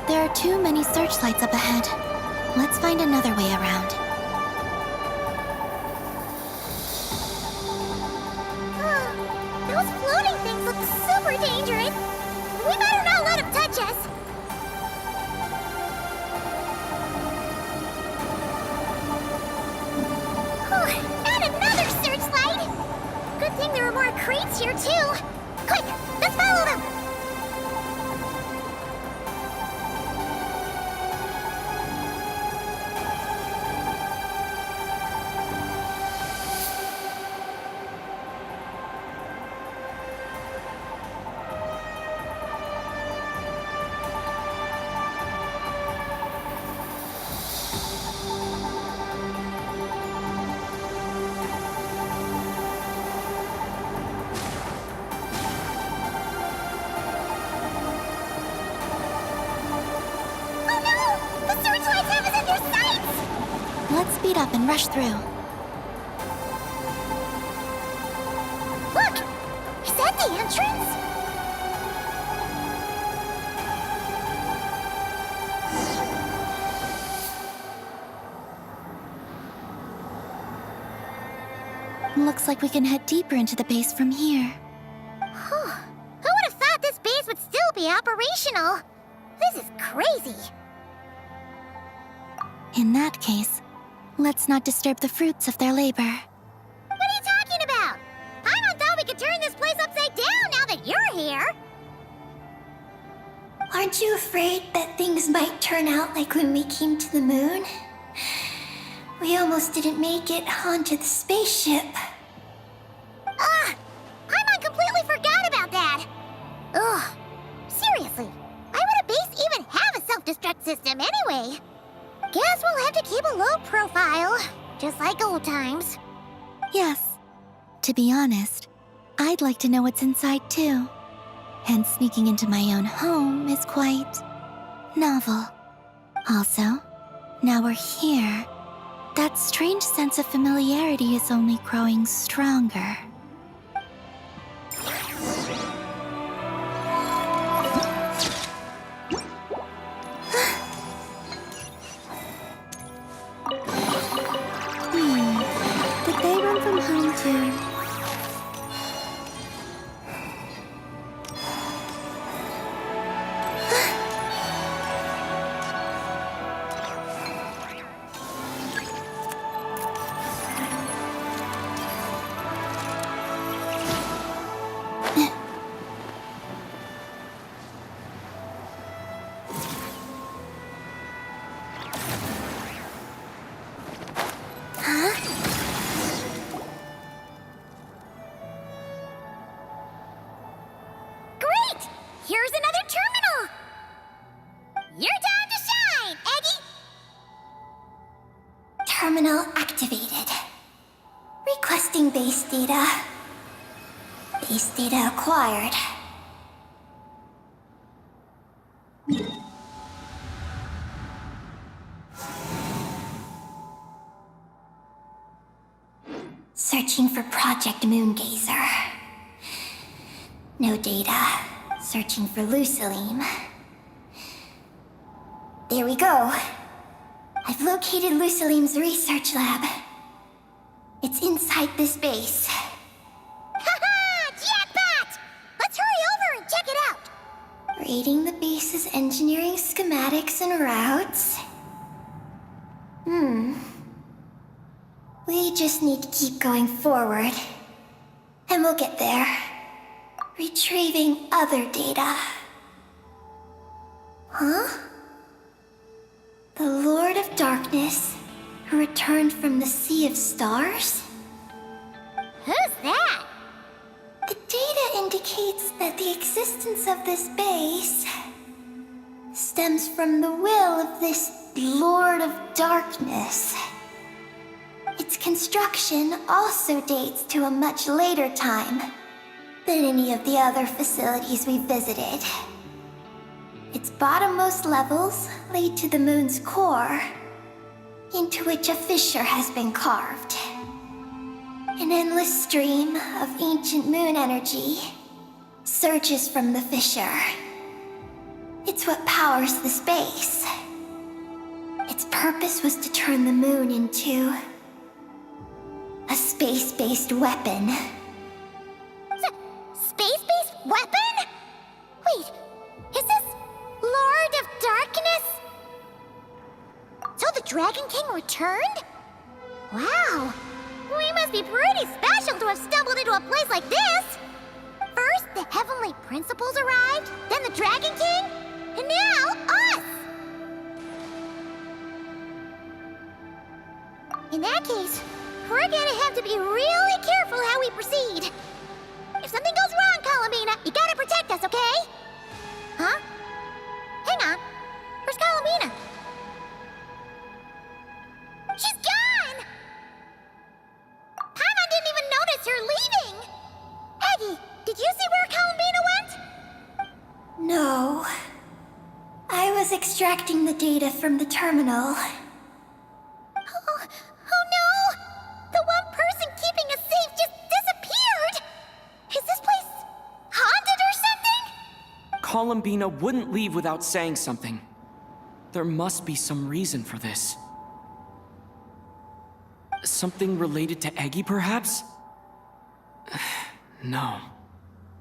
There are too many searchlights up ahead. Let's find another way around. Those floating things look super dangerous. We better not let them touch us. And another searchlight! Good thing there are more crates here, too. Quick, let's follow them! Let's speed up and rush through. Look! Is that the entrance? Looks like we can head deeper into the base from here. Who would have thought this base would still be operational? This is crazy. In that case, let's not disturb the fruits of their labor. What are you talking about? I thought we could turn this place upside down now that you're here. Aren't you afraid that things might turn out like when we came to the moon? We almost didn't make it onto the spaceship. I completely forgot about that. Ugh. Seriously, why would a base even have a self-destruct system anyway. Guess we'll have to keep a low profile, just like old times. Yes. To be honest, I'd like to know what's inside too. And sneaking into my own home is quite novel. Also, now we're here. That strange sense of familiarity is only growing stronger. Did they run from home too? Great! Here's another terminal! Your time to shine, Eggy! Terminal activated. Requesting base data. Base data acquired. Searching for Project Moongazer. No data. Searching for Lucilim. There we go. I've located Lucilim's research lab. It's inside this base. Haha! Jackpot! Let's hurry over and check it out! Reading the base's engineering schematics and routes. We just need to keep going forward. And we'll get there. Retrieving other data. Huh? The Lord of Darkness, who returned from the Sea of Stars? Who's that? The data indicates that the existence of this base stems from the will of this Lord of Darkness. Its construction also dates to a much later time than any of the other facilities we visited. Its bottommost levels lead to the moon's core, into which a fissure has been carved. An endless stream of ancient moon energy surges from the fissure. It's what powers the space. Its purpose was to turn the moon into a space-based weapon. Space-based weapon? Wait, is this Lord of Darkness? So the Dragon King returned? Wow, we must be pretty special to have stumbled into a place like this. First, the Heavenly Principles arrived, then the Dragon King, and now us! In that case, we're gonna have to be really careful how we proceed. If something goes wrong, Columbina, you gotta protect us, okay? Huh? Hang on. Where's Columbina? She's gone! Paimon didn't even notice her leaving! Eggy, did you see where Columbina went? No. I was extracting the data from the terminal. Oh no! The one person keeping us safe just disappeared! Is this place haunted or something? Columbina wouldn't leave without saying something. There must be some reason for this. Something related to Eggy, perhaps? No.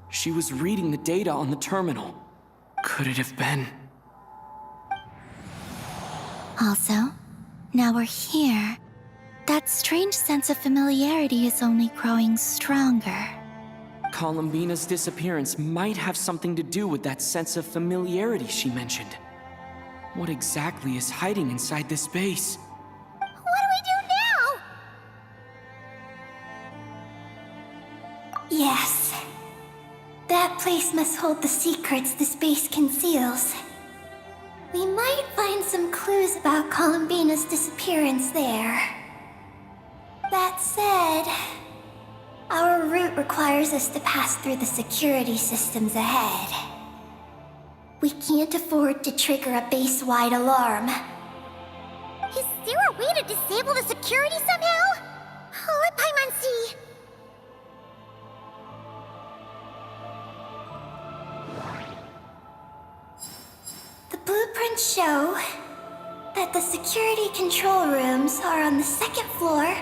She was reading the data on the terminal. Could it have been? Also, now we're here. That strange sense of familiarity is only growing stronger. Columbina's disappearance might have something to do with that sense of familiarity she mentioned. What exactly is hiding inside this base? What do we do now? Yes. That place must hold the secrets the space conceals. We might find some clues about Columbina's disappearance there. That said, our route requires us to pass through the security systems ahead. We can't afford to trigger a base-wide alarm. Is there a way to disable the security somehow? Let Paimon see. The blueprints show that the security control rooms are on the second floor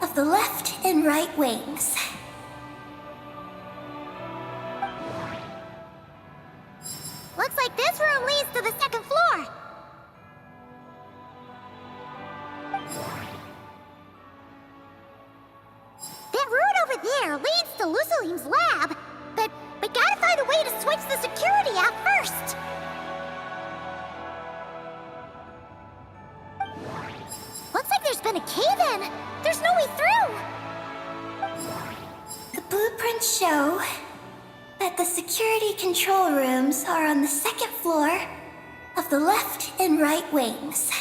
of the left and right wings. Looks like this room leads to the second floor. That route over there leads to Lucilim's lab, but we gotta find a way to switch the security out first. Looks like there's been a cave-in. There's no way through. The blueprints show that the security control rooms are on the second floor of the left and right wings.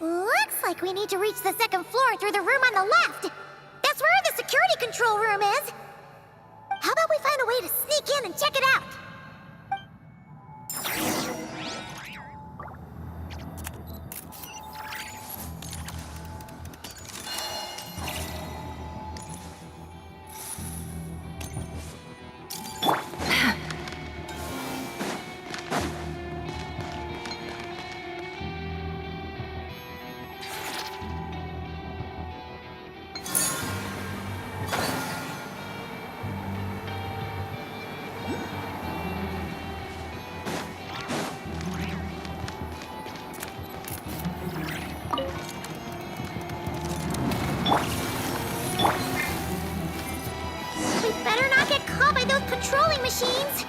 Looks like we need to reach the second floor through the room on the left. That's where the security control room is. How about we find a way to sneak in and check it out? We better not get caught by those patrolling machines.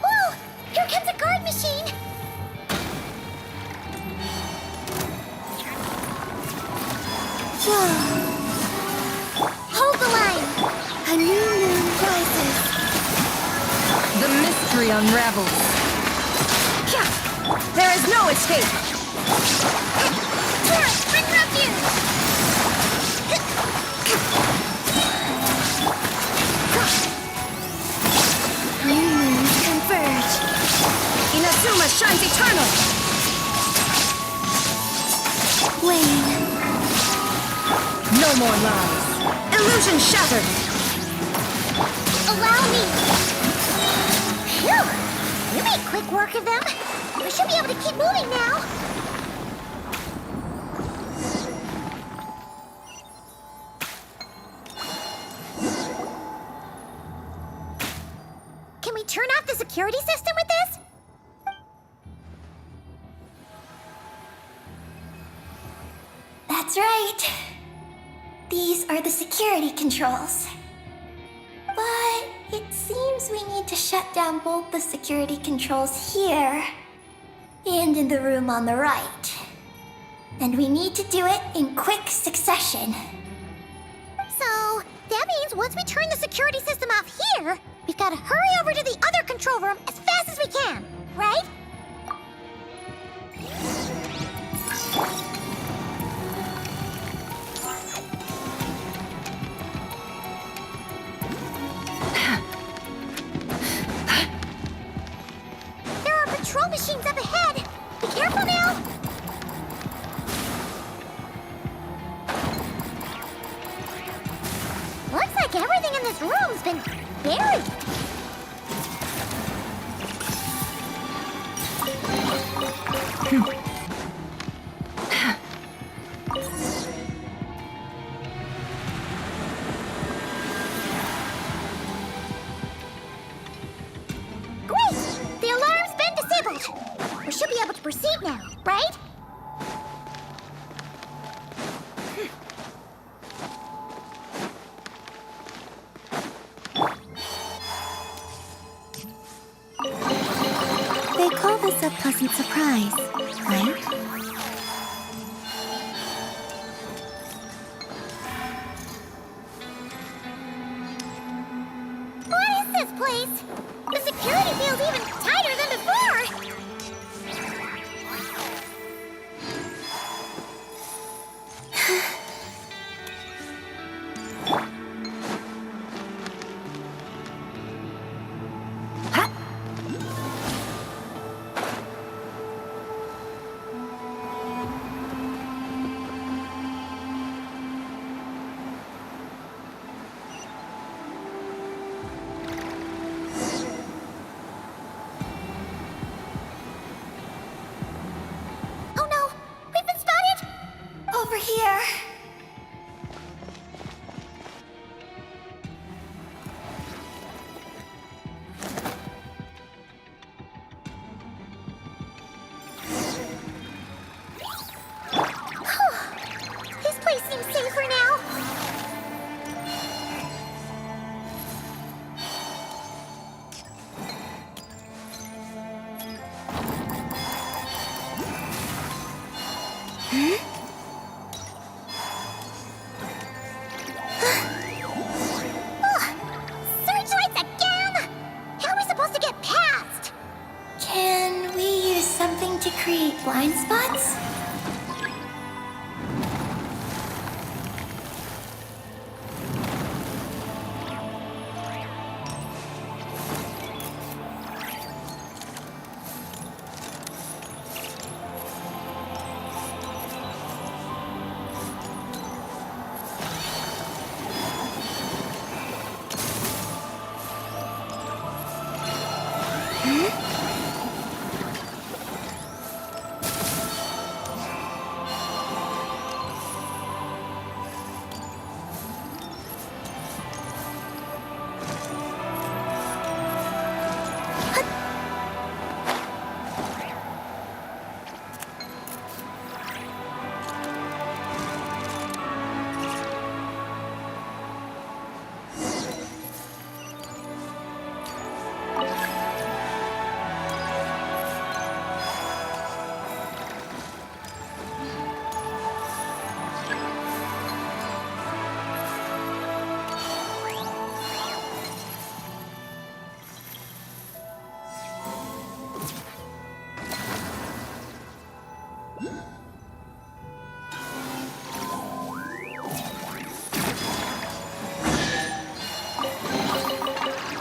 Whoa! Here comes a guard machine! Hold the line! A new moon rises. The mystery unravels. There is no escape. Turret, bring refuge! New moons converge. Inazuma shines eternal. Wane. No more lies. Illusion shattered. Allow me! Phew! You made quick work of them. We should be able to keep moving now. Can we turn off the security system with this? That's right. These are the security controls. But it seems we need to shut down both the security controls here and in the room on the right. And we need to do it in quick succession. So, that means once we turn the security system off here, we've got to hurry over to the other control room as fast as we can, right? There are patrol machines up ahead. Be careful now. Looks like everything in this room's been buried. Great! The alarm's been disabled. We should be able to proper seat now, right? They call this a pleasant surprise, right? What is this place? The security feels even tighter than before! Oh no! We've been spotted! Over here. This place seems safer now. Searchlights again! How are we supposed to get past? Can we use something to create blind spots?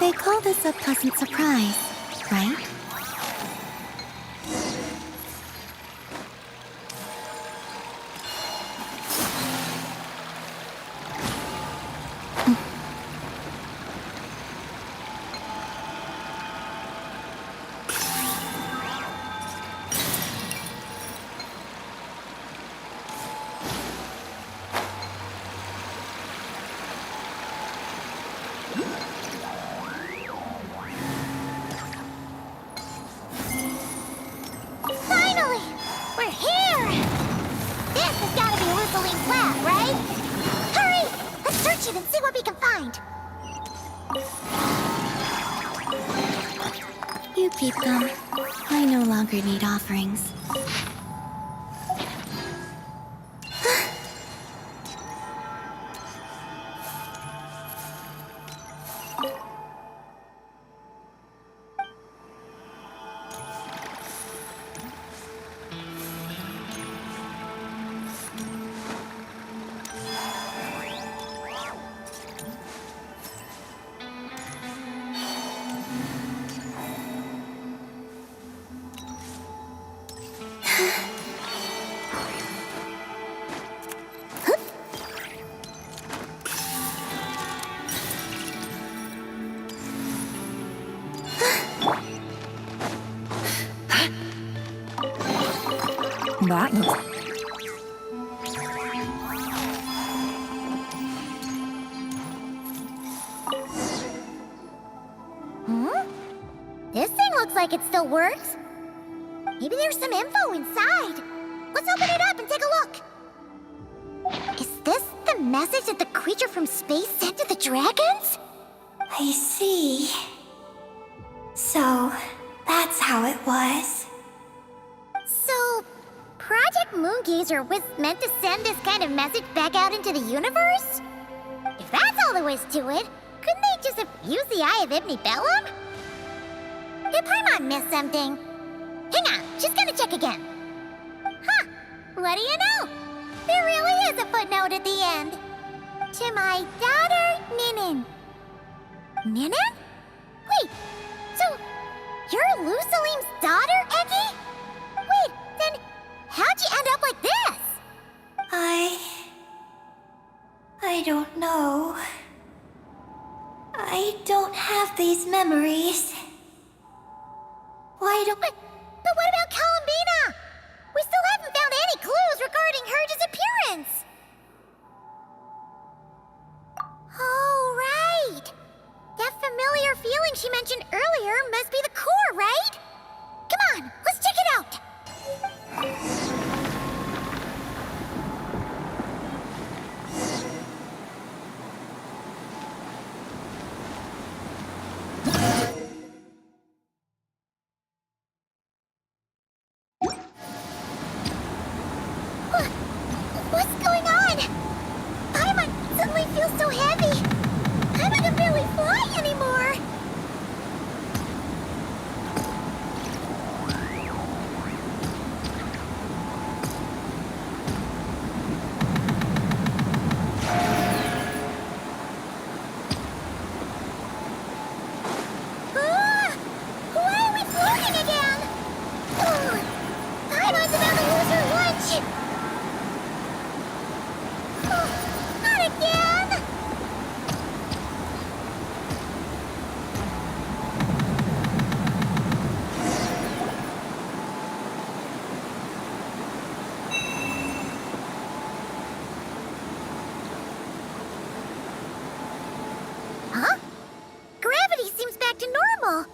They call this a pleasant surprise, right? Finally! We're here! This has got to be Rosalie's lab, right? Hurry! Let's search it and see what we can find. You keep them. I no longer need offerings. That looks... This thing looks like it still works. Maybe there's some info inside. Let's open it up and take a look. Is this the message that the creature from space sent to the dragons? I see. So, that's how it was. So, Project Moongazer was meant to send this kind of message back out into the universe? If that's all there was to it, couldn't they just have used the Eye of Ibn Bellum? Did Paimon miss something? Hang on, she's gonna check again. Huh, what do you know? There really is a footnote at the end. To my daughter, Ninin. Ninin? Wait, so you're Lusalim's daughter, Eggy? Wait, then how'd you end up like this? I don't know. I don't have these memories. Why don't... But what about Columbina? We still haven't found any clues regarding her disappearance. Oh, right. That familiar feeling she mentioned earlier must be the core, right? Come on, let's check it out. What's going on? Paimon suddenly feels so heavy. Paimon can barely fly anymore. Why are we floating again? Paimon's about to lose her lunch. Not again! Huh? Gravity seems back to normal.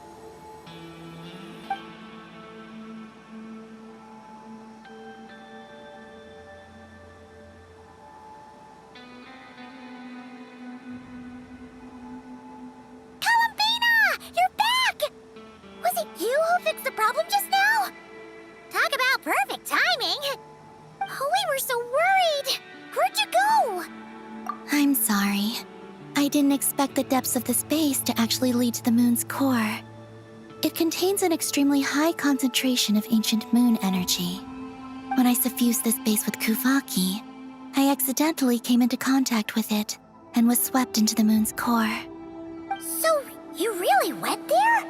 Columbina! You're back! Was it you who fixed the problem just now? Talk about perfect timing! Oh, we were so worried! Where'd you go? I'm sorry. I didn't expect the depths of the space to actually lead to the moon's core. It contains an extremely high concentration of ancient moon energy. When I suffused this base with Kuvaki, I accidentally came into contact with it and was swept into the moon's core. So, you really went there?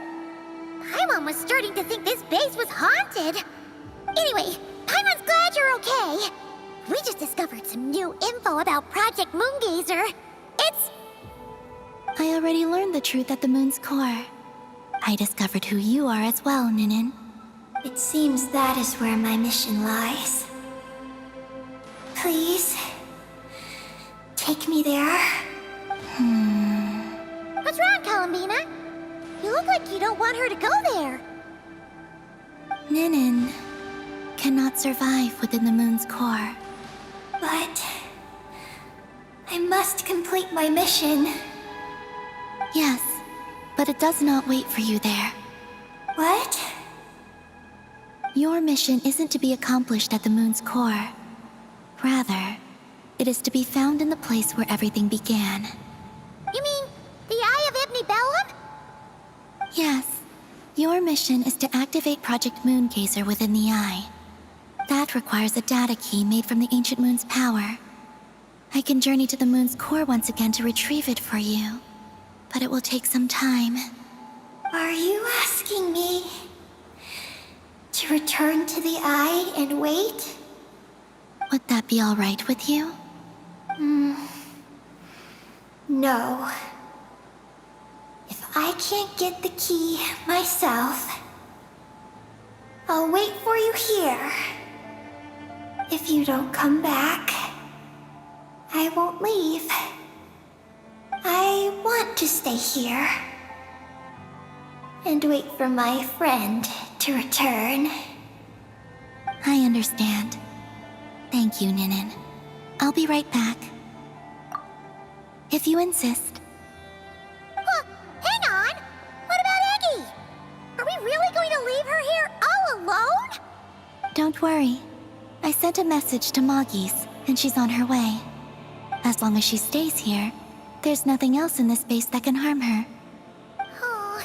Paimon was starting to think this base was haunted. Anyway, Paimon's glad you're okay. We just discovered some new info about Project Moongazer. I already learned the truth at the moon's core. I discovered who you are as well, Ninin. It seems that is where my mission lies. Please, take me there. What's wrong, Columbina? You look like you don't want her to go there. Ninin cannot survive within the moon's core. But I must complete my mission. Yes, but it does not wait for you there. What? Your mission isn't to be accomplished at the moon's core. Rather, it is to be found in the place where everything began. You mean the Eye of Ibn Bellum? Yes, your mission is to activate Project Moongazer within the Eye. That requires a data key made from the ancient moon's power. I can journey to the moon's core once again to retrieve it for you, but it will take some time. Are you asking me to return to the Eye and wait? Would that be all right with you? No. If I can't get the key myself, I'll wait for you here. If you don't come back, I won't leave. I want to stay here and wait for my friend to return. understand. Thank you, Ninin. I'll be right back. If you insist. Hang on! What about Eggie? Are we really going to leave her here all alone? Don't worry. I sent a message to Moggy's, and she's on her way. As long as she stays here, there's nothing else in this base that can harm her. Oh,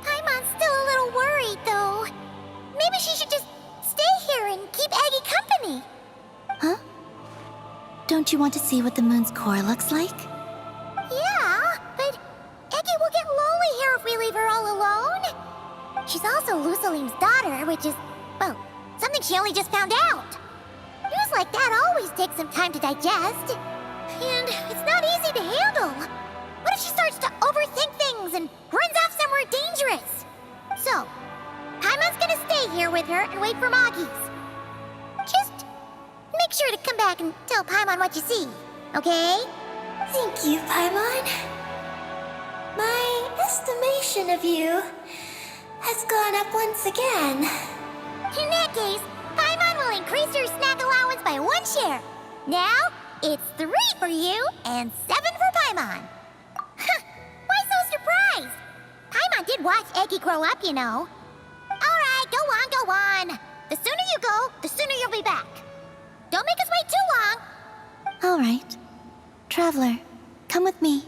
Paimon's still a little worried, though. Maybe she should just stay here and keep Eggie company. Huh? Don't you want to see what the moon's core looks like? Yeah, but Eggie will get lonely here if we leave her all alone. She's also Lusalim's daughter, which is, well, something she only just found out. News like that always takes some time to digest. And it's not easy to handle. What if she starts to overthink things and runs off somewhere dangerous? So, Paimon's gonna stay here with her and wait for Moggy's. Just make sure to come back and tell Paimon what you see, okay? Thank you, Paimon. My estimation of you has gone up once again. In that case, Paimon will increase her snack allowance by 1 share. Now, it's 3 for you and 7 for Paimon. Why so surprised? Paimon did watch Eggie grow up, you know. All right, go on. The sooner you go, the sooner you'll be back. Don't make us wait too long. All right. Traveler, come with me.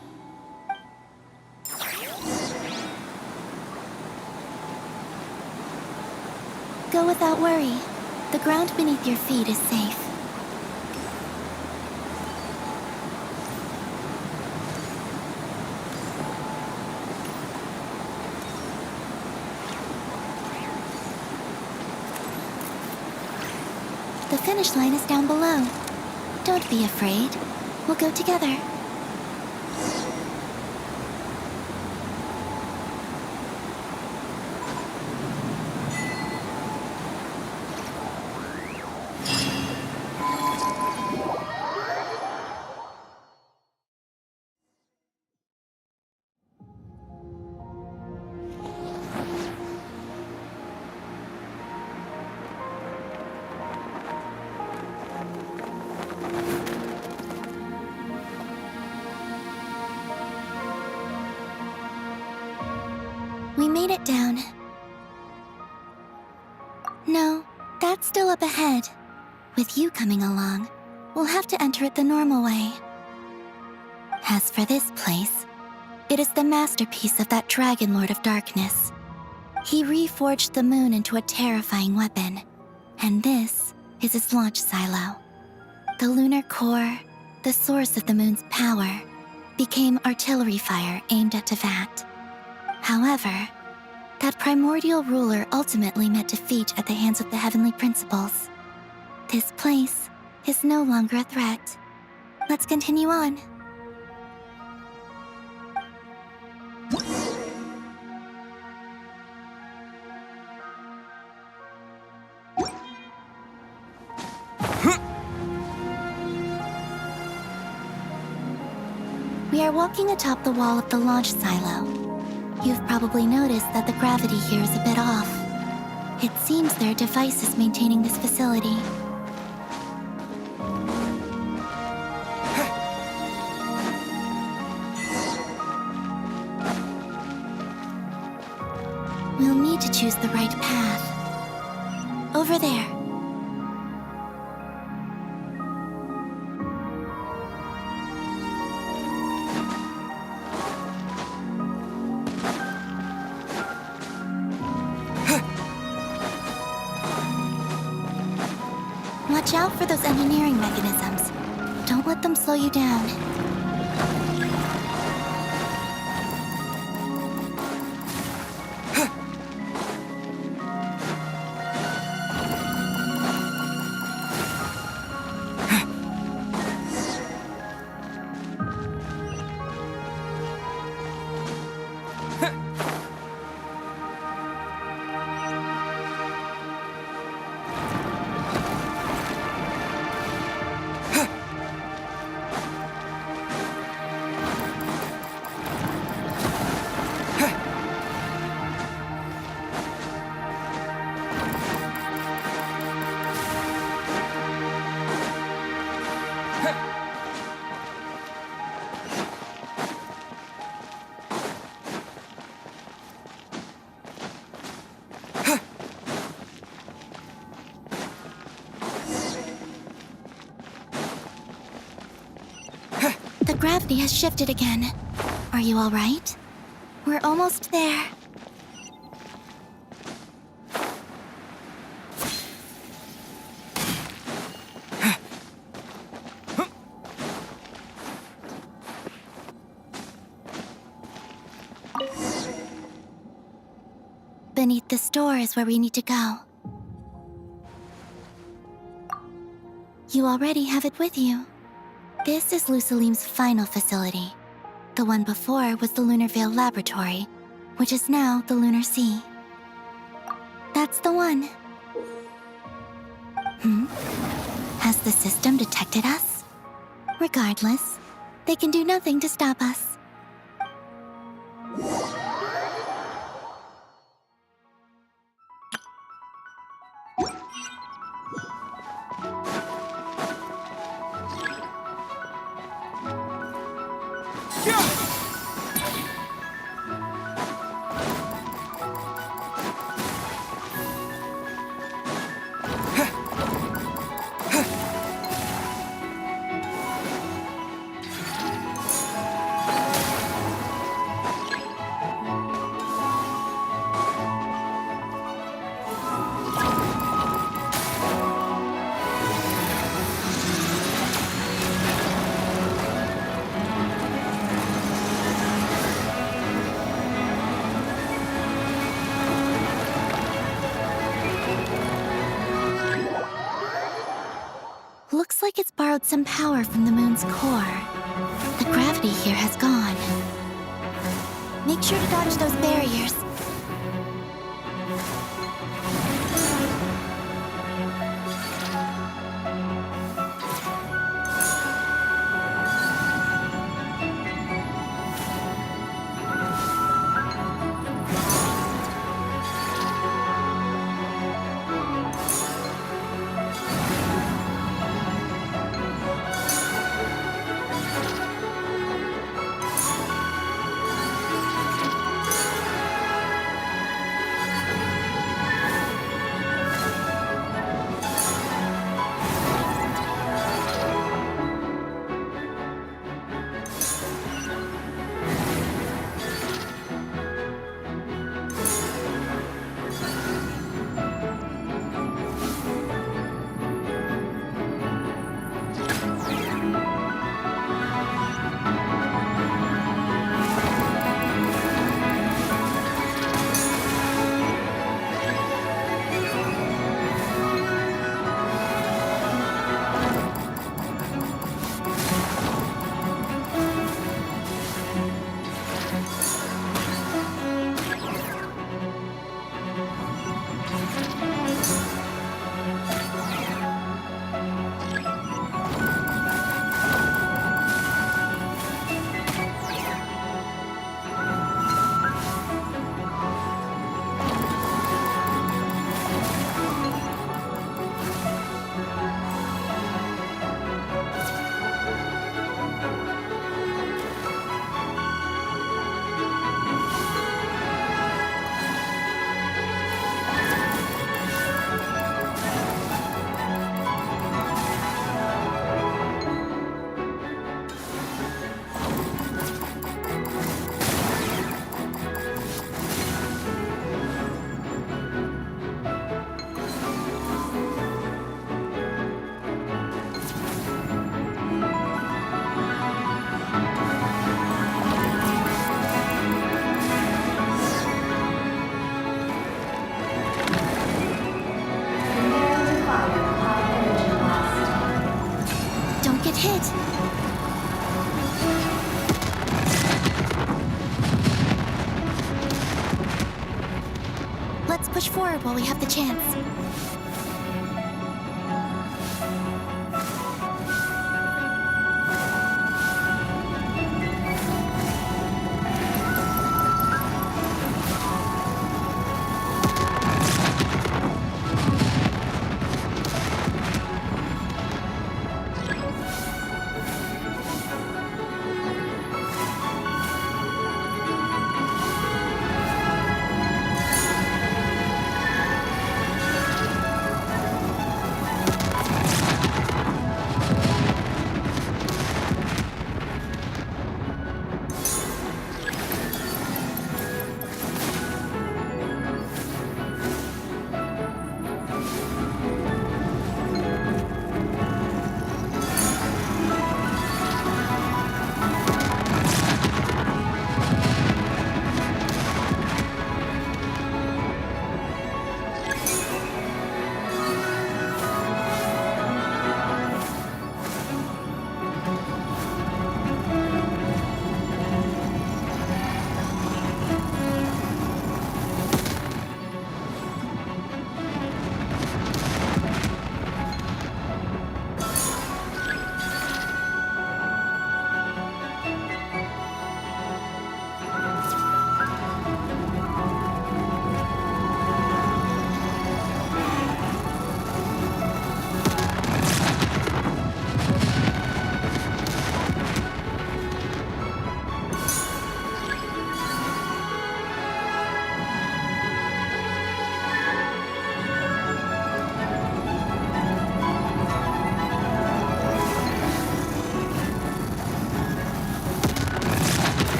Go without worry. The ground beneath your feet is safe. The finish line is down below. Don't be afraid. We'll go together. We made it down. No, that's still up ahead. With you coming along, we'll have to enter it the normal way. As for this place, it is the masterpiece of that Dragon Lord of Darkness. He reforged the moon into a terrifying weapon, and this is its launch silo. The lunar core, the source of the moon's power, became artillery fire aimed at Tevat. However, that primordial ruler ultimately met defeat at the hands of the heavenly principles. This place is no longer a threat. Let's continue on. We are walking atop the wall of the launch silo. You've probably noticed that the gravity here is a bit off. It seems there are devices maintaining this facility. We'll need to choose the right path. Over there. Watch out for those engineering mechanisms. Don't let them slow you down. The gravity has shifted again. Are you all right? We're almost there. Beneath this door is where we need to go. You already have it with you. This is Lusalim's final facility. The one before was the Lunar Veil Laboratory, which is now the Lunar Sea. That's the one. Has the system detected us? Regardless, they can do nothing to stop us. Looks like it's borrowed some power from the moon's core. The gravity here has gone. Make sure to dodge those barriers. Hit. Let's push forward while we have the chance.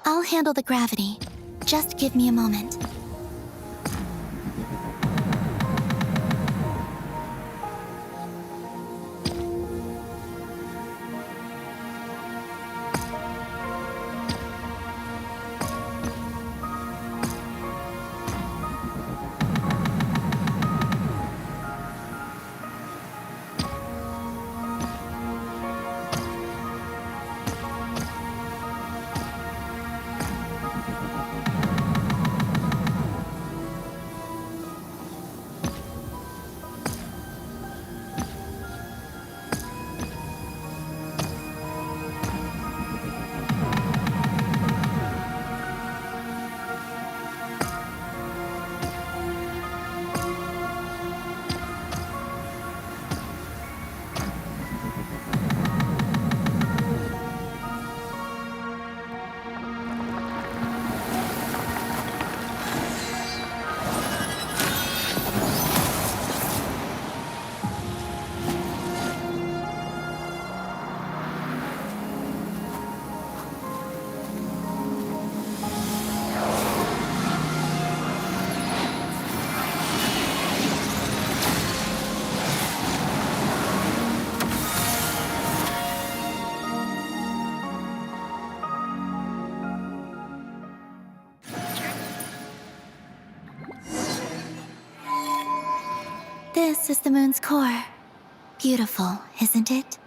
I'll handle the gravity. Just give me a moment. This is the moon's core. Beautiful, isn't it?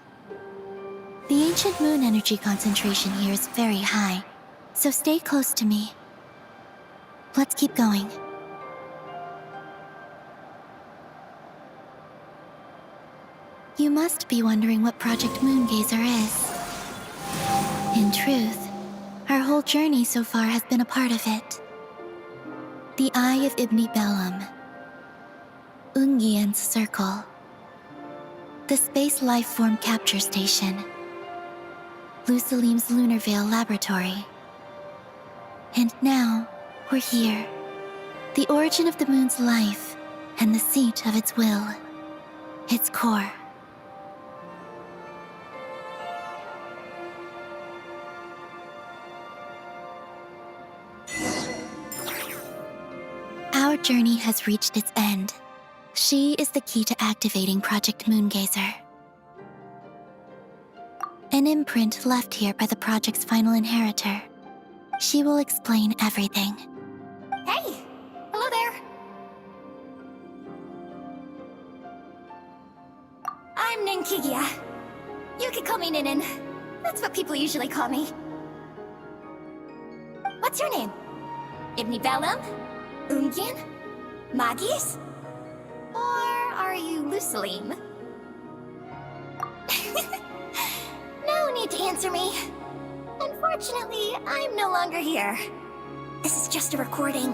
The ancient moon energy concentration here is very high, so stay close to me. Let's keep going. You must be wondering what Project Moongazer is. In truth, our whole journey so far has been a part of it. The Eye of Ibni Bellum, Ungian's Circle, the Space Lifeform Capture Station, Lusalim's Lunar Veil Laboratory. And now, we're here. The origin of the moon's life, and the seat of its will. Its core. Our journey has reached its end. She is the key to activating Project Moongazer. An imprint left here by the project's final inheritor. She will explain everything. Hey! Hello there! I'm Ninkigia. You can call me Ninin. That's what people usually call me. What's your name? Ibni Bellum? Ungian? Magis? Or are you Lusalim? No need to answer me. Unfortunately, I'm no longer here. This is just a recording.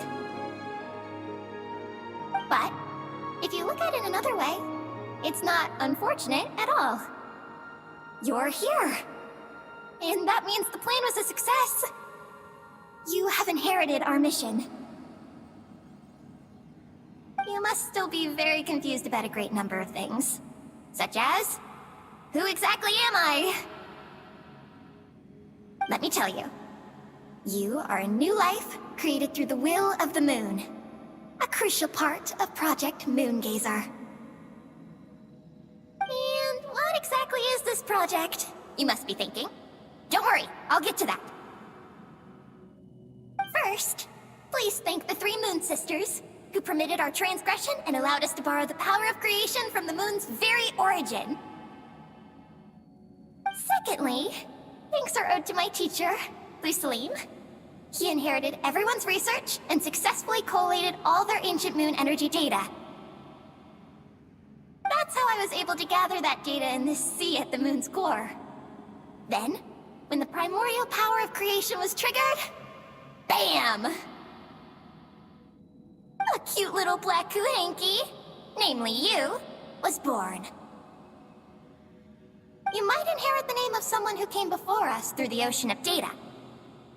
But, if you look at it another way, it's not unfortunate at all. You're here. And that means the plan was a success. You have inherited our mission. You must still be very confused about a great number of things. Such as, who exactly am I? Let me tell you. You are a new life created through the will of the moon. A crucial part of Project Moongazer. And what exactly is this project? You must be thinking. Don't worry, I'll get to that. First, please thank the 3 Moon Sisters, who permitted our transgression and allowed us to borrow the power of creation from the moon's very origin. Secondly, thanks are owed to my teacher, Lusalim. He inherited everyone's research and successfully collated all their ancient moon energy data. That's how I was able to gather that data in this sea at the moon's core. Then, when the primordial power of creation was triggered, BAM! A cute little black Kuhanky, namely you, was born. You might inherit the name of someone who came before us through the ocean of data.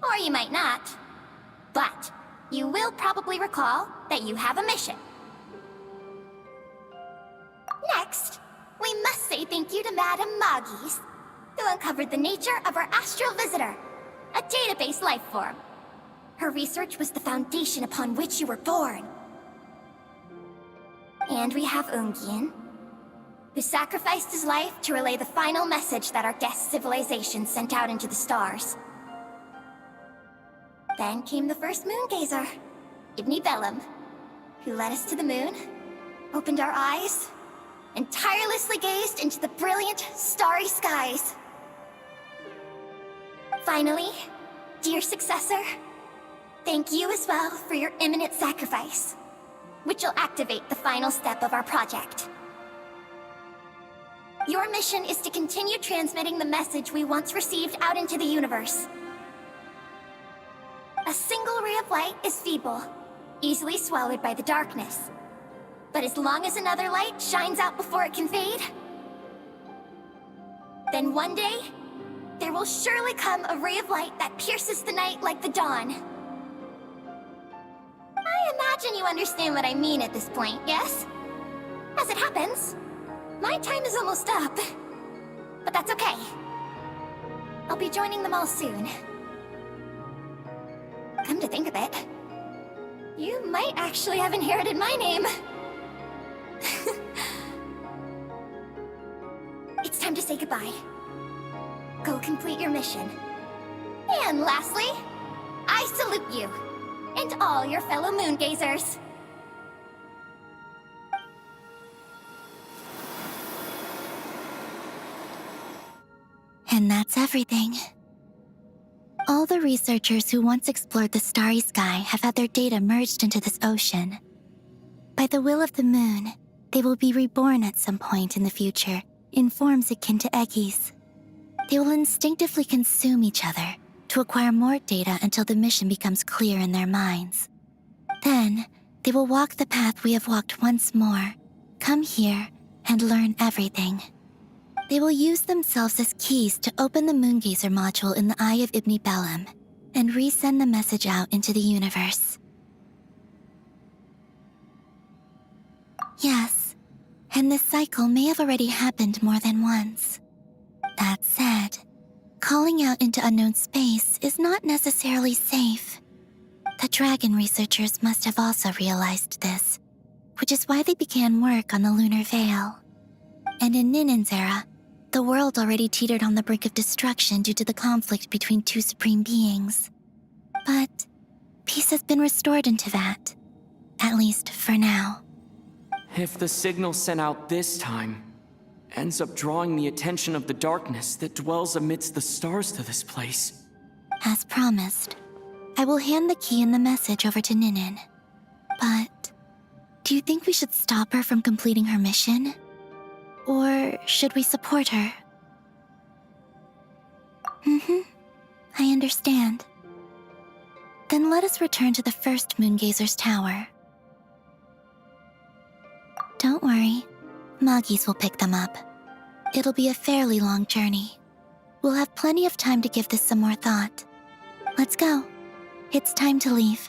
Or you might not. But you will probably recall that you have a mission. Next, we must say thank you to Madame Magis, who uncovered the nature of our astral visitor, a database life form. Her research was the foundation upon which you were born. And we have Ungien, who sacrificed his life to relay the final message that our guest civilization sent out into the stars. Then came the first moon gazer, Ibni Bellum, who led us to the moon, opened our eyes, and tirelessly gazed into the brilliant, starry skies. Finally, dear successor, thank you as well for your imminent sacrifice, which will activate the final step of our project. Your mission is to continue transmitting the message we once received out into the universe. A single ray of light is feeble, easily swallowed by the darkness. But as long as another light shines out before it can fade, then one day, there will surely come a ray of light that pierces the night like the dawn. I imagine you understand what I mean at this point, yes? As it happens, my time is almost up. But that's okay. I'll be joining them all soon. Come to think of it, you might actually have inherited my name. It's time to say goodbye. Go complete your mission. And lastly, I salute you, and all your fellow moon gazers. And that's everything. All the researchers who once explored the starry sky have had their data merged into this ocean. By the will of the moon, they will be reborn at some point in the future in forms akin to eggies. They will instinctively consume each other to acquire more data until the mission becomes clear in their minds. Then, they will walk the path we have walked once more, come here, and learn everything. They will use themselves as keys to open the Moongazer module in the Eye of Ibni Bellum and resend the message out into the universe. Yes, and this cycle may have already happened more than once. That said, calling out into unknown space is not necessarily safe. The dragon researchers must have also realized this, which is why they began work on the lunar veil. And in Ninen's era, the world already teetered on the brink of destruction due to the conflict between two supreme beings. But peace has been restored into that, at least for now. If the signal sent out this time ends up drawing the attention of the darkness that dwells amidst the stars to this place. As promised, I will hand the key and the message over to Ninen. But do you think we should stop her from completing her mission? Or should we support her? I understand. Then let us return to the first Moongazer's tower. Don't worry, Moggies will pick them up. It'll be a fairly long journey. We'll have plenty of time to give this some more thought. Let's go. It's time to leave.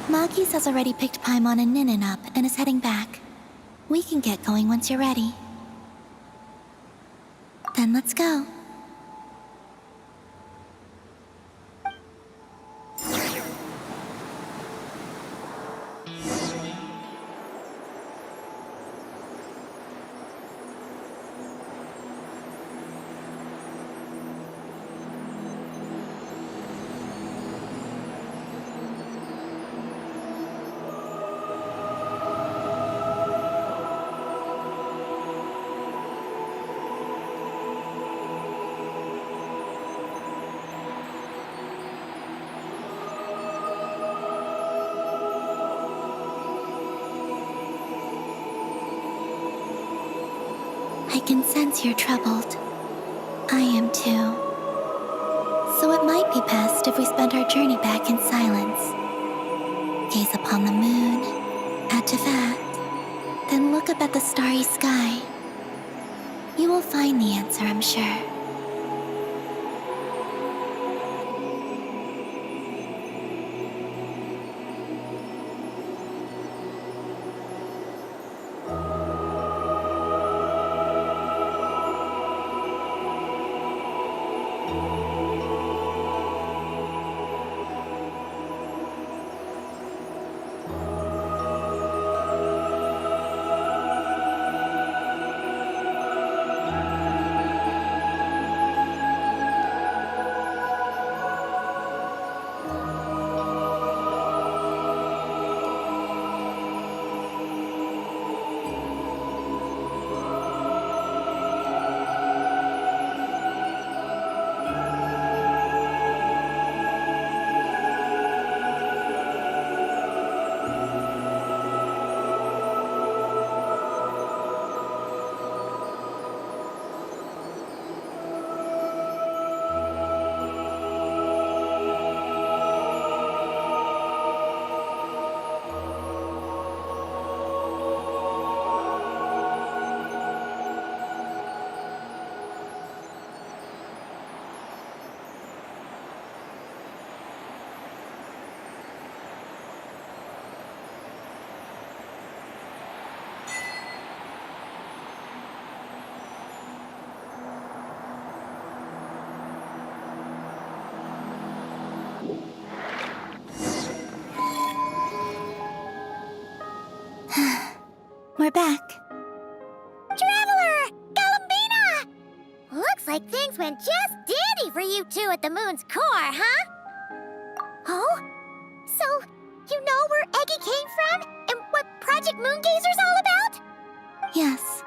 Moggies has already picked Paimon and Ninen up and is heading back. We can get going once you're ready. Then let's go. I can sense you're troubled. I am too. So it might be best if we spend our journey back in silence. Gaze upon the moon, add to that, then look up at the starry sky. You will find the answer, I'm sure. we're back. Traveler! Galambina! Looks like things went just dandy for you two at the moon's core, huh? Oh? So, you know where Eggy came from? And what Project Moongazer's all about? Yes,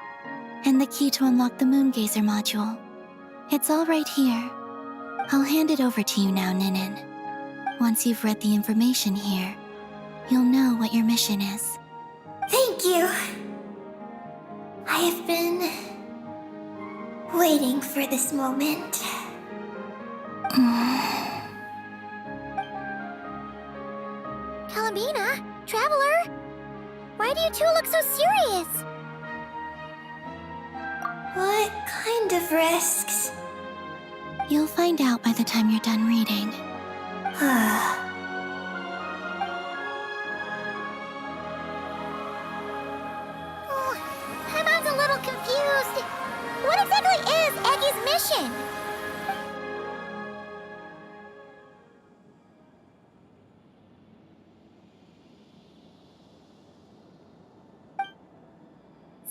and the key to unlock the Moongazer module. It's all right here. I'll hand it over to you now, Ninin. Once you've read the information here, you'll know what your mission is. Thank you. I have been waiting for this moment. Galambina, Traveler, why do you two look so serious? What kind of risks? You'll find out by the time you're done reading. Paimon's a little confused. What exactly is Eggy's mission?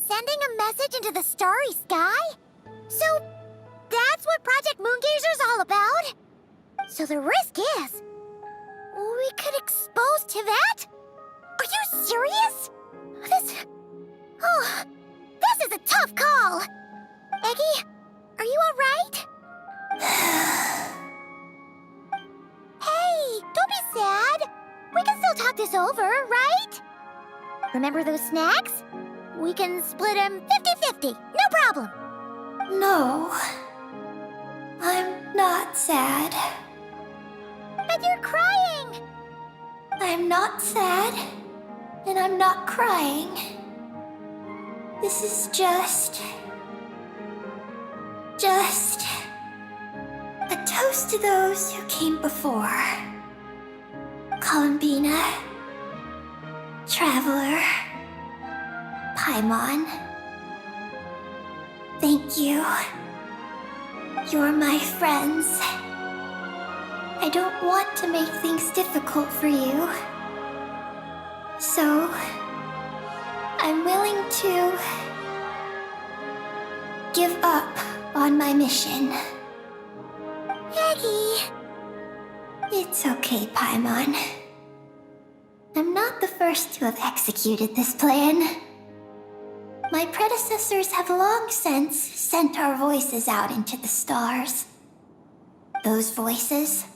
Sending a message into the starry sky? So, that's what Project Moongazer's all about? So the risk is, we could expose to that? Are you serious? This is a tough call. Eggy, are you alright? Hey, don't be sad. We can still talk this over, right? Remember those snacks? We can split them 50-50, no problem. No. I'm not sad. But you're crying. I'm not sad, and I'm not crying. This is just a toast to those who came before. Galambina, Traveler, Paimon. Thank you. You're my friends. I don't want to make things difficult for you. So, I'm willing to give up on my mission. Eggy. It's okay, Paimon. I'm not the first to have executed this plan. My predecessors have long since sent our voices out into the stars. Those voices,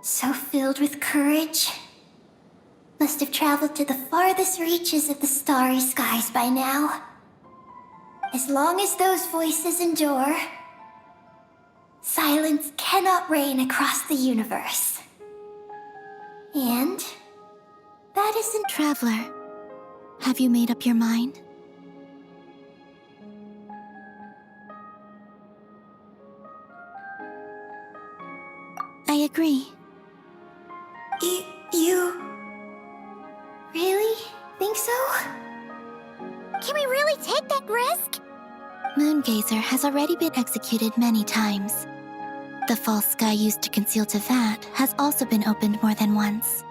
so filled with courage, must have traveled to the farthest reaches of the starry skies by now. As long as those voices endure, silence cannot reign across the universe. And that isn't... Traveler, have you made up your mind? I agree. You really think so? Can we really take that risk? Moongazer has already been executed many times. The false sky used to conceal Tevat has also been opened more than once.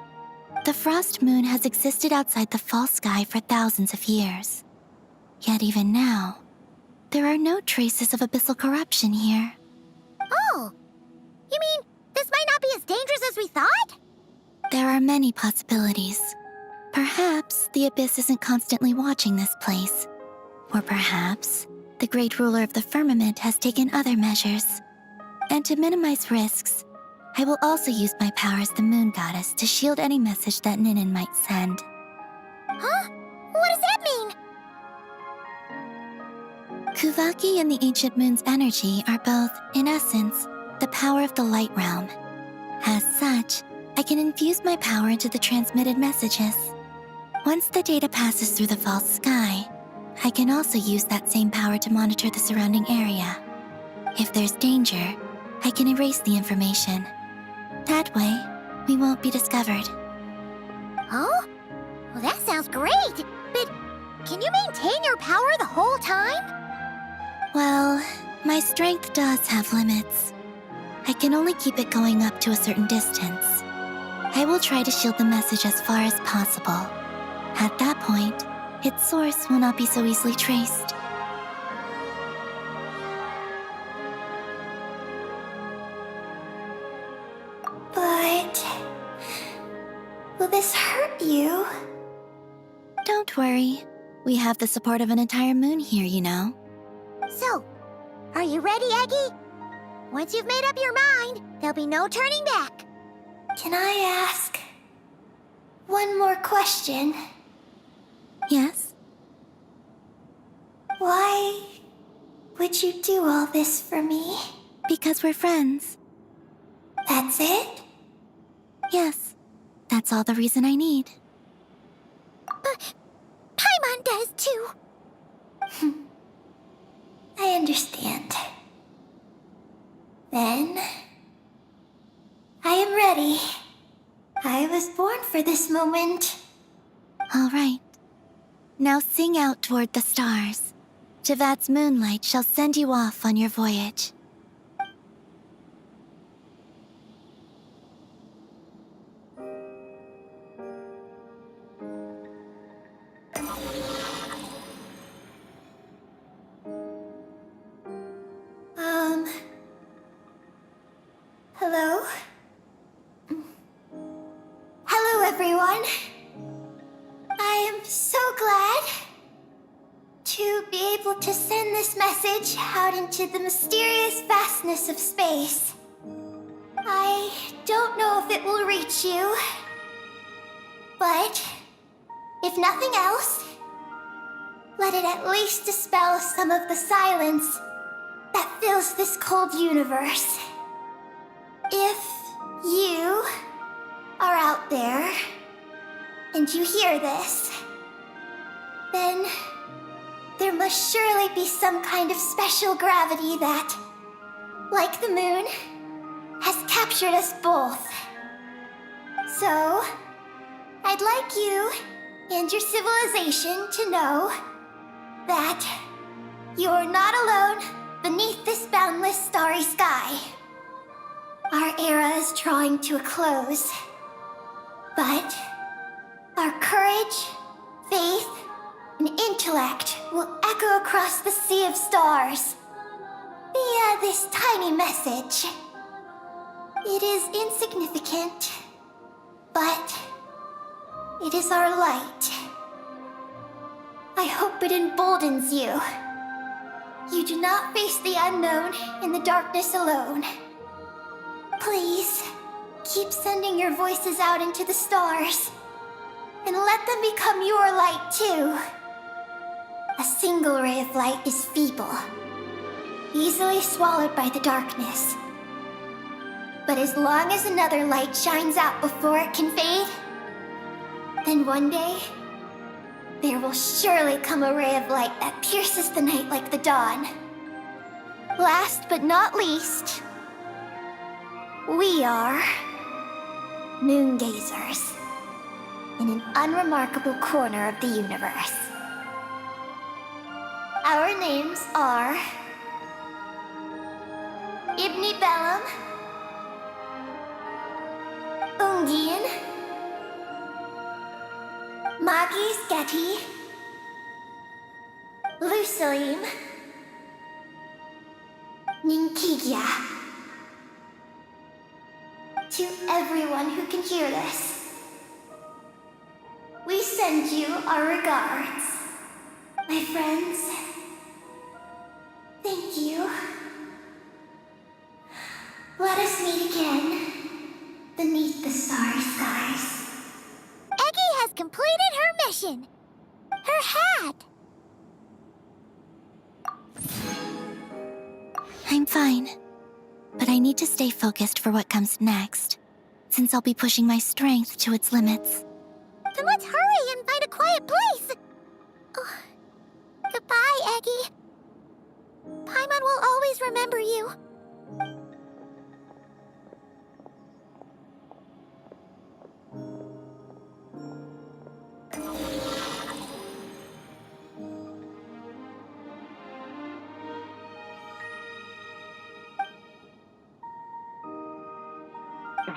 The frost moon has existed outside the false sky for thousands of years. Yet even now, there are no traces of abyssal corruption here. Oh, you mean this might not be as dangerous as we thought? There are many possibilities. Perhaps the Abyss isn't constantly watching this place. Or perhaps the Great Ruler of the Firmament has taken other measures. And to minimize risks, I will also use my power as the Moon Goddess to shield any message that Ninin might send. Huh? What does that mean? Kuvaki and the Ancient Moon's energy are both, in essence, the power of the Light Realm. As such, I can infuse my power into the transmitted messages. Once the data passes through the false sky, I can also use that same power to monitor the surrounding area. If there's danger, I can erase the information. That way, we won't be discovered. Oh? Well, that sounds great. But can you maintain your power the whole time? Well, my strength does have limits. I can only keep it going up to a certain distance. I will try to shield the message as far as possible. At that point, its source will not be so easily traced. But will this hurt you? Don't worry. We have the support of an entire moon here, you know. So, are you ready, Eggy? Once you've made up your mind, there'll be no turning back. Can I ask one more question? Yes? Why would you do all this for me? Because we're friends. That's it? Yes. That's all the reason I need. But Paimon does too. I understand. Then, I am ready. I was born for this moment. All right. Now sing out toward the stars. Javat's moonlight shall send you off on your voyage. Hello? Hello, everyone. I am so glad to be able to send this message out into the mysterious vastness of space. I don't know if it will reach you, but if nothing else, let it at least dispel some of the silence that fills this cold universe. If you are out there and you hear this, then there must surely be some kind of special gravity that, like the moon, has captured us both. So, I'd like you and your civilization to know that you're not alone beneath this boundless starry sky. Our era is drawing to a close, but our courage, faith, and intellect will echo across the sea of stars via this tiny message. It is insignificant, but it is our light. I hope it emboldens you. You do not face the unknown in the darkness alone. Please, keep sending your voices out into the stars, and let them become your light too. A single ray of light is feeble, easily swallowed by the darkness. But as long as another light shines out before it can fade, then one day, there will surely come a ray of light that pierces the night like the dawn. Last but not least, we are moon gazers in an unremarkable corner of the universe. Our names are Ibni Bellum, Ungien, Magis Getty, Lucilim, Ninkigia. To everyone who can hear this, we send you our regards. My friends, thank you. Let us meet again beneath the starry skies. Eggy has completed her mission. Her hat. I'm fine. But I need to stay focused for what comes next, since I'll be pushing my strength to its limits. Then let's hurry and find a quiet place. Oh, goodbye, Eggy. Paimon will always remember you.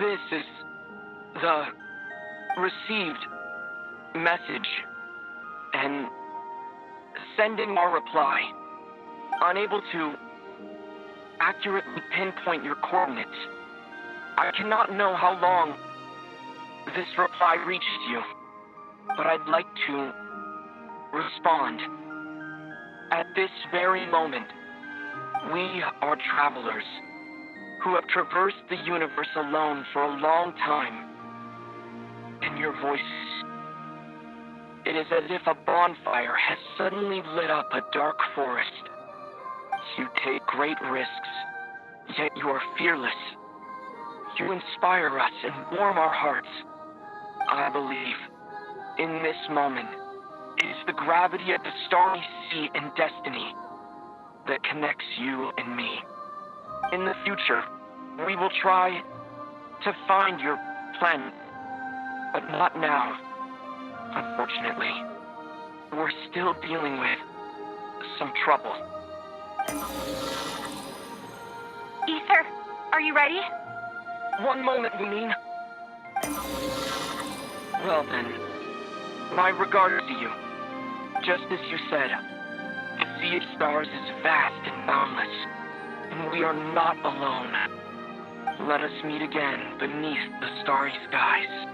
This is the received message. and sending our reply, unable to accurately pinpoint your coordinates. I cannot know how long this reply reaches you, but I'd like to respond. At this very moment, we are travelers who have traversed the universe alone for a long time. And your voices, it is as if a bonfire has suddenly lit up a dark forest. You take great risks, yet you are fearless. You inspire us and warm our hearts. I believe, in this moment, it is the gravity of the starry sea and destiny that connects you and me. In the future, we will try to find your planet, but not now. Unfortunately, we're still dealing with some trouble. Ether, are you ready? One moment, Lunine. Well then, my regards to you. Just as you said, the sea of stars is vast and boundless, and we are not alone. Let us meet again beneath the starry skies.